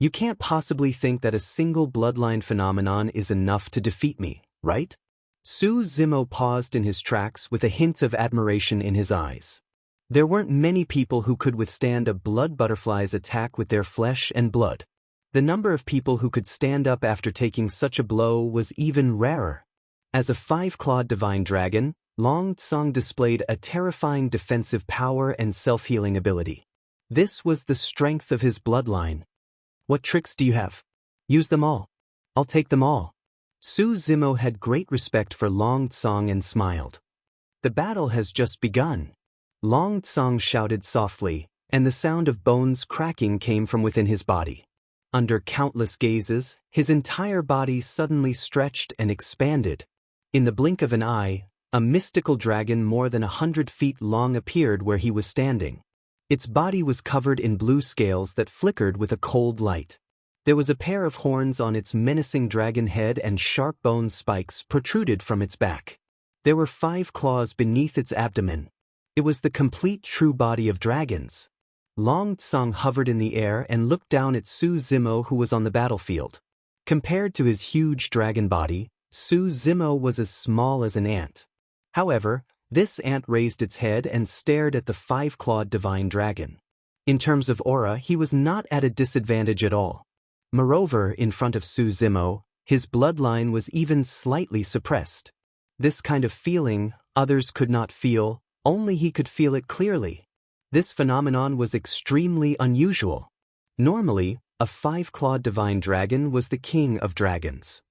You can't possibly think that a single bloodline phenomenon is enough to defeat me, right? Su Zimo paused in his tracks with a hint of admiration in his eyes. There weren't many people who could withstand a blood butterfly's attack with their flesh and blood. The number of people who could stand up after taking such a blow was even rarer. As a 5-clawed divine dragon, Long Tsong displayed a terrifying defensive power and self-healing ability. This was the strength of his bloodline. What tricks do you have? Use them all. I'll take them all. Su Zimo had great respect for Long Tsong and smiled. The battle has just begun. Long Tsong shouted softly, and the sound of bones cracking came from within his body. Under countless gazes, his entire body suddenly stretched and expanded. In the blink of an eye, a mystical dragon more than 100 feet long appeared where he was standing. Its body was covered in blue scales that flickered with a cold light. There was a pair of horns on its menacing dragon head and sharp bone spikes protruded from its back. There were 5 claws beneath its abdomen. It was the complete true body of dragons. Long Tsang hovered in the air and looked down at Su Zimo, who was on the battlefield. Compared to his huge dragon body, Su Zimo was as small as an ant. However, this ant raised its head and stared at the five-clawed divine dragon. In terms of aura, he was not at a disadvantage at all. Moreover, in front of Su Zimo, his bloodline was even slightly suppressed. This kind of feeling others could not feel, only he could feel it clearly. This phenomenon was extremely unusual. Normally, a five-clawed divine dragon was the king of dragons.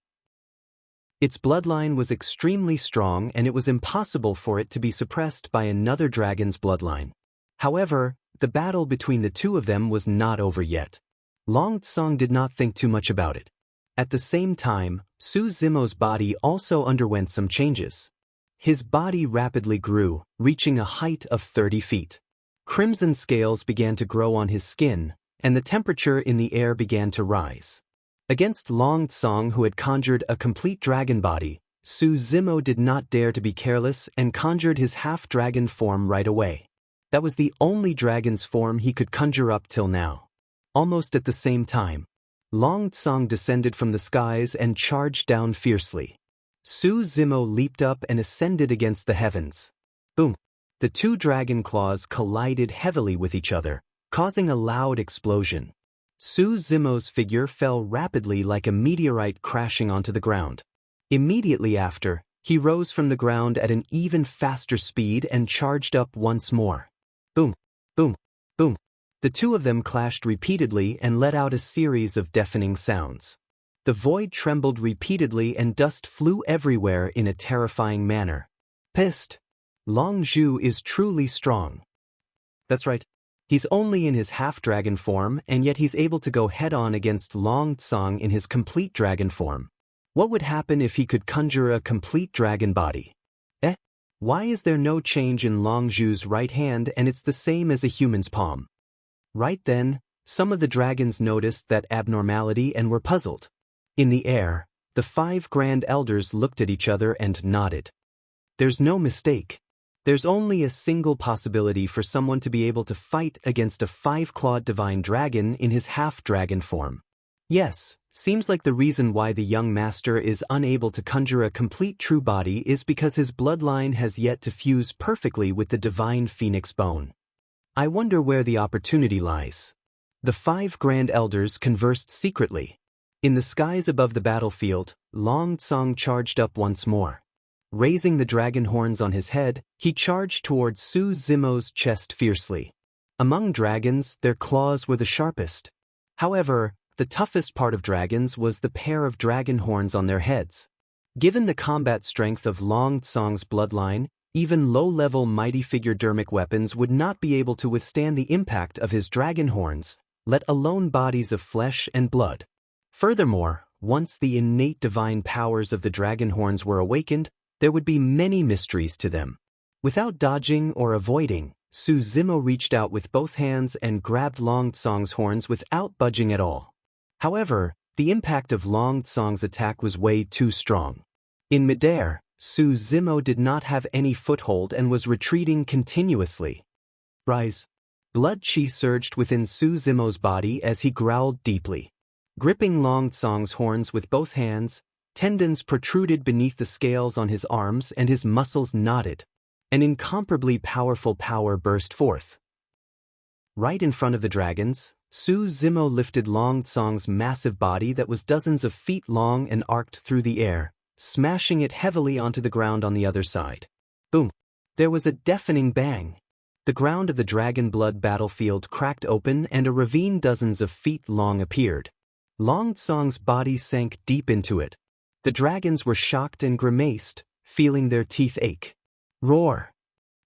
Its bloodline was extremely strong and it was impossible for it to be suppressed by another dragon's bloodline. However, the battle between the two of them was not over yet. Long Tsang did not think too much about it. At the same time, Su Zimo's body also underwent some changes. His body rapidly grew, reaching a height of 30 feet. Crimson scales began to grow on his skin, and the temperature in the air began to rise. Against Long Tsang, who had conjured a complete dragon body, Su Zimo did not dare to be careless and conjured his half-dragon form right away. That was the only dragon's form he could conjure up till now. Almost at the same time, Long Tsang descended from the skies and charged down fiercely. Su Zimo leaped up and ascended against the heavens. Boom! The two dragon claws collided heavily with each other, causing a loud explosion. Su Zimo's figure fell rapidly like a meteorite crashing onto the ground. Immediately after, he rose from the ground at an even faster speed and charged up once more. Boom! Boom! Boom! The two of them clashed repeatedly and let out a series of deafening sounds. The void trembled repeatedly and dust flew everywhere in a terrifying manner. Pissed! Long Zhu is truly strong. That's right. He's only in his half-dragon form, and yet he's able to go head-on against Long Tsang in his complete dragon form. What would happen if he could conjure a complete dragon body? Why is there no change in Long Zhu's right hand and it's the same as a human's palm? Right then, some of the dragons noticed that abnormality and were puzzled. In the air, the 5 grand elders looked at each other and nodded. There's no mistake. There's only a single possibility for someone to be able to fight against a 5-clawed divine dragon in his half-dragon form. Yes, seems like the reason why the young master is unable to conjure a complete true body is because his bloodline has yet to fuse perfectly with the divine phoenix bone. I wonder where the opportunity lies. The 5 grand elders conversed secretly. In the skies above the battlefield, Long Tsang charged up once more. Raising the dragon horns on his head, he charged towards Su Zimo's chest fiercely. Among dragons, their claws were the sharpest. However, the toughest part of dragons was the pair of dragon horns on their heads. Given the combat strength of Long Tsang's bloodline, even low-level mighty figure dermic weapons would not be able to withstand the impact of his dragon horns, let alone bodies of flesh and blood. Furthermore, once the innate divine powers of the dragon horns were awakened, there would be many mysteries to them. Without dodging or avoiding, Su Zimo reached out with both hands and grabbed Long Tsang's horns without budging at all. However, the impact of Long Tsang's attack was way too strong. In midair, Su Zimo did not have any foothold and was retreating continuously. Rise! Blood chi surged within Su Zimo's body as he growled deeply. Gripping Long Tsang's horns with both hands, tendons protruded beneath the scales on his arms and his muscles knotted. An incomparably powerful power burst forth. Right in front of the dragons, Su Zimo lifted Long Tsang's massive body that was dozens of feet long and arced through the air, smashing it heavily onto the ground on the other side. Boom! There was a deafening bang. The ground of the dragon blood battlefield cracked open and a ravine dozens of feet long appeared. Long Tsang's body sank deep into it. The dragons were shocked and grimaced, feeling their teeth ache. Roar!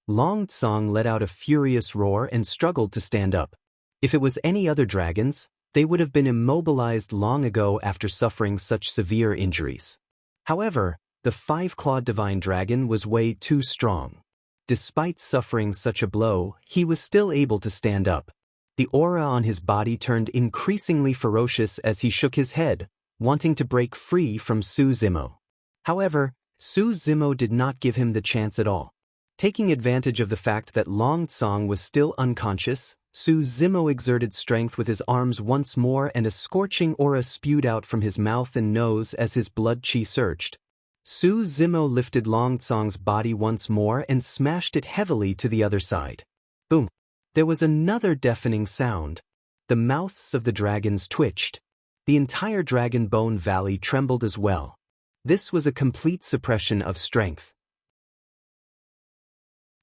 Long Tsang let out a furious roar and struggled to stand up. If it was any other dragons, they would have been immobilized long ago after suffering such severe injuries. However, the 5-clawed divine dragon was way too strong. Despite suffering such a blow, he was still able to stand up. The aura on his body turned increasingly ferocious as he shook his head, wanting to break free from Su Zimo. However, Su Zimo did not give him the chance at all. Taking advantage of the fact that Long Tsong was still unconscious, Su Zimo exerted strength with his arms once more, and a scorching aura spewed out from his mouth and nose as his blood chi surged. Su Zimo lifted Long Tsong's body once more and smashed it heavily to the other side. Boom! There was another deafening sound. The mouths of the dragons twitched. The entire Dragon Bone Valley trembled as well. This was a complete suppression of strength.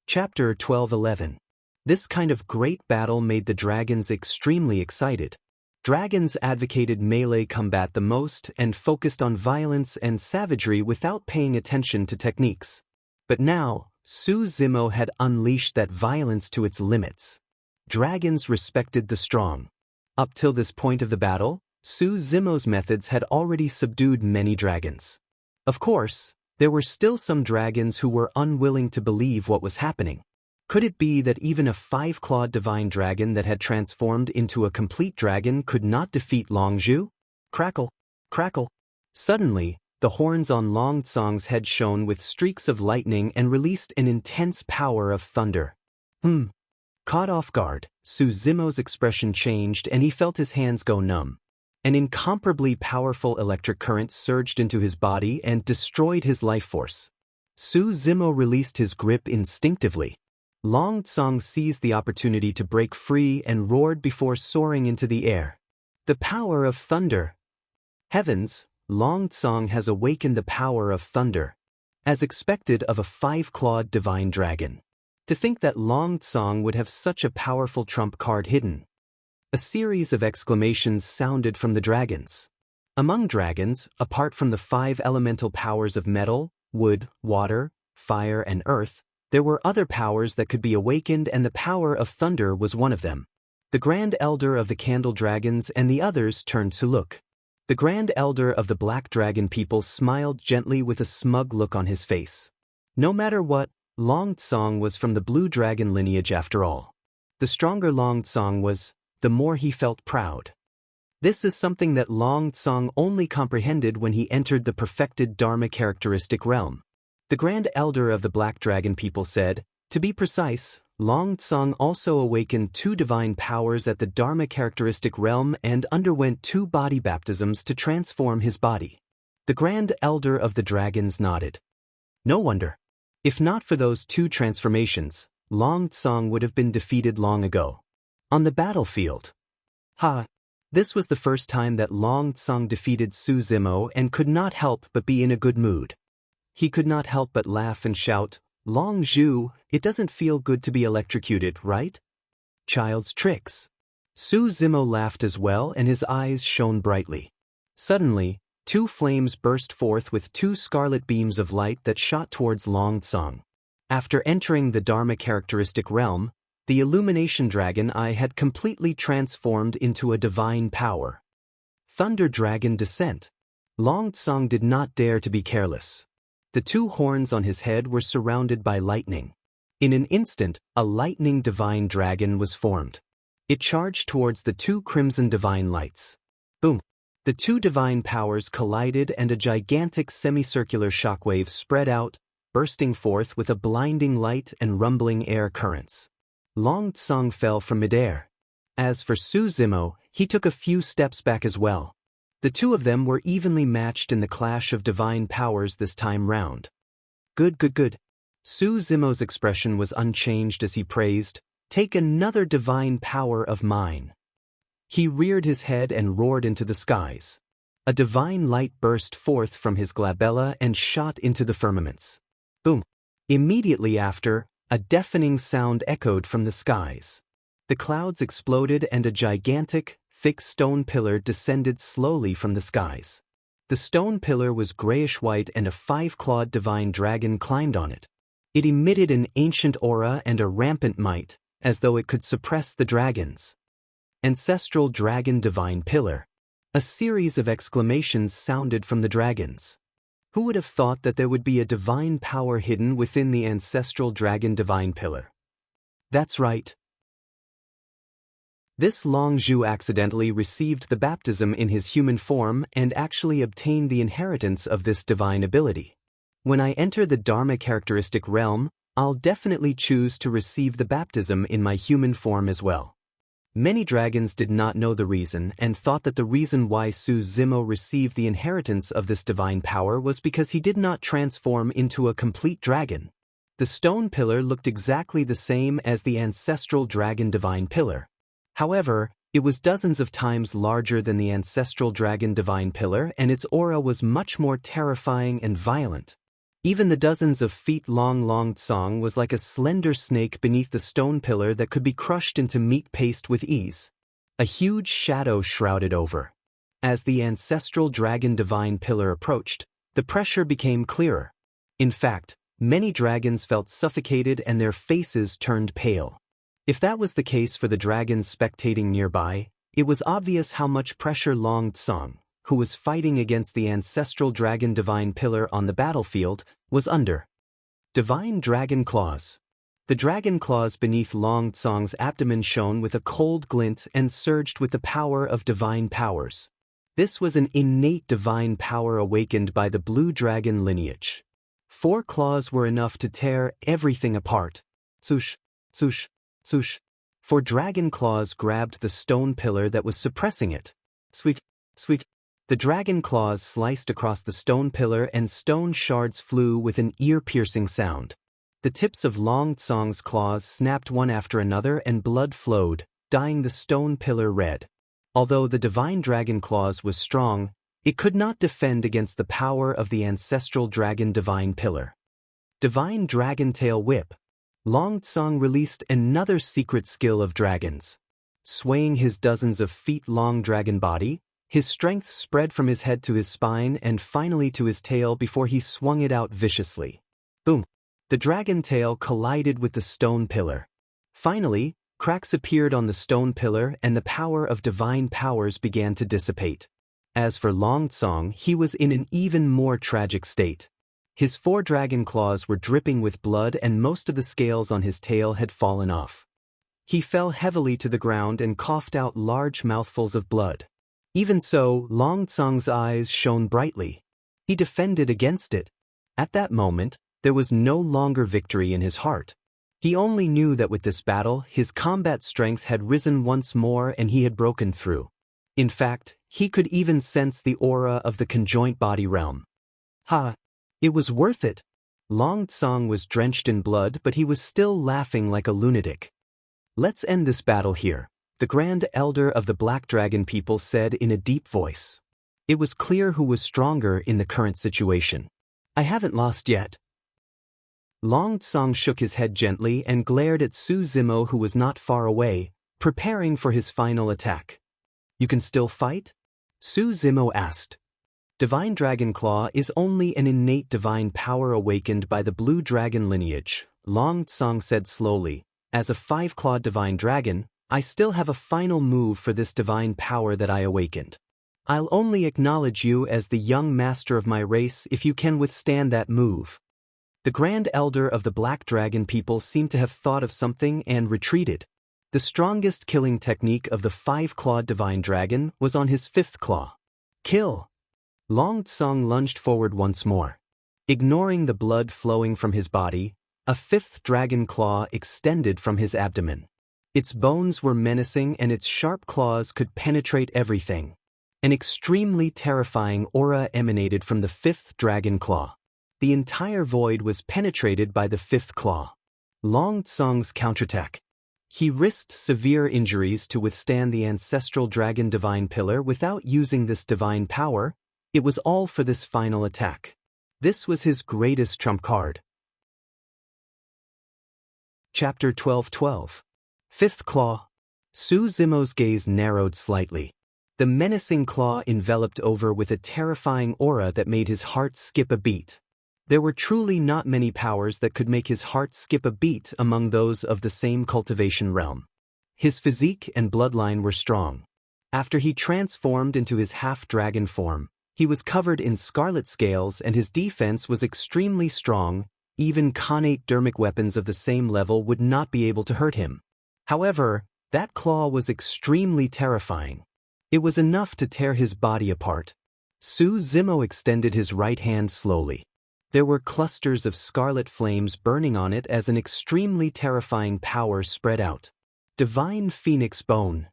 Chapter 12:11. This kind of great battle made the dragons extremely excited. Dragons advocated melee combat the most and focused on violence and savagery without paying attention to techniques. But now, Su Zimo had unleashed that violence to its limits. Dragons respected the strong. Up till this point of the battle, Su Zimo's methods had already subdued many dragons. Of course, there were still some dragons who were unwilling to believe what was happening. Could it be that even a 5-clawed divine dragon that had transformed into a complete dragon could not defeat Long Zhu? Crackle, crackle. Suddenly, the horns on Long Tsong's head shone with streaks of lightning and released an intense power of thunder. Caught off guard, Su Zimo's expression changed and he felt his hands go numb. An incomparably powerful electric current surged into his body and destroyed his life force. Su Zimo released his grip instinctively. Long Tsong seized the opportunity to break free and roared before soaring into the air. The power of thunder! Heavens, Long Tsong has awakened the power of thunder. As expected of a 5-clawed divine dragon. To think that Long Tsong would have such a powerful trump card hidden. A series of exclamations sounded from the dragons. Among dragons, apart from the 5 elemental powers of metal, wood, water, fire, and earth, there were other powers that could be awakened, and the power of thunder was one of them. The Grand Elder of the Candle Dragons and the others turned to look. The Grand Elder of the Black Dragon people smiled gently with a smug look on his face. No matter what, Long Tsong was from the Blue Dragon lineage after all. The stronger Long Tsong was, the more he felt proud. This is something that Long Tsong only comprehended when he entered the perfected Dharma characteristic realm. The Grand Elder of the Black Dragon people said, to be precise, Long Tsong also awakened 2 divine powers at the Dharma characteristic realm and underwent 2 body baptisms to transform his body. The Grand Elder of the Dragons nodded. No wonder. If not for those 2 transformations, Long Tsong would have been defeated long ago. On the battlefield. This was the first time that Long Tsong defeated Su Zimo and could not help but be in a good mood. He could not help but laugh and shout, Long Zhu, it doesn't feel good to be electrocuted, right? Child's tricks. Su Zimo laughed as well and his eyes shone brightly. Suddenly, 2 flames burst forth with 2 scarlet beams of light that shot towards Long Tsong. After entering the Dharma characteristic realm, the Illumination Dragon Eye had completely transformed into a divine power. Thunder Dragon Descent. Long Tsong did not dare to be careless. The 2 horns on his head were surrounded by lightning. In an instant, a lightning divine dragon was formed. It charged towards the 2 crimson divine lights. Boom! The 2 divine powers collided and a gigantic semicircular shockwave spread out, bursting forth with a blinding light and rumbling air currents. Long Tsong fell from midair. As for Su Zimo, he took a few steps back as well. The 2 of them were evenly matched in the clash of divine powers this time round. Good. Su Zimo's expression was unchanged as he praised, take another divine power of mine. He reared his head and roared into the skies. A divine light burst forth from his glabella and shot into the firmaments. Boom! Immediately after, a deafening sound echoed from the skies. The clouds exploded and a gigantic, thick stone pillar descended slowly from the skies. The stone pillar was grayish-white and a 5-clawed divine dragon climbed on it. It emitted an ancient aura and a rampant might, as though it could suppress the dragons. Ancestral Dragon Divine Pillar. A series of exclamations sounded from the dragons. Who would have thought that there would be a divine power hidden within the Ancestral Dragon Divine Pillar? That's right. This Long Zhu accidentally received the baptism in his human form and actually obtained the inheritance of this divine ability. When I enter the Dharma characteristic realm, I'll definitely choose to receive the baptism in my human form as well. Many dragons did not know the reason and thought that the reason why Su Zimo received the inheritance of this divine power was because he did not transform into a complete dragon. The stone pillar looked exactly the same as the ancestral dragon divine pillar. However, it was dozens of times larger than the ancestral dragon divine pillar, and its aura was much more terrifying and violent. Even the dozens of feet long Tsang was like a slender snake beneath the stone pillar that could be crushed into meat paste with ease. A huge shadow shrouded over. As the ancestral dragon divine pillar approached, the pressure became clearer. In fact, many dragons felt suffocated and their faces turned pale. If that was the case for the dragons spectating nearby, it was obvious how much pressure Long Tsang, who was fighting against the ancestral dragon divine pillar on the battlefield, was under. Divine dragon claws. The dragon claws beneath Long Tsang's abdomen shone with a cold glint and surged with the power of divine powers. This was an innate divine power awakened by the blue dragon lineage. 4 claws were enough to tear everything apart. Swoosh, swoosh, swoosh. 4 dragon claws grabbed the stone pillar that was suppressing it. Sweet, sweet. The dragon claws sliced across the stone pillar and stone shards flew with an ear-piercing sound. The tips of Long Tsang's claws snapped one after another and blood flowed, dyeing the stone pillar red. Although the divine dragon claws was strong, it could not defend against the power of the ancestral dragon divine pillar. Divine dragon tail whip. Long Tsang released another secret skill of dragons. Swaying his dozens of feet-long dragon body, his strength spread from his head to his spine and finally to his tail before he swung it out viciously. Boom! The dragon tail collided with the stone pillar. Finally, cracks appeared on the stone pillar and the power of divine powers began to dissipate. As for Long Tsang, he was in an even more tragic state. His 4 dragon claws were dripping with blood and most of the scales on his tail had fallen off. He fell heavily to the ground and coughed out large mouthfuls of blood. Even so, Long Tsang's eyes shone brightly. He defended against it. At that moment, there was no longer victory in his heart. He only knew that with this battle, his combat strength had risen once more and he had broken through. In fact, he could even sense the aura of the conjoint body realm. Ha! It was worth it. Long Tsang was drenched in blood, but he was still laughing like a lunatic. Let's end this battle here, the Grand Elder of the Black Dragon people said in a deep voice. It was clear who was stronger in the current situation. I haven't lost yet. Long Tsang shook his head gently and glared at Su Zimo, who was not far away, preparing for his final attack. You can still fight? Su Zimo asked. Divine Dragon Claw is only an innate divine power awakened by the blue dragon lineage, Long Tsang said slowly. As a 5-clawed divine dragon, I still have a final move for this divine power that I awakened. I'll only acknowledge you as the young master of my race if you can withstand that move. The Grand Elder of the Black Dragon people seemed to have thought of something and retreated. The strongest killing technique of the 5-clawed divine dragon was on his 5th claw. Kill! Long Tsang lunged forward once more. Ignoring the blood flowing from his body, a 5th dragon claw extended from his abdomen. Its bones were menacing and its sharp claws could penetrate everything. An extremely terrifying aura emanated from the 5th dragon claw. The entire void was penetrated by the 5th claw. Long Tsang's counterattack. He risked severe injuries to withstand the ancestral dragon divine pillar without using this divine power. It was all for this final attack. This was his greatest trump card. Chapter 12:12. 5th Claw. Su Zimo's gaze narrowed slightly. The menacing claw enveloped over with a terrifying aura that made his heart skip a beat. There were truly not many powers that could make his heart skip a beat among those of the same cultivation realm. His physique and bloodline were strong. After he transformed into his half-dragon form, he was covered in scarlet scales and his defense was extremely strong. Even connate dermic weapons of the same level would not be able to hurt him. However, that claw was extremely terrifying. It was enough to tear his body apart. Su Zimo extended his right hand slowly. There were clusters of scarlet flames burning on it as an extremely terrifying power spread out. Divine Phoenix Bone.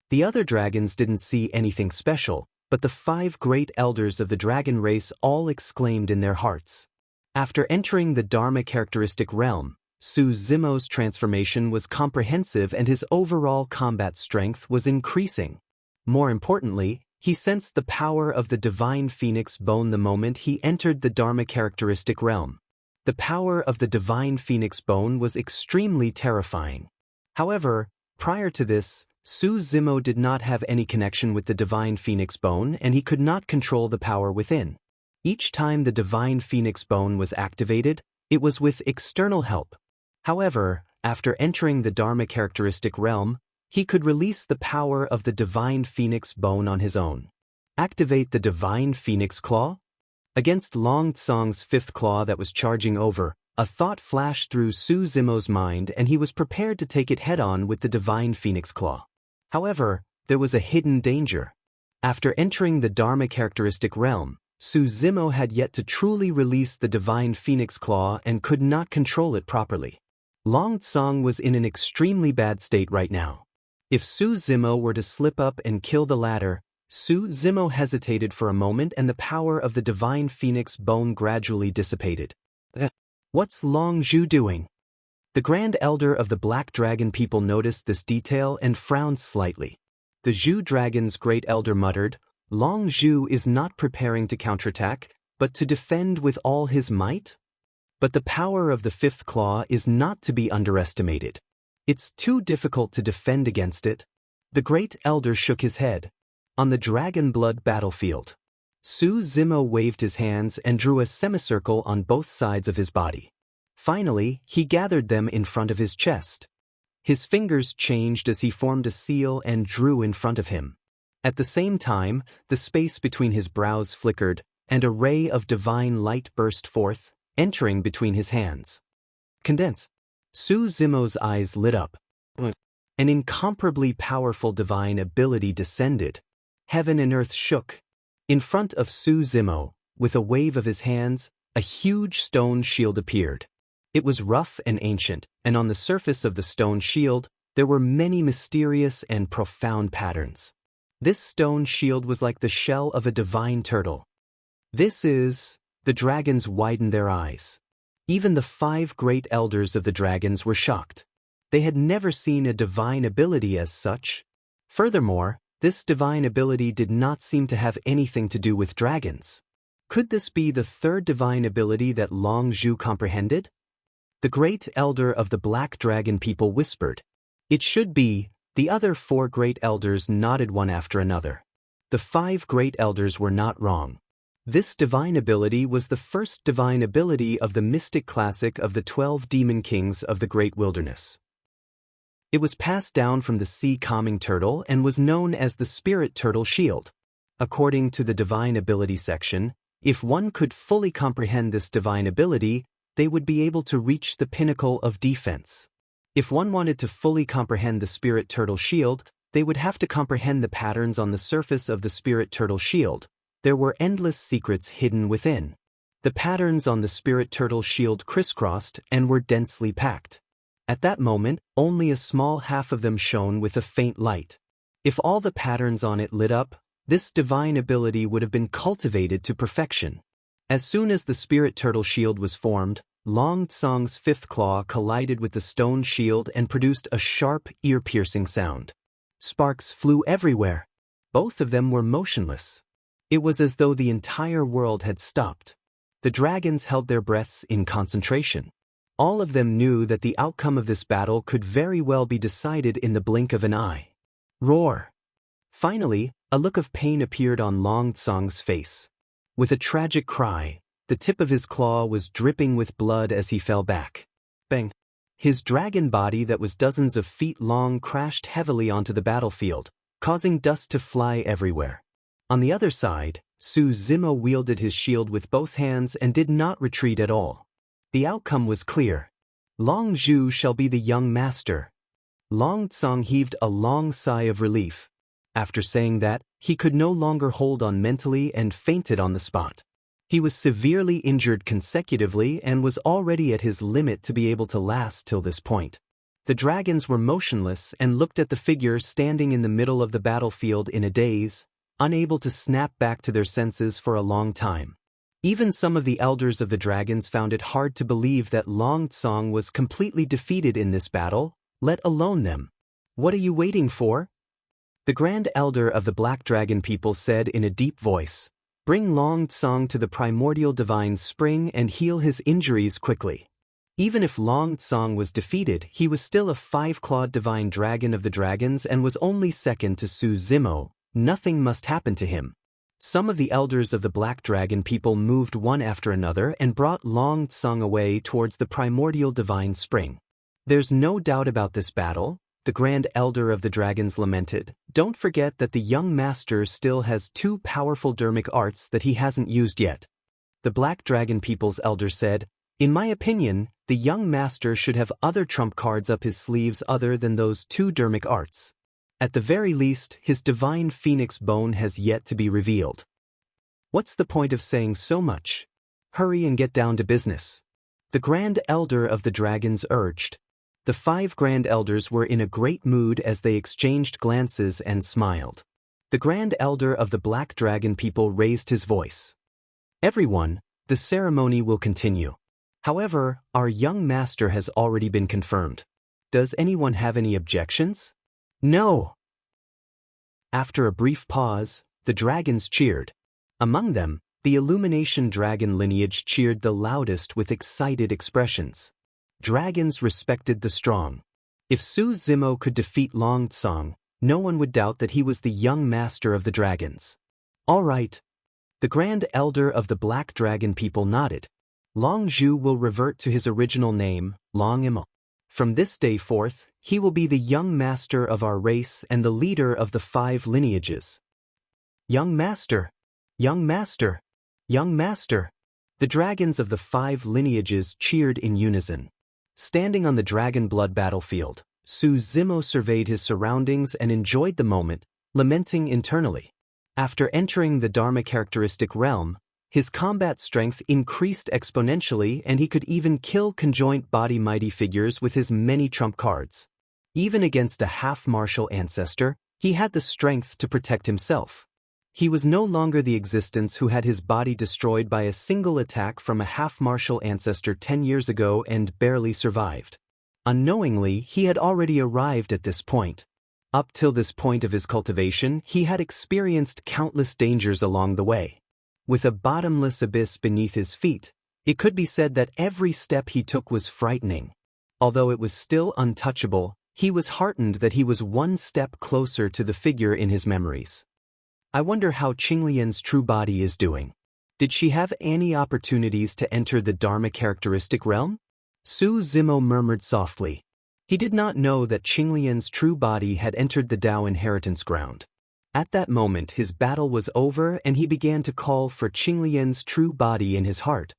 The other dragons didn't see anything special, but the 5 great elders of the dragon race all exclaimed in their hearts. After entering the Dharma characteristic realm, Su Zimo's transformation was comprehensive and his overall combat strength was increasing. More importantly, he sensed the power of the Divine Phoenix Bone the moment he entered the Dharma characteristic realm. The power of the Divine Phoenix Bone was extremely terrifying. However, prior to this, Su Zimo did not have any connection with the Divine Phoenix Bone and he could not control the power within. Each time the Divine Phoenix Bone was activated, it was with external help. However, after entering the Dharma characteristic realm, he could release the power of the Divine Phoenix Bone on his own. Activate the Divine Phoenix Claw? Against Long Tsong's 5th claw that was charging over, a thought flashed through Su Zimo's mind and he was prepared to take it head-on with the Divine Phoenix Claw. However, there was a hidden danger. After entering the Dharma characteristic realm, Su Zimo had yet to truly release the Divine Phoenix Claw and could not control it properly. Long Tsong was in an extremely bad state right now. If Su Zimo were to slip up and kill the latter, Su Zimo hesitated for a moment and the power of the Divine Phoenix Bone gradually dissipated. What's Long Zhu doing? The Grand Elder of the Black Dragon people noticed this detail and frowned slightly. The Zhu Dragon's Great Elder muttered, Long Zhu is not preparing to counterattack, but to defend with all his might? But the power of the 5th claw is not to be underestimated. It's too difficult to defend against it. The Great Elder shook his head. On the Dragon Blood battlefield, Su Zimo waved his hands and drew a semicircle on both sides of his body. Finally, he gathered them in front of his chest. His fingers changed as he formed a seal and drew in front of him. At the same time, the space between his brows flickered, and a ray of divine light burst forth, entering between his hands. Condense. Su Zimo's eyes lit up. An incomparably powerful divine ability descended. Heaven and earth shook. In front of Su Zimo, with a wave of his hands, a huge stone shield appeared. It was rough and ancient, and on the surface of the stone shield, there were many mysterious and profound patterns. This stone shield was like the shell of a divine turtle. The dragons widened their eyes. Even the 5 great elders of the dragons were shocked. They had never seen a divine ability as such. Furthermore, this divine ability did not seem to have anything to do with dragons. Could this be the 3rd divine ability that Long Zhu comprehended? The Great Elder of the Black Dragon people whispered. It should be. The other 4 great elders nodded one after another. The 5 great elders were not wrong. This divine ability was the first divine ability of the mystic classic of the 12 demon kings of the Great Wilderness. It was passed down from the sea-calming turtle and was known as the Spirit Turtle Shield. According to the divine ability section, if one could fully comprehend this divine ability, they would be able to reach the pinnacle of defense. If one wanted to fully comprehend the Spirit Turtle Shield, they would have to comprehend the patterns on the surface of the Spirit Turtle Shield. There were endless secrets hidden within. The patterns on the Spirit Turtle Shield crisscrossed and were densely packed. At that moment, only a small half of them shone with a faint light. If all the patterns on it lit up, this divine ability would have been cultivated to perfection. As soon as the Spirit Turtle Shield was formed, Long Tsong's 5th claw collided with the stone shield and produced a sharp, ear-piercing sound. Sparks flew everywhere. Both of them were motionless. It was as though the entire world had stopped. The dragons held their breaths in concentration. All of them knew that the outcome of this battle could very well be decided in the blink of an eye. Roar! Finally, a look of pain appeared on Long Tsong's face. With a tragic cry, the tip of his claw was dripping with blood as he fell back. Bang! His dragon body that was dozens of feet long crashed heavily onto the battlefield, causing dust to fly everywhere. On the other side, Su Zimo wielded his shield with both hands and did not retreat at all. The outcome was clear. Long Zhu shall be the young master. Long Tsong heaved a long sigh of relief. After saying that, he could no longer hold on mentally and fainted on the spot. He was severely injured consecutively and was already at his limit to be able to last till this point. The dragons were motionless and looked at the figure standing in the middle of the battlefield in a daze, unable to snap back to their senses for a long time. Even some of the elders of the dragons found it hard to believe that Long Tsong was completely defeated in this battle, let alone them. "What are you waiting for?" The Grand Elder of the Black Dragon people said in a deep voice, "Bring Long Tsong to the primordial divine spring and heal his injuries quickly." Even if Long Tsong was defeated, he was still a five-clawed divine dragon of the dragons and was only second to Su Zimo. Nothing must happen to him. Some of the elders of the Black Dragon people moved one after another and brought Long Tsong away towards the primordial divine spring. "There's no doubt about this battle," the Grand Elder of the Dragons lamented. "Don't forget that the young master still has two powerful dermic arts that he hasn't used yet." The Black Dragon people's elder said, "In my opinion, the young master should have other trump cards up his sleeves other than those two dermic arts. At the very least, his divine phoenix bone has yet to be revealed." "What's the point of saying so much? Hurry and get down to business," the Grand Elder of the Dragons urged. The five Grand Elders were in a great mood as they exchanged glances and smiled. The Grand Elder of the Black Dragon people raised his voice. "Everyone, the ceremony will continue. However, our young master has already been confirmed. Does anyone have any objections?" "No." After a brief pause, the dragons cheered. Among them, the Illumination Dragon lineage cheered the loudest with excited expressions. Dragons respected the strong. If Su Zimo could defeat Long Tsong, no one would doubt that he was the young master of the dragons. "All right." The Grand Elder of the Black Dragon people nodded. "Long Zhu will revert to his original name, Long Imo. From this day forth, he will be the young master of our race and the leader of the five lineages." "Young master! Young master! Young master!" The dragons of the five lineages cheered in unison. Standing on the dragon blood battlefield, Su Zimo surveyed his surroundings and enjoyed the moment, lamenting internally. After entering the Dharma characteristic realm, his combat strength increased exponentially and he could even kill conjoint body mighty figures with his many trump cards. Even against a half-martial ancestor, he had the strength to protect himself. He was no longer the existence who had his body destroyed by a single attack from a half-martial ancestor 10 years ago and barely survived. Unknowingly, he had already arrived at this point. Up till this point of his cultivation, he had experienced countless dangers along the way. With a bottomless abyss beneath his feet, it could be said that every step he took was frightening. Although it was still untouchable, he was heartened that he was one step closer to the figure in his memories. "I wonder how Qinglian's true body is doing. Did she have any opportunities to enter the Dharma characteristic realm?" Su Zimo murmured softly. He did not know that Qinglian's true body had entered the Tao inheritance ground. At that moment his battle was over and he began to call for Qinglian's true body in his heart.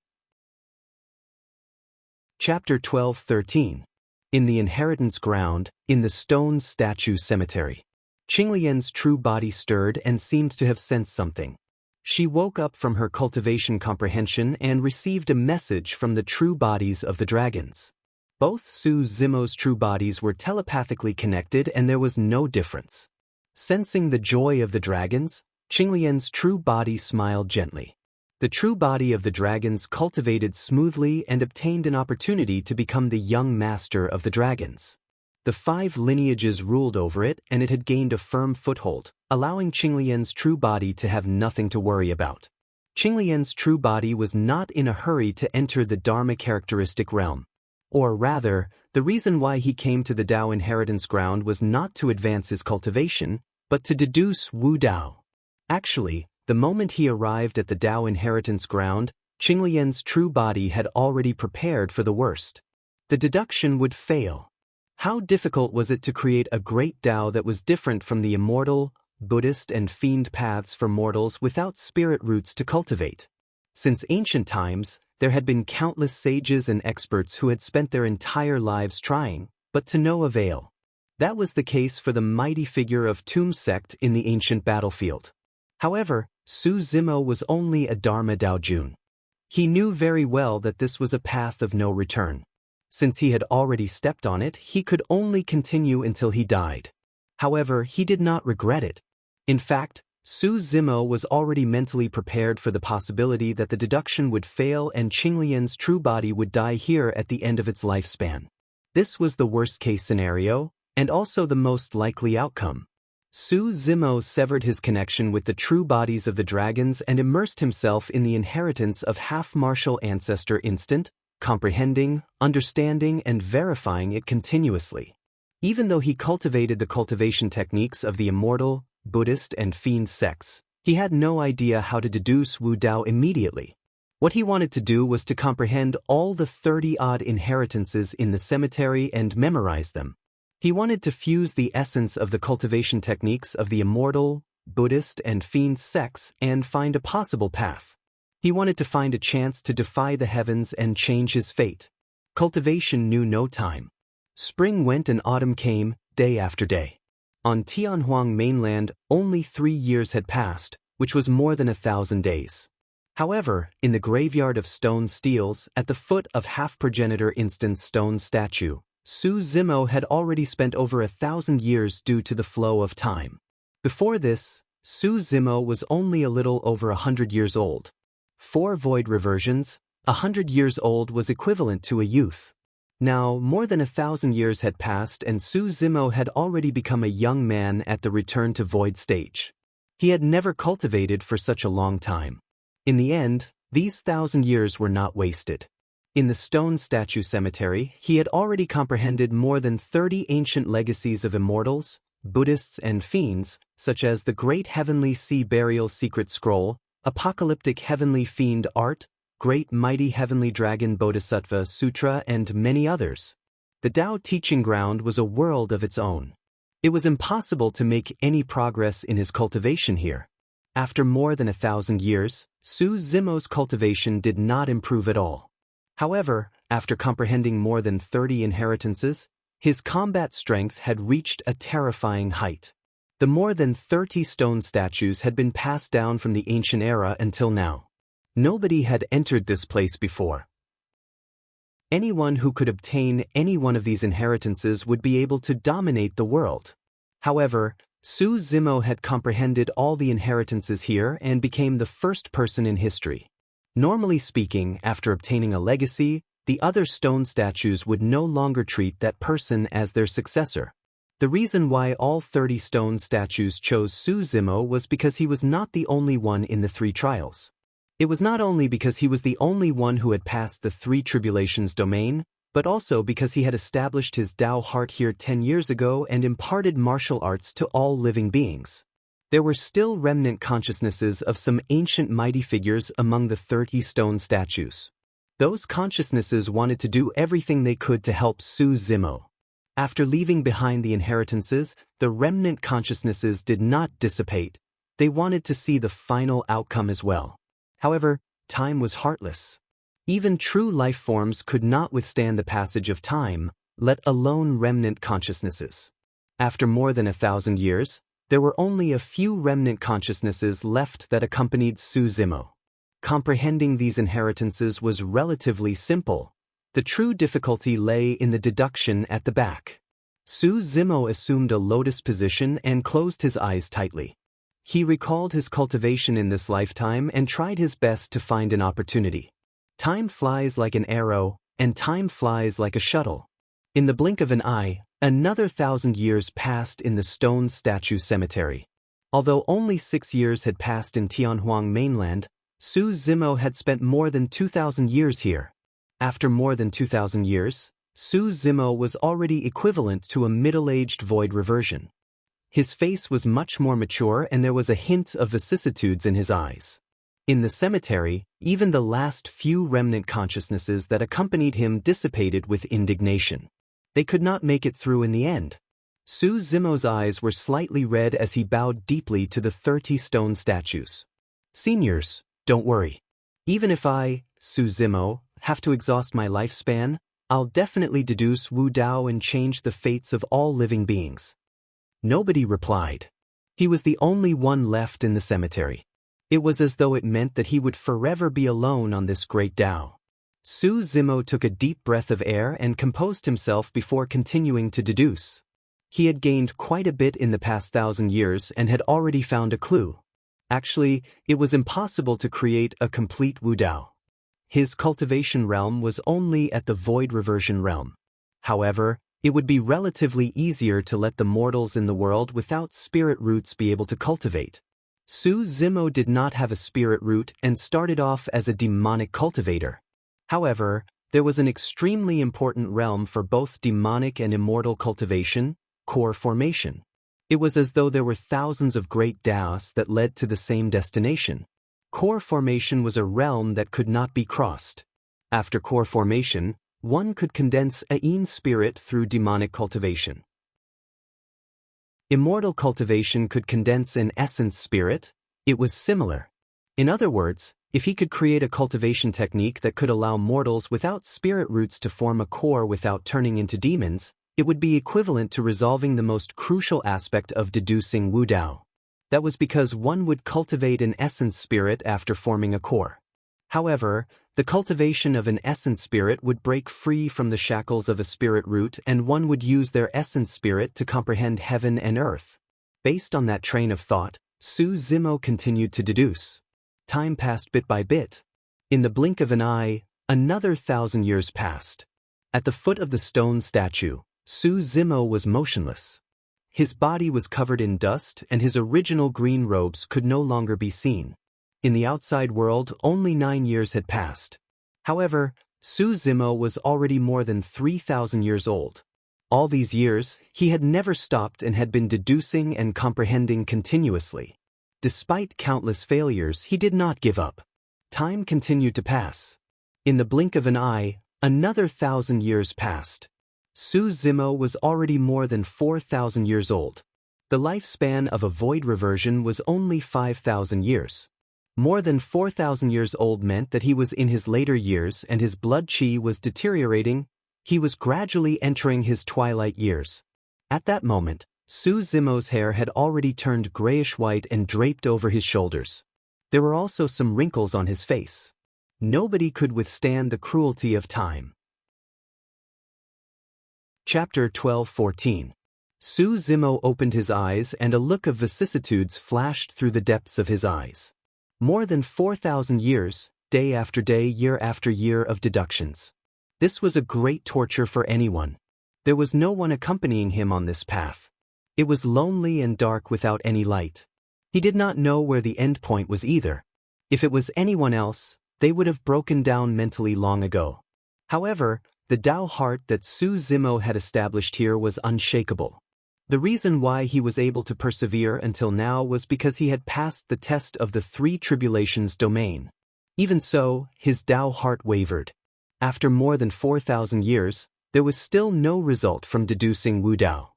Chapter 12:13. In the inheritance ground, in the stone statue cemetery. Qinglian's true body stirred and seemed to have sensed something. She woke up from her cultivation comprehension and received a message from the true bodies of the dragons. Both Su Zimo's true bodies were telepathically connected and there was no difference. Sensing the joy of the dragons, Qinglian's true body smiled gently. The true body of the dragons cultivated smoothly and obtained an opportunity to become the young master of the dragons. The five lineages ruled over it and it had gained a firm foothold, allowing Qinglian's true body to have nothing to worry about. Qinglian's true body was not in a hurry to enter the Dharma characteristic realm. Or rather, the reason why he came to the Tao inheritance ground was not to advance his cultivation, but to deduce Wu Dao. Actually, the moment he arrived at the Tao inheritance ground, Qinglian's true body had already prepared for the worst. The deduction would fail. How difficult was it to create a great Tao that was different from the immortal, Buddhist and fiend paths for mortals without spirit roots to cultivate? Since ancient times, there had been countless sages and experts who had spent their entire lives trying, but to no avail. That was the case for the mighty figure of Tomb sect in the ancient battlefield. However, Su Zimo was only a Dharma Daojun. He knew very well that this was a path of no return. Since he had already stepped on it, he could only continue until he died. However, he did not regret it. In fact, Su Zimo was already mentally prepared for the possibility that the deduction would fail and Qinglian's true body would die here at the end of its lifespan. This was the worst-case scenario, and also the most likely outcome. Su Zimo severed his connection with the true bodies of the dragons and immersed himself in the inheritance of half-martial ancestor instant, comprehending, understanding, and verifying it continuously. Even though he cultivated the cultivation techniques of the immortal, Buddhist, and fiend sects, he had no idea how to deduce Wu Dao immediately. What he wanted to do was to comprehend all the 30-odd inheritances in the cemetery and memorize them. He wanted to fuse the essence of the cultivation techniques of the immortal, Buddhist, and fiend sects and find a possible path. He wanted to find a chance to defy the heavens and change his fate. Cultivation knew no time. Spring went and autumn came, day after day. On Tianhuang mainland, only 3 years had passed, which was more than 1,000 days. However, in the graveyard of stone steels, at the foot of half-progenitor instance stone statue, Su Zimo had already spent over 1,000 years due to the flow of time. Before this, Su Zimo was only a little over 100 years old. 4 void reversions, 100 years old was equivalent to a youth. Now, more than 1,000 years had passed and Su Zimo had already become a young man at the return to void stage. He had never cultivated for such a long time. In the end, these 1,000 years were not wasted. In the stone statue cemetery, he had already comprehended more than 30 ancient legacies of immortals, Buddhists, and fiends, such as the Great Heavenly Sea Burial Secret Scroll, Apocalyptic Heavenly Fiend Art, Great Mighty Heavenly Dragon Bodhisattva Sutra, and many others. The Tao teaching ground was a world of its own. It was impossible to make any progress in his cultivation here. After more than 1,000 years, Su Zimo's cultivation did not improve at all. However, after comprehending more than 30 inheritances, his combat strength had reached a terrifying height. The more than 30 stone statues had been passed down from the ancient era until now. Nobody had entered this place before. Anyone who could obtain any one of these inheritances would be able to dominate the world. However, Su Zimo had comprehended all the inheritances here and became the first person in history. Normally speaking, after obtaining a legacy, the other stone statues would no longer treat that person as their successor. The reason why all 30 stone statues chose Su Zimo was because he was not the only one in the 3 trials. It was not only because he was the only one who had passed the 3 tribulations domain, but also because he had established his Tao heart here 10 years ago and imparted martial arts to all living beings. There were still remnant consciousnesses of some ancient mighty figures among the 30 stone statues. Those consciousnesses wanted to do everything they could to help Su Zimo. After leaving behind the inheritances, the remnant consciousnesses did not dissipate. They wanted to see the final outcome as well. However, time was heartless. Even true life forms could not withstand the passage of time, let alone remnant consciousnesses. After more than 1,000 years, there were only a few remnant consciousnesses left that accompanied Su Zimo. Comprehending these inheritances was relatively simple. The true difficulty lay in the deduction at the back. Su Zimo assumed a lotus position and closed his eyes tightly. He recalled his cultivation in this lifetime and tried his best to find an opportunity. Time flies like an arrow, and time flies like a shuttle. In the blink of an eye, another 1,000 years passed in the stone statue cemetery. Although only 6 years had passed in Tianhuang mainland, Su Zimo had spent more than 2,000 years here. After more than 2,000 years, Su Zimo was already equivalent to a middle-aged void reversion. His face was much more mature and there was a hint of vicissitudes in his eyes. In the cemetery, even the last few remnant consciousnesses that accompanied him dissipated with indignation. They could not make it through in the end. Su Zimo's eyes were slightly red as he bowed deeply to the 30 stone statues. Seniors, don't worry. Even if I, Su Zimo, have to exhaust my lifespan, I'll definitely deduce Wu Dao and change the fates of all living beings. Nobody replied. He was the only one left in the cemetery. It was as though it meant that he would forever be alone on this great Tao. Su Zimo took a deep breath of air and composed himself before continuing to deduce. He had gained quite a bit in the past 1,000 years and had already found a clue. Actually, it was impossible to create a complete Wu Dao. His cultivation realm was only at the void reversion realm. However, it would be relatively easier to let the mortals in the world without spirit roots be able to cultivate. Su Zimo did not have a spirit root and started off as a demonic cultivator. However, there was an extremely important realm for both demonic and immortal cultivation, core formation. It was as though there were thousands of great Daos that led to the same destination. Core formation was a realm that could not be crossed. After core formation, one could condense a yin spirit through demonic cultivation. Immortal cultivation could condense an essence spirit. It was similar. In other words, if he could create a cultivation technique that could allow mortals without spirit roots to form a core without turning into demons, it would be equivalent to resolving the most crucial aspect of deducing Wu Dao. That was because one would cultivate an essence spirit after forming a core. However, the cultivation of an essence spirit would break free from the shackles of a spirit root, and one would use their essence spirit to comprehend heaven and earth. Based on that train of thought, Su Zimo continued to deduce. Time passed bit by bit. In the blink of an eye, another 1,000 years passed. At the foot of the stone statue, Su Zimo was motionless. His body was covered in dust and his original green robes could no longer be seen. In the outside world, only 9 years had passed. However, Su Zimo was already more than 3,000 years old. All these years, he had never stopped and had been deducing and comprehending continuously. Despite countless failures, he did not give up. Time continued to pass. In the blink of an eye, another 1,000 years passed. Su Zimo was already more than 4,000 years old. The lifespan of a void reversion was only 5,000 years. More than 4,000 years old meant that he was in his later years and his blood qi was deteriorating. He was gradually entering his twilight years. At that moment, Su Zimo's hair had already turned grayish-white and draped over his shoulders. There were also some wrinkles on his face. Nobody could withstand the cruelty of time. Chapter 12:14. Su Zimo opened his eyes and a look of vicissitudes flashed through the depths of his eyes. More than 4,000 years, day after day, year after year of deductions. This was a great torture for anyone. There was no one accompanying him on this path. It was lonely and dark without any light. He did not know where the end point was either. If it was anyone else, they would have broken down mentally long ago. However, the Tao heart that Su Zimo had established here was unshakable. The reason why he was able to persevere until now was because he had passed the test of the 3 tribulations domain. Even so, his Tao heart wavered. After more than 4,000 years, there was still no result from deducing Wu Dao.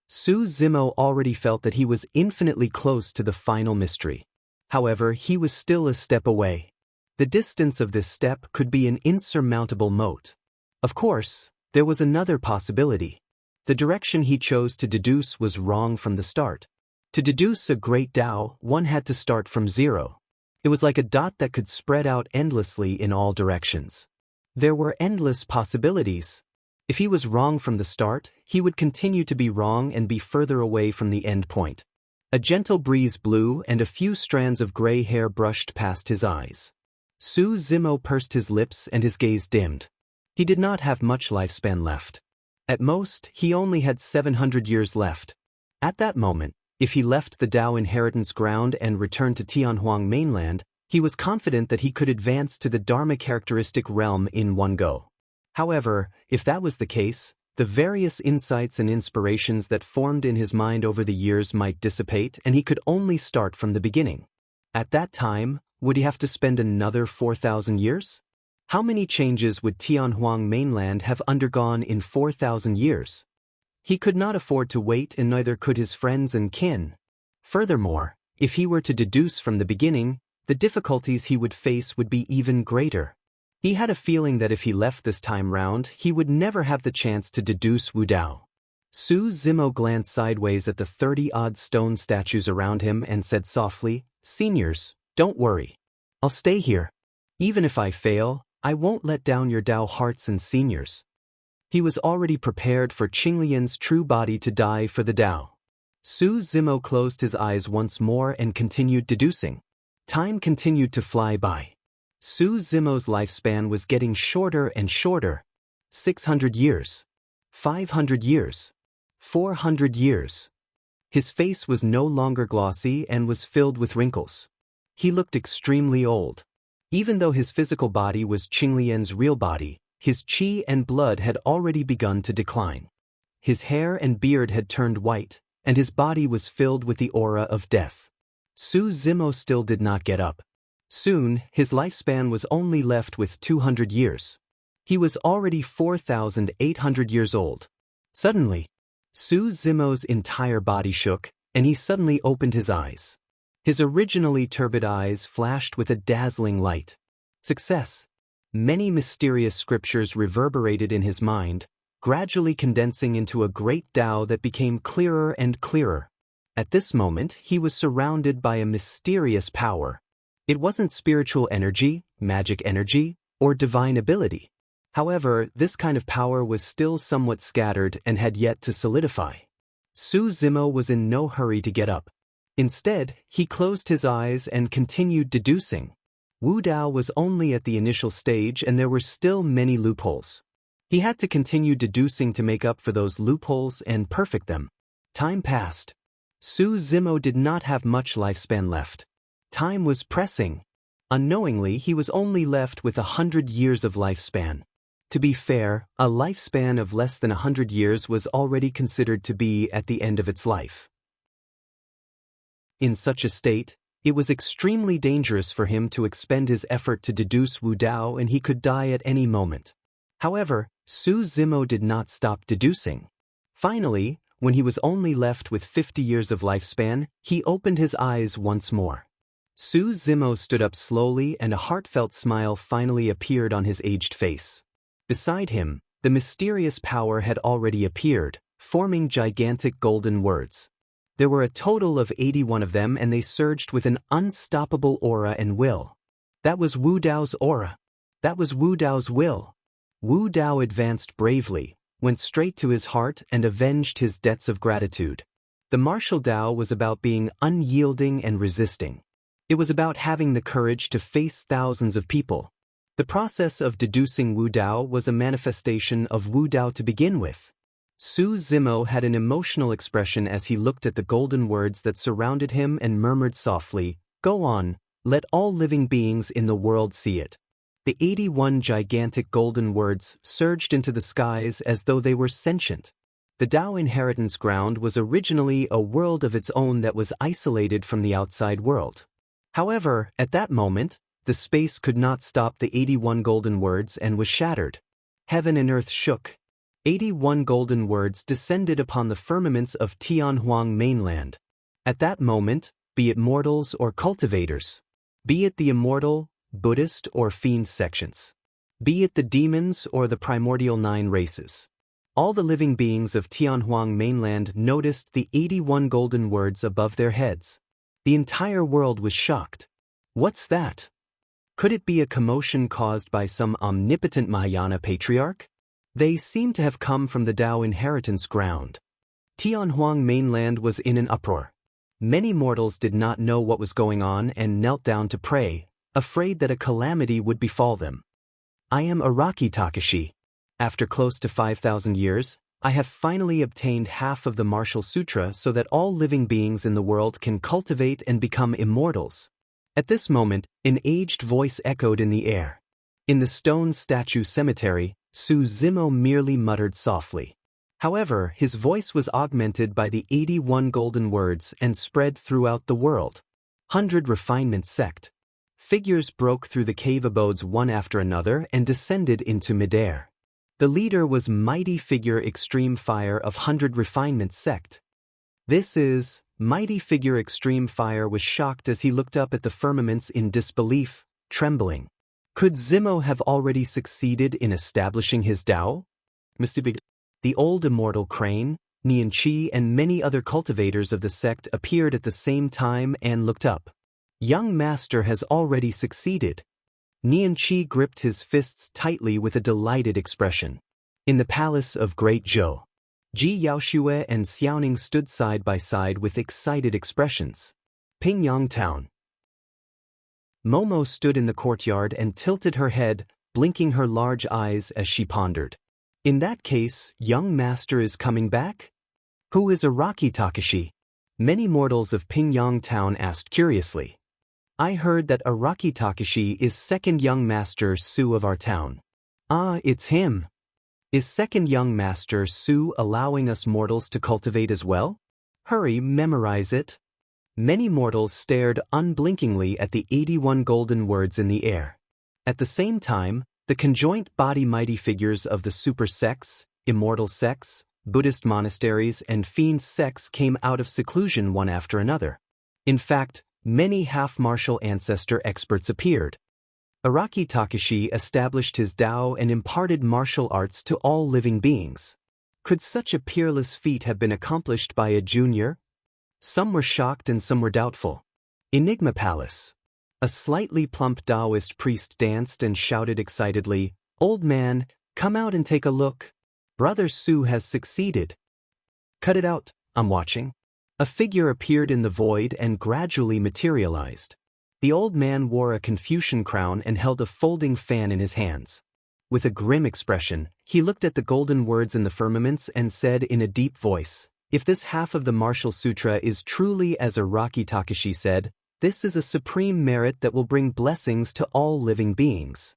Su Zimo already felt that he was infinitely close to the final mystery. However, he was still a step away. The distance of this step could be an insurmountable moat. Of course, there was another possibility. The direction he chose to deduce was wrong from the start. To deduce a great Tao, one had to start from zero. It was like a dot that could spread out endlessly in all directions. There were endless possibilities. If he was wrong from the start, he would continue to be wrong and be further away from the end point. A gentle breeze blew and a few strands of gray hair brushed past his eyes. Su Zimo pursed his lips and his gaze dimmed. He did not have much lifespan left. At most, he only had 700 years left. At that moment, if he left the Tao inheritance ground and returned to Tianhuang mainland, he was confident that he could advance to the Dharma characteristic realm in one go. However, if that was the case, the various insights and inspirations that formed in his mind over the years might dissipate and he could only start from the beginning. At that time, would he have to spend another 4,000 years? How many changes would Tianhuang mainland have undergone in 4,000 years? He could not afford to wait and neither could his friends and kin. Furthermore, if he were to deduce from the beginning, the difficulties he would face would be even greater. He had a feeling that if he left this time round, he would never have the chance to deduce Wu Dao. Su Zimo glanced sideways at the 30-odd stone statues around him and said softly, "Seniors, Don't worry. I'll stay here. Even if I fail, I won't let down your Dao hearts and seniors. He was already prepared for Qinglian's true body to die for the Dao. Su Zimo closed his eyes once more and continued deducing. Time continued to fly by. Su Zimo's lifespan was getting shorter and shorter. 600 years. 500 years. 400 years. His face was no longer glossy and was filled with wrinkles. He looked extremely old. Even though his physical body was Qinglian's real body, his qi and blood had already begun to decline. His hair and beard had turned white, and his body was filled with the aura of death. Su Zimo still did not get up. Soon, his lifespan was only left with 200 years. He was already 4,800 years old. Suddenly, Su Zimo's entire body shook, and he suddenly opened his eyes. His originally turbid eyes flashed with a dazzling light. Success. Many mysterious scriptures reverberated in his mind, gradually condensing into a great Tao that became clearer and clearer. At this moment, he was surrounded by a mysterious power. It wasn't spiritual energy, magic energy, or divine ability. However, this kind of power was still somewhat scattered and had yet to solidify. Su Zimo was in no hurry to get up. Instead, he closed his eyes and continued deducing. Wu Dao was only at the initial stage and there were still many loopholes. He had to continue deducing to make up for those loopholes and perfect them. Time passed. Su Zimo did not have much lifespan left. Time was pressing. Unknowingly, he was only left with 100 years of lifespan. To be fair, a lifespan of less than 100 years was already considered to be at the end of its life. In such a state, it was extremely dangerous for him to expend his effort to deduce Wu Dao and he could die at any moment. However, Su Zimo did not stop deducing. Finally, when he was only left with 50 years of lifespan, he opened his eyes once more. Su Zimo stood up slowly and a heartfelt smile finally appeared on his aged face. Beside him, the mysterious power had already appeared, forming gigantic golden words. There were a total of 81 of them and they surged with an unstoppable aura and will. That was Wu Dao's aura. That was Wu Dao's will. Wu Dao advanced bravely, went straight to his heart and avenged his debts of gratitude. The martial Dao was about being unyielding and resisting. It was about having the courage to face thousands of people. The process of deducing Wu Dao was a manifestation of Wu Dao to begin with. Su Zimo had an emotional expression as he looked at the golden words that surrounded him and murmured softly, "Go on, let all living beings in the world see it." The 81 gigantic golden words surged into the skies as though they were sentient. The Dao inheritance ground was originally a world of its own that was isolated from the outside world. However, at that moment, the space could not stop the 81 golden words and was shattered. Heaven and earth shook. 81 golden words descended upon the firmaments of Tianhuang mainland. At that moment, be it mortals or cultivators, be it the immortal, Buddhist or fiend sections, be it the demons or the primordial 9 races, all the living beings of Tianhuang mainland noticed the 81 golden words above their heads. The entire world was shocked. What's that? Could it be a commotion caused by some omnipotent Mahayana patriarch? They seemed to have come from the Dao inheritance ground. Tianhuang mainland was in an uproar. Many mortals did not know what was going on and knelt down to pray, afraid that a calamity would befall them. I am Araki Takashi. After close to 5,000 years, I have finally obtained half of the Martial Sutra so that all living beings in the world can cultivate and become immortals. At this moment, an aged voice echoed in the air. In the stone statue cemetery, Su Zimo merely muttered softly. However, his voice was augmented by the 81 golden words and spread throughout the world. 100 Refinement Sect. Figures broke through the cave abodes one after another and descended into midair. The leader was Mighty Figure Extreme Fire of 100 Refinement Sect. This is, Mighty Figure Extreme Fire was shocked as he looked up at the firmaments in disbelief, trembling. Could Zimo have already succeeded in establishing his Dao? The old immortal Crane, Nian Qi and many other cultivators of the sect appeared at the same time and looked up. Young master has already succeeded. Nian Qi gripped his fists tightly with a delighted expression. In the palace of Great Zhou, Ji Yaoxue and Xiaoning stood side by side with excited expressions. Pingyang Town. Momo stood in the courtyard and tilted her head, blinking her large eyes as she pondered. In that case, young master is coming back? Who is Araki Takashi? Many mortals of Pingyang Town asked curiously. I heard that Araki Takashi is second young master Su of our town. Ah, it's him. Is second young master Su allowing us mortals to cultivate as well? Hurry, memorize it. Many mortals stared unblinkingly at the 81 golden words in the air. At the same time, the conjoint body mighty figures of the super sects, immortal sects, Buddhist monasteries and fiend sects came out of seclusion one after another. In fact, many half-martial ancestor experts appeared. Araki Takashi established his Tao and imparted martial arts to all living beings. Could such a peerless feat have been accomplished by a junior? Some were shocked and some were doubtful. Enigma Palace. A slightly plump Taoist priest danced and shouted excitedly, "Old man, come out and take a look. Brother Su has succeeded." Cut it out, I'm watching. A figure appeared in the void and gradually materialized. The old man wore a Confucian crown and held a folding fan in his hands. With a grim expression, he looked at the golden words in the firmaments and said in a deep voice, "If this half of the Martial Sutra is truly as Araki Takashi said, this is a supreme merit that will bring blessings to all living beings."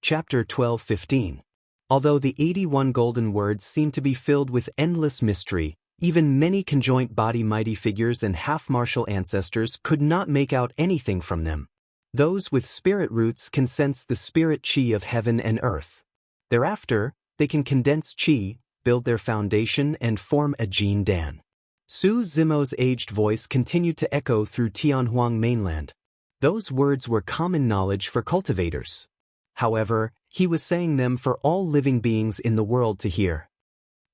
Chapter 12:15. Although the 81 golden words seem to be filled with endless mystery, even many conjoint body mighty figures and half-martial ancestors could not make out anything from them. Those with spirit roots can sense the spirit qi of heaven and earth. Thereafter, they can condense qi, build their foundation and form a Jin Dan. Su Zimo's aged voice continued to echo through Tianhuang mainland. Those words were common knowledge for cultivators. However, he was saying them for all living beings in the world to hear.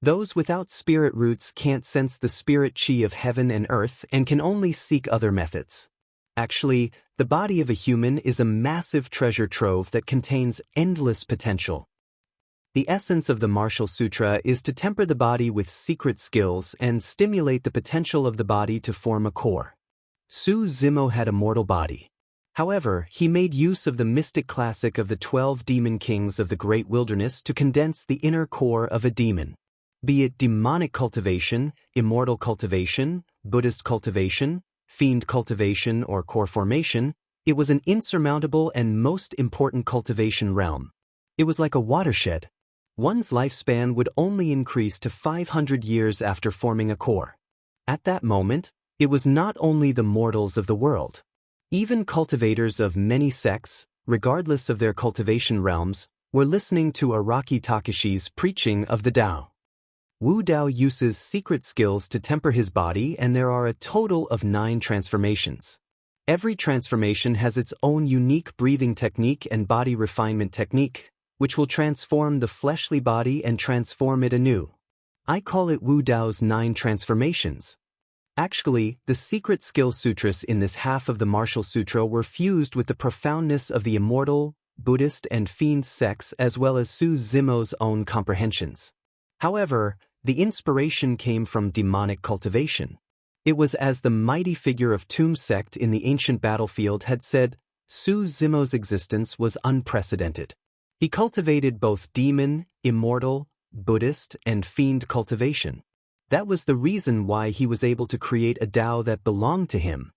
Those without spirit roots can't sense the spirit qi of heaven and earth and can only seek other methods. Actually, the body of a human is a massive treasure trove that contains endless potential. The essence of the Martial Sutra is to temper the body with secret skills and stimulate the potential of the body to form a core. Su Zimo had a mortal body. However, he made use of the mystic classic of the 12 demon kings of the great wilderness to condense the inner core of a demon. Be it demonic cultivation, immortal cultivation, Buddhist cultivation, fiend cultivation, or core formation, it was an insurmountable and most important cultivation realm. It was like a watershed. One's lifespan would only increase to 500 years after forming a core. At that moment, it was not only the mortals of the world. Even cultivators of many sects, regardless of their cultivation realms, were listening to Araki Takashi's preaching of the Tao. Wu Dao uses secret skills to temper his body, and there are a total of 9 transformations. Every transformation has its own unique breathing technique and body refinement technique, which will transform the fleshly body and transform it anew. I call it Wu Dao's 9 transformations. Actually, the secret skill sutras in this half of the Martial Sutra were fused with the profoundness of the immortal, Buddhist and fiend sects as well as Su Zimo's own comprehensions. However, the inspiration came from demonic cultivation. It was as the mighty figure of Tomb sect in the ancient battlefield had said, Su Zimo's existence was unprecedented. He cultivated both demon, immortal, Buddhist, and fiend cultivation. That was the reason why he was able to create a Tao that belonged to him.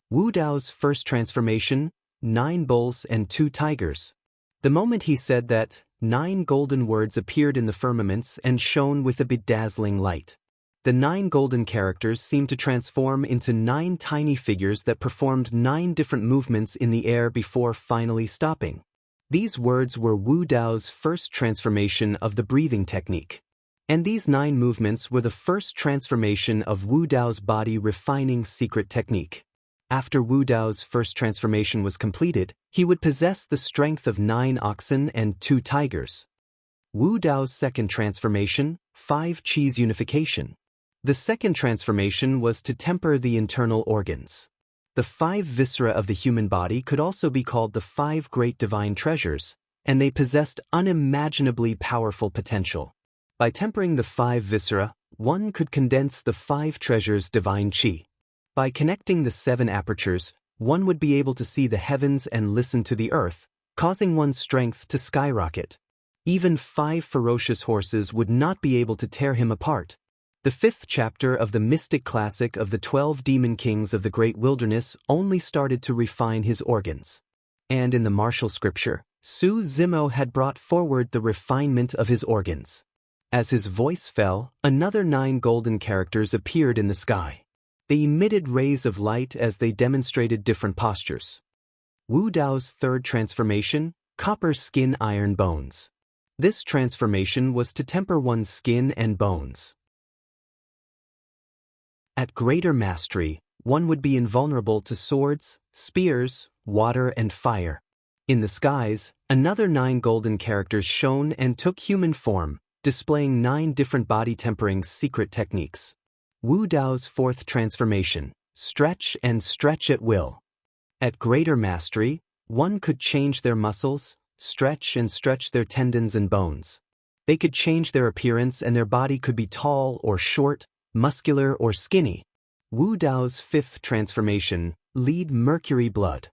Wu Dao's first transformation, 9 bulls and 2 tigers. The moment he said that, 9 golden words appeared in the firmaments and shone with a bedazzling light. The 9 golden characters seemed to transform into 9 tiny figures that performed 9 different movements in the air before finally stopping. These words were Wu Dao's first transformation of the breathing technique. And these 9 movements were the first transformation of Wu Dao's body refining secret technique. After Wu Dao's first transformation was completed, he would possess the strength of 9 oxen and 2 tigers. Wu Dao's second transformation, 5 Qis unification. The second transformation was to temper the internal organs. The 5 viscera of the human body could also be called the 5 great divine treasures, and they possessed unimaginably powerful potential. By tempering the 5 viscera, one could condense the 5 treasures' divine chi. By connecting the 7 apertures, one would be able to see the heavens and listen to the earth, causing one's strength to skyrocket. Even 5 ferocious horses would not be able to tear him apart. The 5th chapter of the mystic classic of the 12 demon kings of the great wilderness only started to refine his organs. And in the martial scripture, Su Zimo had brought forward the refinement of his organs. As his voice fell, another 9 golden characters appeared in the sky. They emitted rays of light as they demonstrated different postures. Wu Dao's 3rd transformation, copper skin iron bones. This transformation was to temper one's skin and bones. At greater mastery, one would be invulnerable to swords, spears, water and fire. In the skies, another 9 golden characters shone and took human form, displaying 9 different body-tempering secret techniques. Wu Dao's 4th transformation, stretch and stretch at will. At greater mastery, one could change their muscles, stretch and stretch their tendons and bones. They could change their appearance and their body could be tall or short, muscular or skinny. Wu Dao's 5th transformation, lead mercury blood.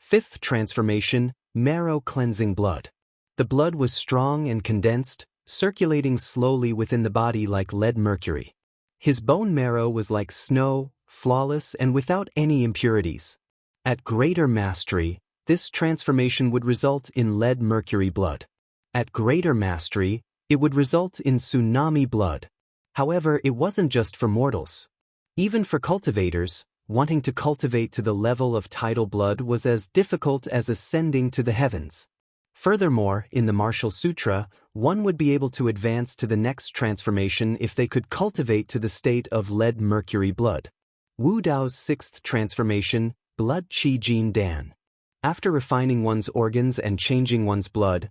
5th transformation, marrow cleansing blood. The blood was strong and condensed, circulating slowly within the body like lead mercury. His bone marrow was like snow, flawless and without any impurities. At greater mastery, this transformation would result in lead mercury blood. At greater mastery, it would result in tsunami blood. However, it wasn't just for mortals. Even for cultivators, wanting to cultivate to the level of tidal blood was as difficult as ascending to the heavens. Furthermore, in the Martial Sutra, one would be able to advance to the next transformation if they could cultivate to the state of lead mercury blood. Wu Dao's 6th transformation, blood qi jin dan. After refining one's organs and changing one's blood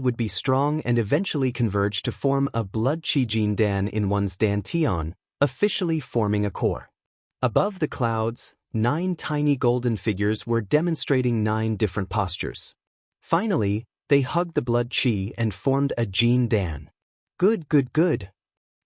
would be strong and eventually converge to form a blood qi jin dan in one's dantian, officially forming a core. Above the clouds, 9 tiny golden figures were demonstrating 9 different postures. Finally, they hugged the blood qi and formed a Jin Dan. Good, good, good.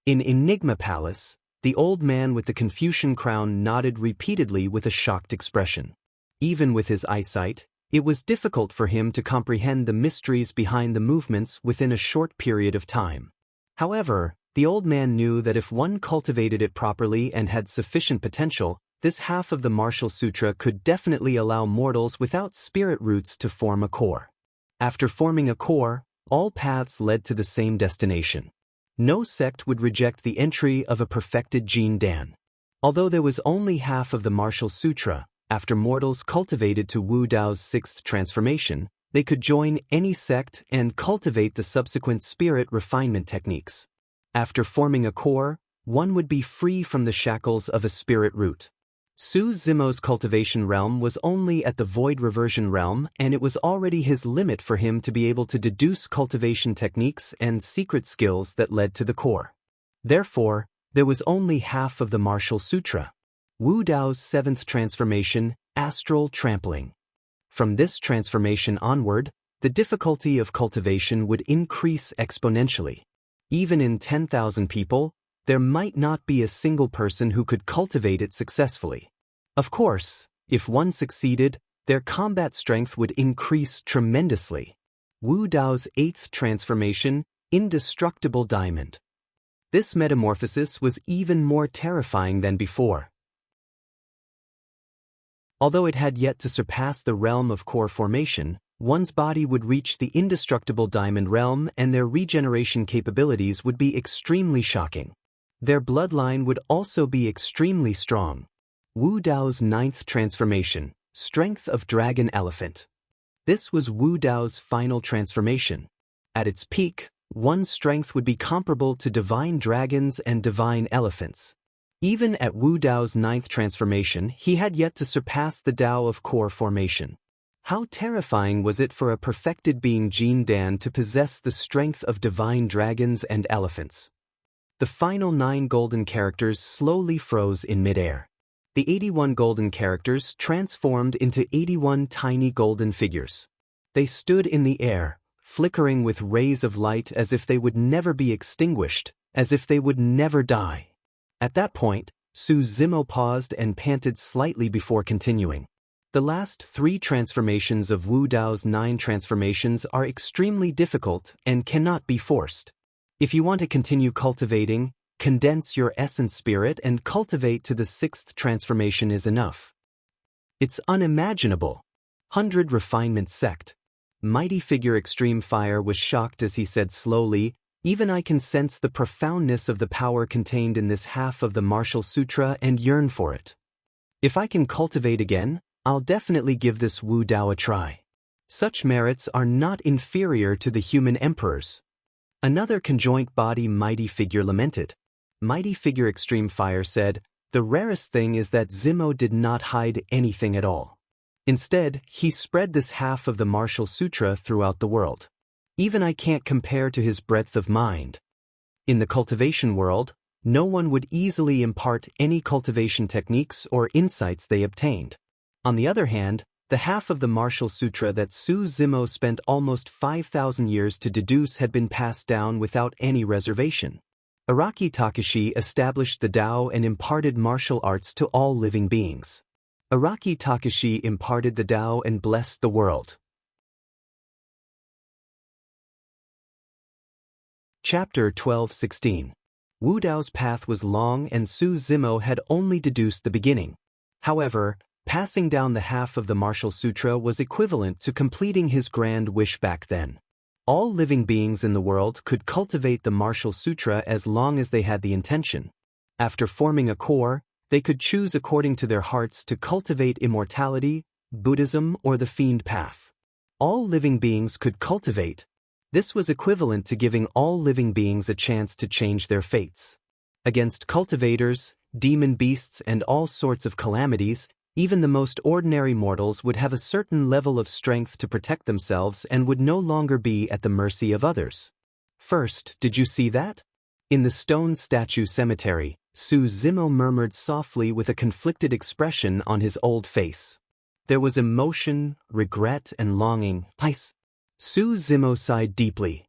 In Enigma Palace, the old man with the Confucian crown nodded repeatedly with a shocked expression. Even with his eyesight, it was difficult for him to comprehend the mysteries behind the movements within a short period of time. However, the old man knew that if one cultivated it properly and had sufficient potential, this half of the Martial Sutra could definitely allow mortals without spirit roots to form a core. After forming a core, all paths led to the same destination. No sect would reject the entry of a perfected Jin Dan. Although there was only half of the Martial Sutra, after mortals cultivated to Wu Dao's 6th transformation, they could join any sect and cultivate the subsequent spirit refinement techniques. After forming a core, one would be free from the shackles of a spirit root. Su Zimo's cultivation realm was only at the void reversion realm, and it was already his limit for him to be able to deduce cultivation techniques and secret skills that led to the core. Therefore, there was only half of the Martial Sutra. Wu Dao's 7th transformation, astral trampling. From this transformation onward, the difficulty of cultivation would increase exponentially. Even in 10,000 people, there might not be a single person who could cultivate it successfully. Of course, if one succeeded, their combat strength would increase tremendously. Wu Dao's 8th transformation, indestructible diamond. This metamorphosis was even more terrifying than before. Although it had yet to surpass the realm of core formation, one's body would reach the indestructible diamond realm and their regeneration capabilities would be extremely shocking. Their bloodline would also be extremely strong. Wu Dao's 9th transformation, strength of dragon elephant. This was Wu Dao's final transformation. At its peak, one's strength would be comparable to divine dragons and divine elephants. Even at Wu Dao's 9th transformation, he had yet to surpass the Dao of core formation. How terrifying was it for a perfected being Jin Dan to possess the strength of divine dragons and elephants? The final 9 golden characters slowly froze in midair. The 81 golden characters transformed into 81 tiny golden figures. They stood in the air, flickering with rays of light as if they would never be extinguished, as if they would never die. At that point, Su Zimo paused and panted slightly before continuing. The last 3 transformations of Wu Dao's 9 transformations are extremely difficult and cannot be forced. If you want to continue cultivating, condense your essence spirit and cultivate to the 6th transformation is enough. It's unimaginable. 100 Refinement Sect. Mighty Figure Extreme Fire was shocked as he said slowly, "Even I can sense the profoundness of the power contained in this half of the Martial Sutra and yearn for it. If I can cultivate again, I'll definitely give this Wu Dao a try. Such merits are not inferior to the human emperors." Another conjoint body Mighty Figure lamented. Mighty Figure Extreme Fire said, "The rarest thing is that Zimo did not hide anything at all. Instead, he spread this half of the Martial Sutra throughout the world. Even I can't compare to his breadth of mind." In the cultivation world, no one would easily impart any cultivation techniques or insights they obtained. On the other hand, the half of the Martial Sutra that Su Zimo spent almost 5,000 years to deduce had been passed down without any reservation. Araki Takashi established the Tao and imparted martial arts to all living beings. Araki Takashi imparted the Tao and blessed the world. Chapter 12:16. Wu Dao's path was long and Su Zimo had only deduced the beginning. However, passing down the half of the Martial Sutra was equivalent to completing his grand wish back then. All living beings in the world could cultivate the Martial Sutra as long as they had the intention. After forming a core, they could choose according to their hearts to cultivate immortality, Buddhism, or the fiend path. All living beings could cultivate. This was equivalent to giving all living beings a chance to change their fates. Against cultivators, demon beasts, and all sorts of calamities, even the most ordinary mortals would have a certain level of strength to protect themselves and would no longer be at the mercy of others. First, did you see that? In the stone statue cemetery, Su Zimo murmured softly with a conflicted expression on his old face. There was emotion, regret, and longing. Su Zimo sighed deeply.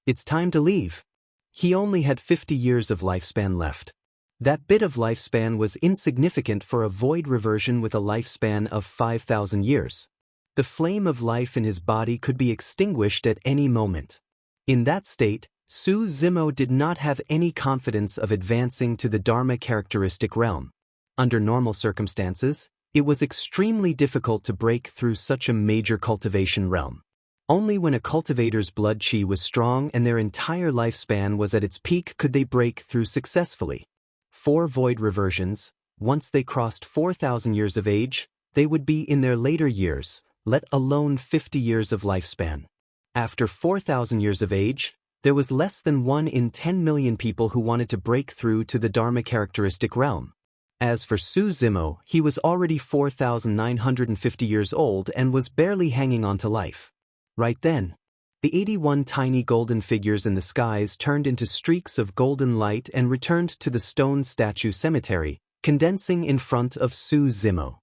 It's time to leave. He only had 50 years of lifespan left. That bit of lifespan was insignificant for a void reversion with a lifespan of 5,000 years. The flame of life in his body could be extinguished at any moment. In that state, Su Zimo did not have any confidence of advancing to the Dharma characteristic realm. Under normal circumstances, it was extremely difficult to break through such a major cultivation realm. Only when a cultivator's blood chi was strong and their entire lifespan was at its peak could they break through successfully. 4 void reversions, once they crossed 4,000 years of age, they would be in their later years, let alone 50 years of lifespan. After 4,000 years of age, there was less than 1 in 10 million people who wanted to break through to the Dharma characteristic realm. As for Su Zimo, he was already 4,950 years old and was barely hanging on to life. Right then, the 81 tiny golden figures in the skies turned into streaks of golden light and returned to the stone statue cemetery, condensing in front of Su Zimo.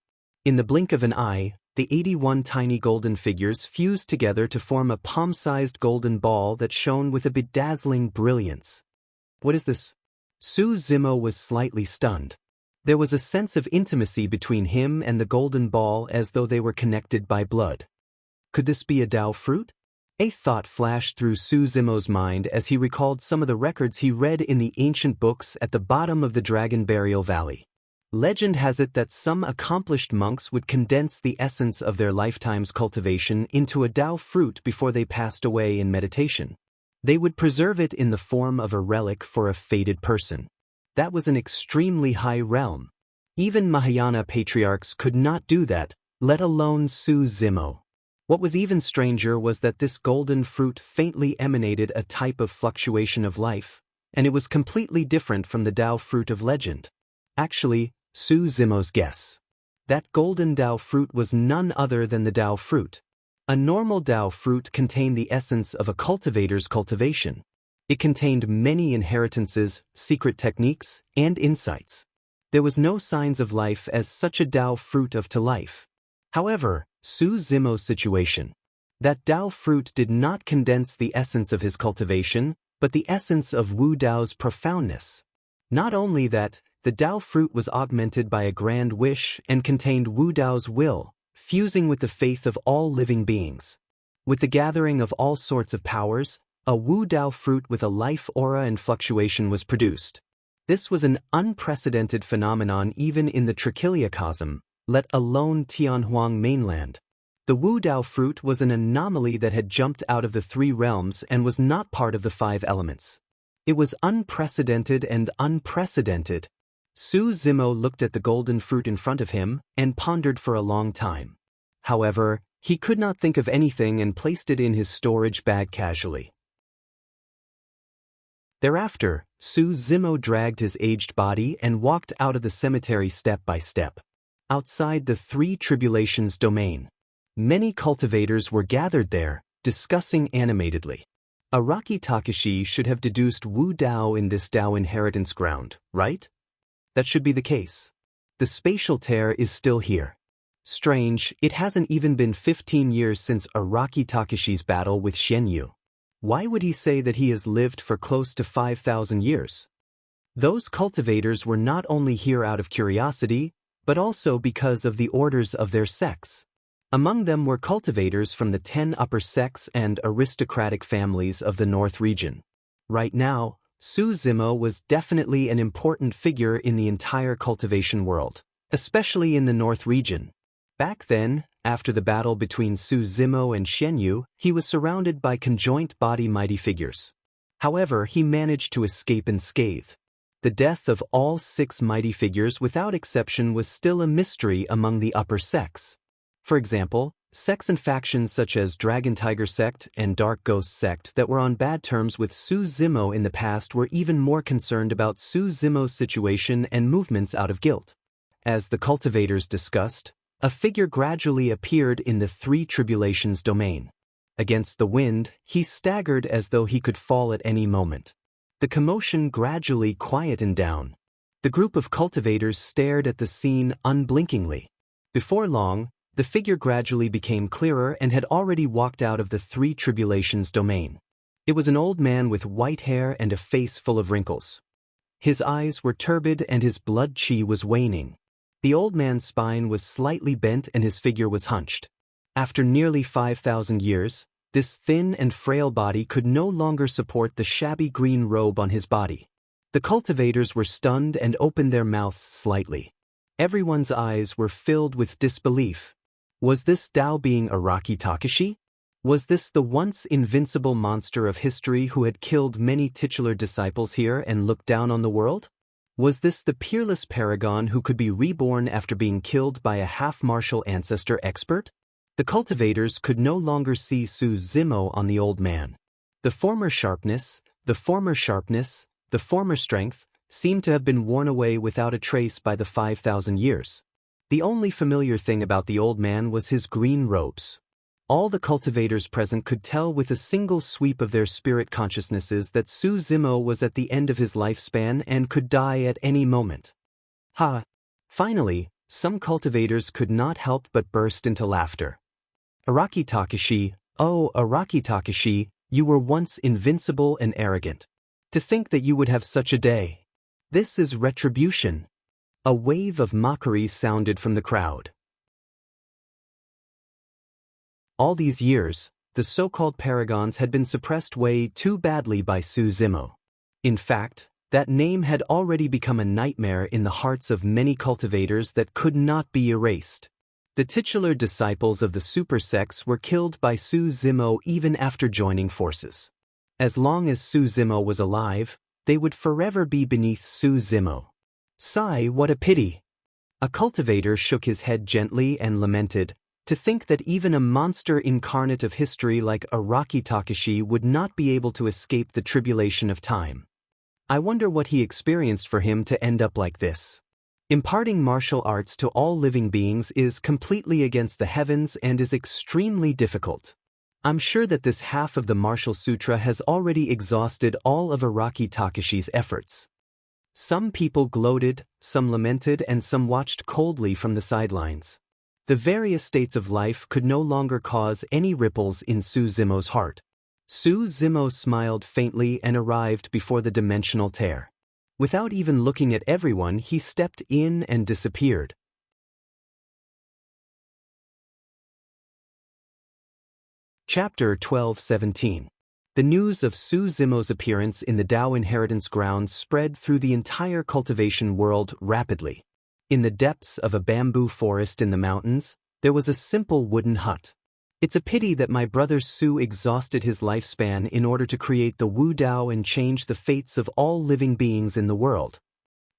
In the blink of an eye, the 81 tiny golden figures fused together to form a palm-sized golden ball that shone with a bedazzling brilliance. What is this? Su Zimo was slightly stunned. There was a sense of intimacy between him and the golden ball as though they were connected by blood. Could this be a Tao fruit? A thought flashed through Su Zimo's mind as he recalled some of the records he read in the ancient books at the bottom of the Dragon Burial Valley. Legend has it that some accomplished monks would condense the essence of their lifetime's cultivation into a Tao fruit before they passed away in meditation. They would preserve it in the form of a relic for a fated person. That was an extremely high realm. Even Mahayana patriarchs could not do that, let alone Su Zimo. What was even stranger was that this golden fruit faintly emanated a type of fluctuation of life, and it was completely different from the Tao fruit of legend. Actually, Su Zimo's guess. That golden Tao fruit was none other than the Tao fruit. A normal Tao fruit contained the essence of a cultivator's cultivation. It contained many inheritances, secret techniques, and insights. There was no signs of life as such a Tao fruit of to life. However, Su Zimo's situation. That Tao fruit did not condense the essence of his cultivation, but the essence of Wu Dao's profoundness. Not only that, the Tao fruit was augmented by a grand wish and contained Wu Dao's will, fusing with the faith of all living beings. With the gathering of all sorts of powers, a Wu Dao fruit with a life aura and fluctuation was produced. This was an unprecedented phenomenon even in the Trichiliocosm, let alone Tianhuang mainland. The Wu Dao fruit was an anomaly that had jumped out of the three realms and was not part of the five elements. It was unprecedented and unprecedented. Su Zimo looked at the golden fruit in front of him and pondered for a long time. However, he could not think of anything and placed it in his storage bag casually. Thereafter, Su Zimo dragged his aged body and walked out of the cemetery step by step. Outside the three tribulations domain, many cultivators were gathered there, discussing animatedly. Araki Takashi should have deduced Wu Dao in this Dao inheritance ground, right? That should be the case. The spatial tear is still here. Strange, it hasn't even been 15 years since Araki Takashi's battle with Shenyu. Why would he say that he has lived for close to 5,000 years? Those cultivators were not only here out of curiosity, but also because of the orders of their sects. Among them were cultivators from the 10 upper sects and aristocratic families of the North region. Right now, Su Zimo was definitely an important figure in the entire cultivation world, especially in the North region. Back then, after the battle between Su Zimo and Shenyu, he was surrounded by conjoint body mighty figures. However, he managed to escape unscathed. The death of all 6 mighty figures without exception was still a mystery among the upper sects. For example, sects and factions such as Dragon Tiger Sect and Dark Ghost Sect that were on bad terms with Su Zimo in the past were even more concerned about Su Zimo's situation and movements out of guilt. As the cultivators discussed, a figure gradually appeared in the three tribulations domain. Against the wind, he staggered as though he could fall at any moment. The commotion gradually quietened down. The group of cultivators stared at the scene unblinkingly. Before long, the figure gradually became clearer and had already walked out of the three tribulations domain. It was an old man with white hair and a face full of wrinkles. His eyes were turbid and his blood chi was waning. The old man's spine was slightly bent and his figure was hunched. After nearly 5,000 years, this thin and frail body could no longer support the shabby green robe on his body. The cultivators were stunned and opened their mouths slightly. Everyone's eyes were filled with disbelief. Was this Tao being Araki Takashi? Was this the once invincible monster of history who had killed many titular disciples here and looked down on the world? Was this the peerless paragon who could be reborn after being killed by a half-martial ancestor expert? The cultivators could no longer see Su Zimo on the old man. The former sharpness, the former strength, seemed to have been worn away without a trace by the 5,000 years. The only familiar thing about the old man was his green robes. All the cultivators present could tell with a single sweep of their spirit consciousnesses that Su Zimo was at the end of his lifespan and could die at any moment. Finally, some cultivators could not help but burst into laughter. Araki Takashi, oh Araki Takashi, you were once invincible and arrogant. To think that you would have such a day. This is retribution. A wave of mockery sounded from the crowd. All these years, the so-called paragons had been suppressed way too badly by Su Zimo. In fact, that name had already become a nightmare in the hearts of many cultivators that could not be erased. The titular disciples of the super sects were killed by Su Zimo even after joining forces. As long as Su Zimo was alive, they would forever be beneath Su Zimo. Sigh, what a pity! A cultivator shook his head gently and lamented, to think that even a monster incarnate of history like Araki Takashi would not be able to escape the tribulation of time. I wonder what he experienced for him to end up like this. Imparting martial arts to all living beings is completely against the heavens and is extremely difficult. I'm sure that this half of the Martial Sutra has already exhausted all of Araki Takashi's efforts. Some people gloated, some lamented, and some watched coldly from the sidelines. The various states of life could no longer cause any ripples in Suzumo's heart. Suzumo smiled faintly and arrived before the dimensional tear. Without even looking at everyone, he stepped in and disappeared. Chapter 12:17. The news of Suzumo's appearance in the Dao inheritance grounds spread through the entire cultivation world rapidly. In the depths of a bamboo forest in the mountains, there was a simple wooden hut. It's a pity that my brother Su exhausted his lifespan in order to create the Wu Dao and change the fates of all living beings in the world.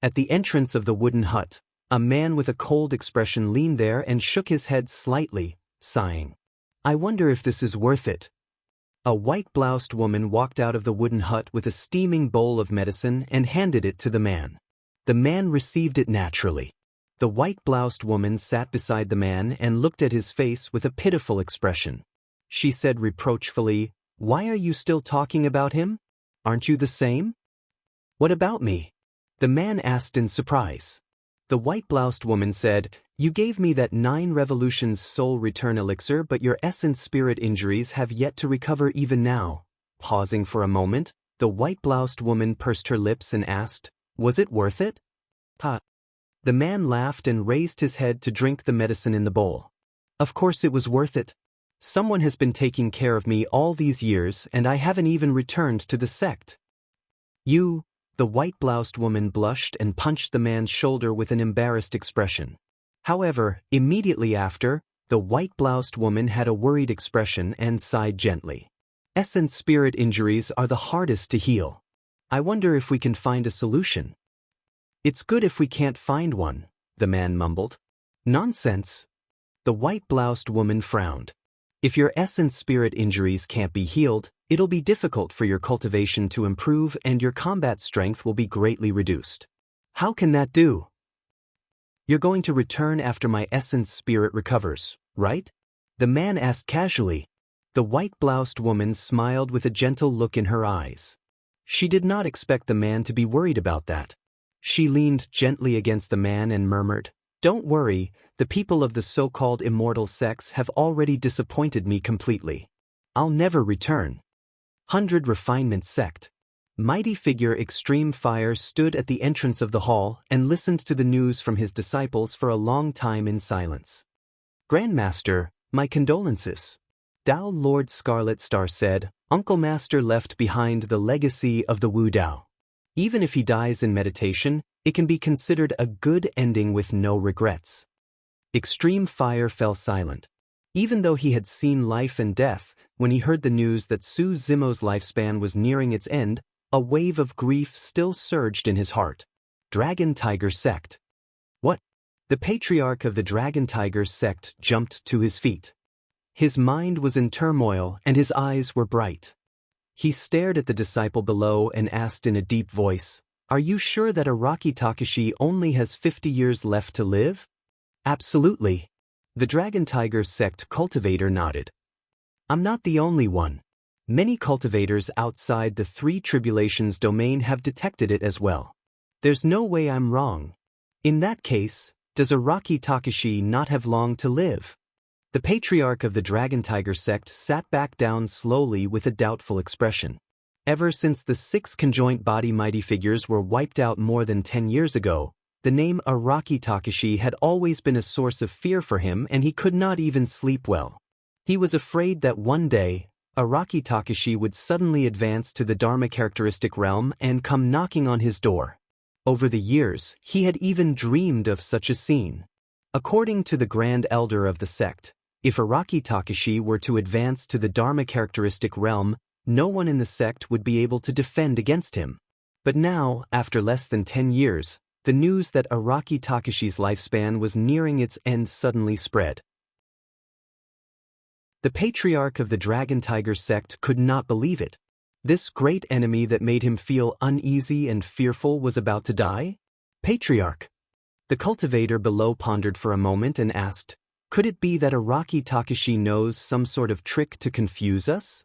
At the entrance of the wooden hut, a man with a cold expression leaned there and shook his head slightly, sighing. I wonder if this is worth it. A white-bloused woman walked out of the wooden hut with a steaming bowl of medicine and handed it to the man. The man received it naturally. The white-bloused woman sat beside the man and looked at his face with a pitiful expression. She said reproachfully, "Why are you still talking about him? Aren't you the same?" "What about me?" the man asked in surprise. The white-bloused woman said, "You gave me that 9 revolutions soul return elixir, but your essence spirit injuries have yet to recover even now." Pausing for a moment, the white-bloused woman pursed her lips and asked, "Was it worth it?" "Ha." The man laughed and raised his head to drink the medicine in the bowl. "Of course it was worth it. Someone has been taking care of me all these years and I haven't even returned to the sect." "You," the white-bloused woman blushed and punched the man's shoulder with an embarrassed expression. However, immediately after, the white-bloused woman had a worried expression and sighed gently. "Essence spirit injuries are the hardest to heal. I wonder if we can find a solution." "It's good if we can't find one," the man mumbled. "Nonsense." The white-bloused woman frowned. "If your essence spirit injuries can't be healed, it'll be difficult for your cultivation to improve and your combat strength will be greatly reduced. How can that do?" "You're going to return after my essence spirit recovers, right?" the man asked casually. The white-bloused woman smiled with a gentle look in her eyes. She did not expect the man to be worried about that. She leaned gently against the man and murmured, "Don't worry, the people of the so-called immortal sects have already disappointed me completely. I'll never return." 100 Refinement Sect. Mighty figure Extreme Fire stood at the entrance of the hall and listened to the news from his disciples for a long time in silence. "Grandmaster, my condolences." Dao Lord Scarlet Star said, "Uncle Master left behind the legacy of the Wu Dao. Even if he dies in meditation, it can be considered a good ending with no regrets." Extreme Fire fell silent. Even though he had seen life and death, when he heard the news that Suzumo's lifespan was nearing its end, a wave of grief still surged in his heart. Dragon Tiger Sect. "What?" The patriarch of the Dragon Tiger Sect jumped to his feet. His mind was in turmoil and his eyes were bright. He stared at the disciple below and asked in a deep voice, "Are you sure that Araki Takashi only has 50 years left to live?" "Absolutely." The Dragon Tiger Sect cultivator nodded. "I'm not the only one. Many cultivators outside the 3 tribulations domain have detected it as well. There's no way I'm wrong. In that case, does Araki Takashi not have long to live?" The patriarch of the Dragon Tiger Sect sat back down slowly with a doubtful expression. Ever since the 6 conjoint body mighty figures were wiped out more than 10 years ago, the name Araki Takashi had always been a source of fear for him and he could not even sleep well. He was afraid that one day, Araki Takashi would suddenly advance to the Dharma characteristic realm and come knocking on his door. Over the years, he had even dreamed of such a scene. According to the Grand Elder of the sect, if Araki Takashi were to advance to the Dharma characteristic realm, no one in the sect would be able to defend against him. But now, after less than 10 years, the news that Araki Takashi's lifespan was nearing its end suddenly spread. The patriarch of the Dragon Tiger Sect could not believe it. This great enemy that made him feel uneasy and fearful was about to die? "Patriarch." The cultivator below pondered for a moment and asked, Could it be that Araki Takashi knows some sort of trick to confuse us?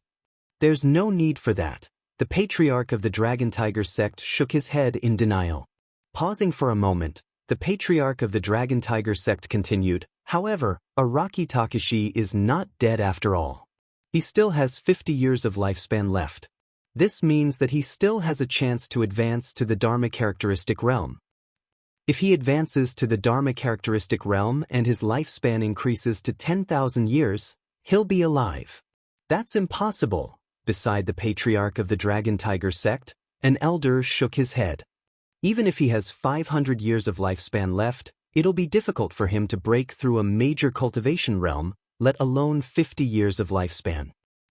There's no need for that. The patriarch of the Dragon Tiger sect shook his head in denial. Pausing for a moment, the patriarch of the Dragon Tiger sect continued, however, Araki Takashi is not dead after all. He still has 50 years of lifespan left. This means that he still has a chance to advance to the Dharma characteristic realm. If he advances to the Dharma characteristic realm and his lifespan increases to 10,000 years, he'll be alive. That's impossible. Beside the patriarch of the Dragon Tiger sect, an elder shook his head. Even if he has 500 years of lifespan left, it'll be difficult for him to break through a major cultivation realm, let alone 50 years of lifespan.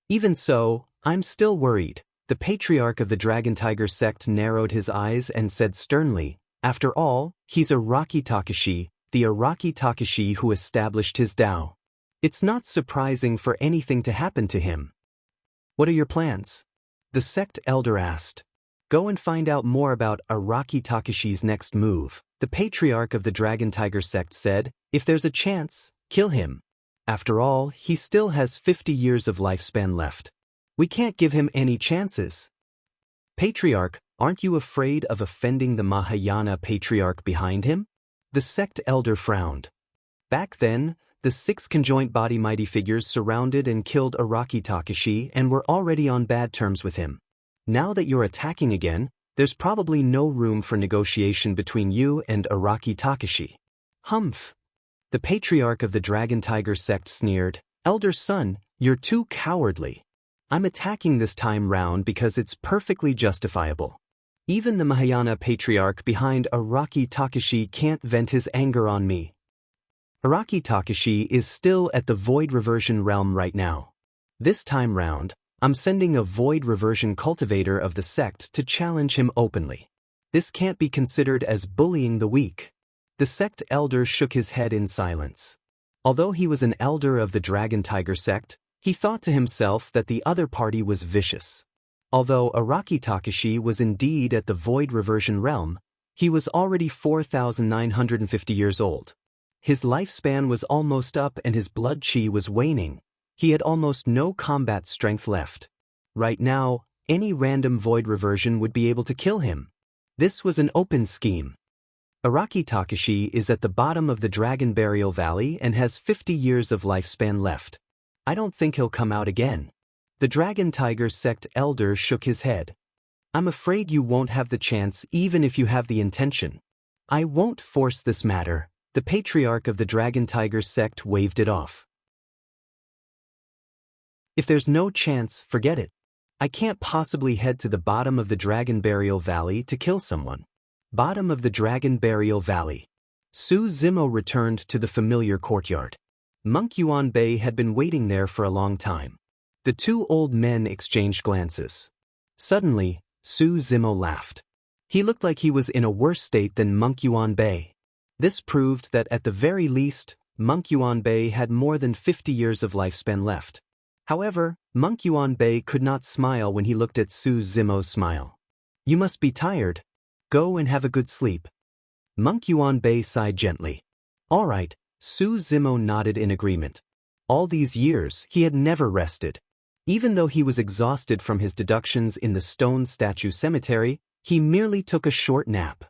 Even so, I'm still worried. The patriarch of the Dragon Tiger sect narrowed his eyes and said sternly, after all, he's Araki Takashi, the Araki Takashi who established his Tao. It's not surprising for anything to happen to him. What are your plans? The sect elder asked. Go and find out more about Araki Takashi's next move. The patriarch of the Dragon Tiger sect said, if there's a chance, kill him. After all, he still has 50 years of lifespan left. We can't give him any chances. Patriarch, aren't you afraid of offending the Mahayana patriarch behind him? The sect elder frowned. Back then, the 6 conjoint body mighty figures surrounded and killed Araki Takashi and were already on bad terms with him. Now that you're attacking again, there's probably no room for negotiation between you and Araki Takashi. Humph. The patriarch of the Dragon Tiger sect sneered, Elder son, you're too cowardly. I'm attacking this time round because it's perfectly justifiable. Even the Mahayana patriarch behind Araki Takashi can't vent his anger on me. Araki Takashi is still at the Void Reversion realm right now. This time round, I'm sending a Void Reversion cultivator of the sect to challenge him openly. This can't be considered as bullying the weak. The sect elder shook his head in silence. Although he was an elder of the Dragon Tiger sect, he thought to himself that the other party was vicious. Although Araki Takashi was indeed at the Void Reversion realm, he was already 4,950 years old. His lifespan was almost up and his blood chi was waning. He had almost no combat strength left. Right now, any random Void Reversion would be able to kill him. This was an open scheme. Araki Takashi is at the bottom of the Dragon Burial Valley and has 50 years of lifespan left. I don't think he'll come out again. The Dragon Tiger sect elder shook his head. I'm afraid you won't have the chance even if you have the intention. I won't force this matter. The patriarch of the Dragon Tiger sect waved it off. If there's no chance, forget it. I can't possibly head to the bottom of the Dragon Burial Valley to kill someone. Bottom of the Dragon Burial Valley. Su Zimo returned to the familiar courtyard. Monk Yuan Bei had been waiting there for a long time. The 2 old men exchanged glances. Suddenly, Su Zimo laughed. He looked like he was in a worse state than Monk Yuan Bei. This proved that at the very least, Monk Yuan Bei had more than 50 years of lifespan left. However, Monk Yuan Bei could not smile when he looked at Su Zimo's smile. You must be tired. Go and have a good sleep. Monk Yuan Bei sighed gently. All right, Su Zimo nodded in agreement. All these years, he had never rested. Even though he was exhausted from his deductions in the stone statue cemetery, he merely took a short nap.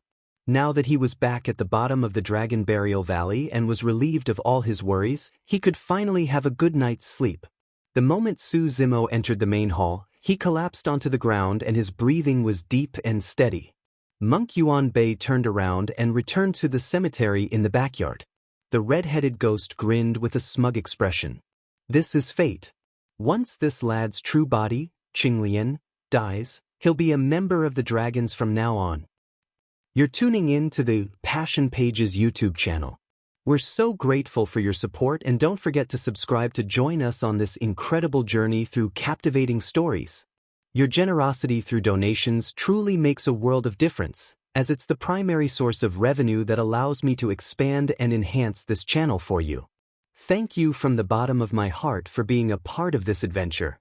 Now that he was back at the bottom of the Dragon Burial Valley and was relieved of all his worries, he could finally have a good night's sleep. The moment Su Zimo entered the main hall, he collapsed onto the ground and his breathing was deep and steady. Monk Yuan Bei turned around and returned to the cemetery in the backyard. The red-headed ghost grinned with a smug expression. This is fate. Once this lad's true body, Qinglian, dies, he'll be a member of the dragons from now on. You're tuning in to the Passion Pages YouTube channel. We're so grateful for your support and don't forget to subscribe to join us on this incredible journey through captivating stories. Your generosity through donations truly makes a world of difference, as it's the primary source of revenue that allows me to expand and enhance this channel for you. Thank you from the bottom of my heart for being a part of this adventure.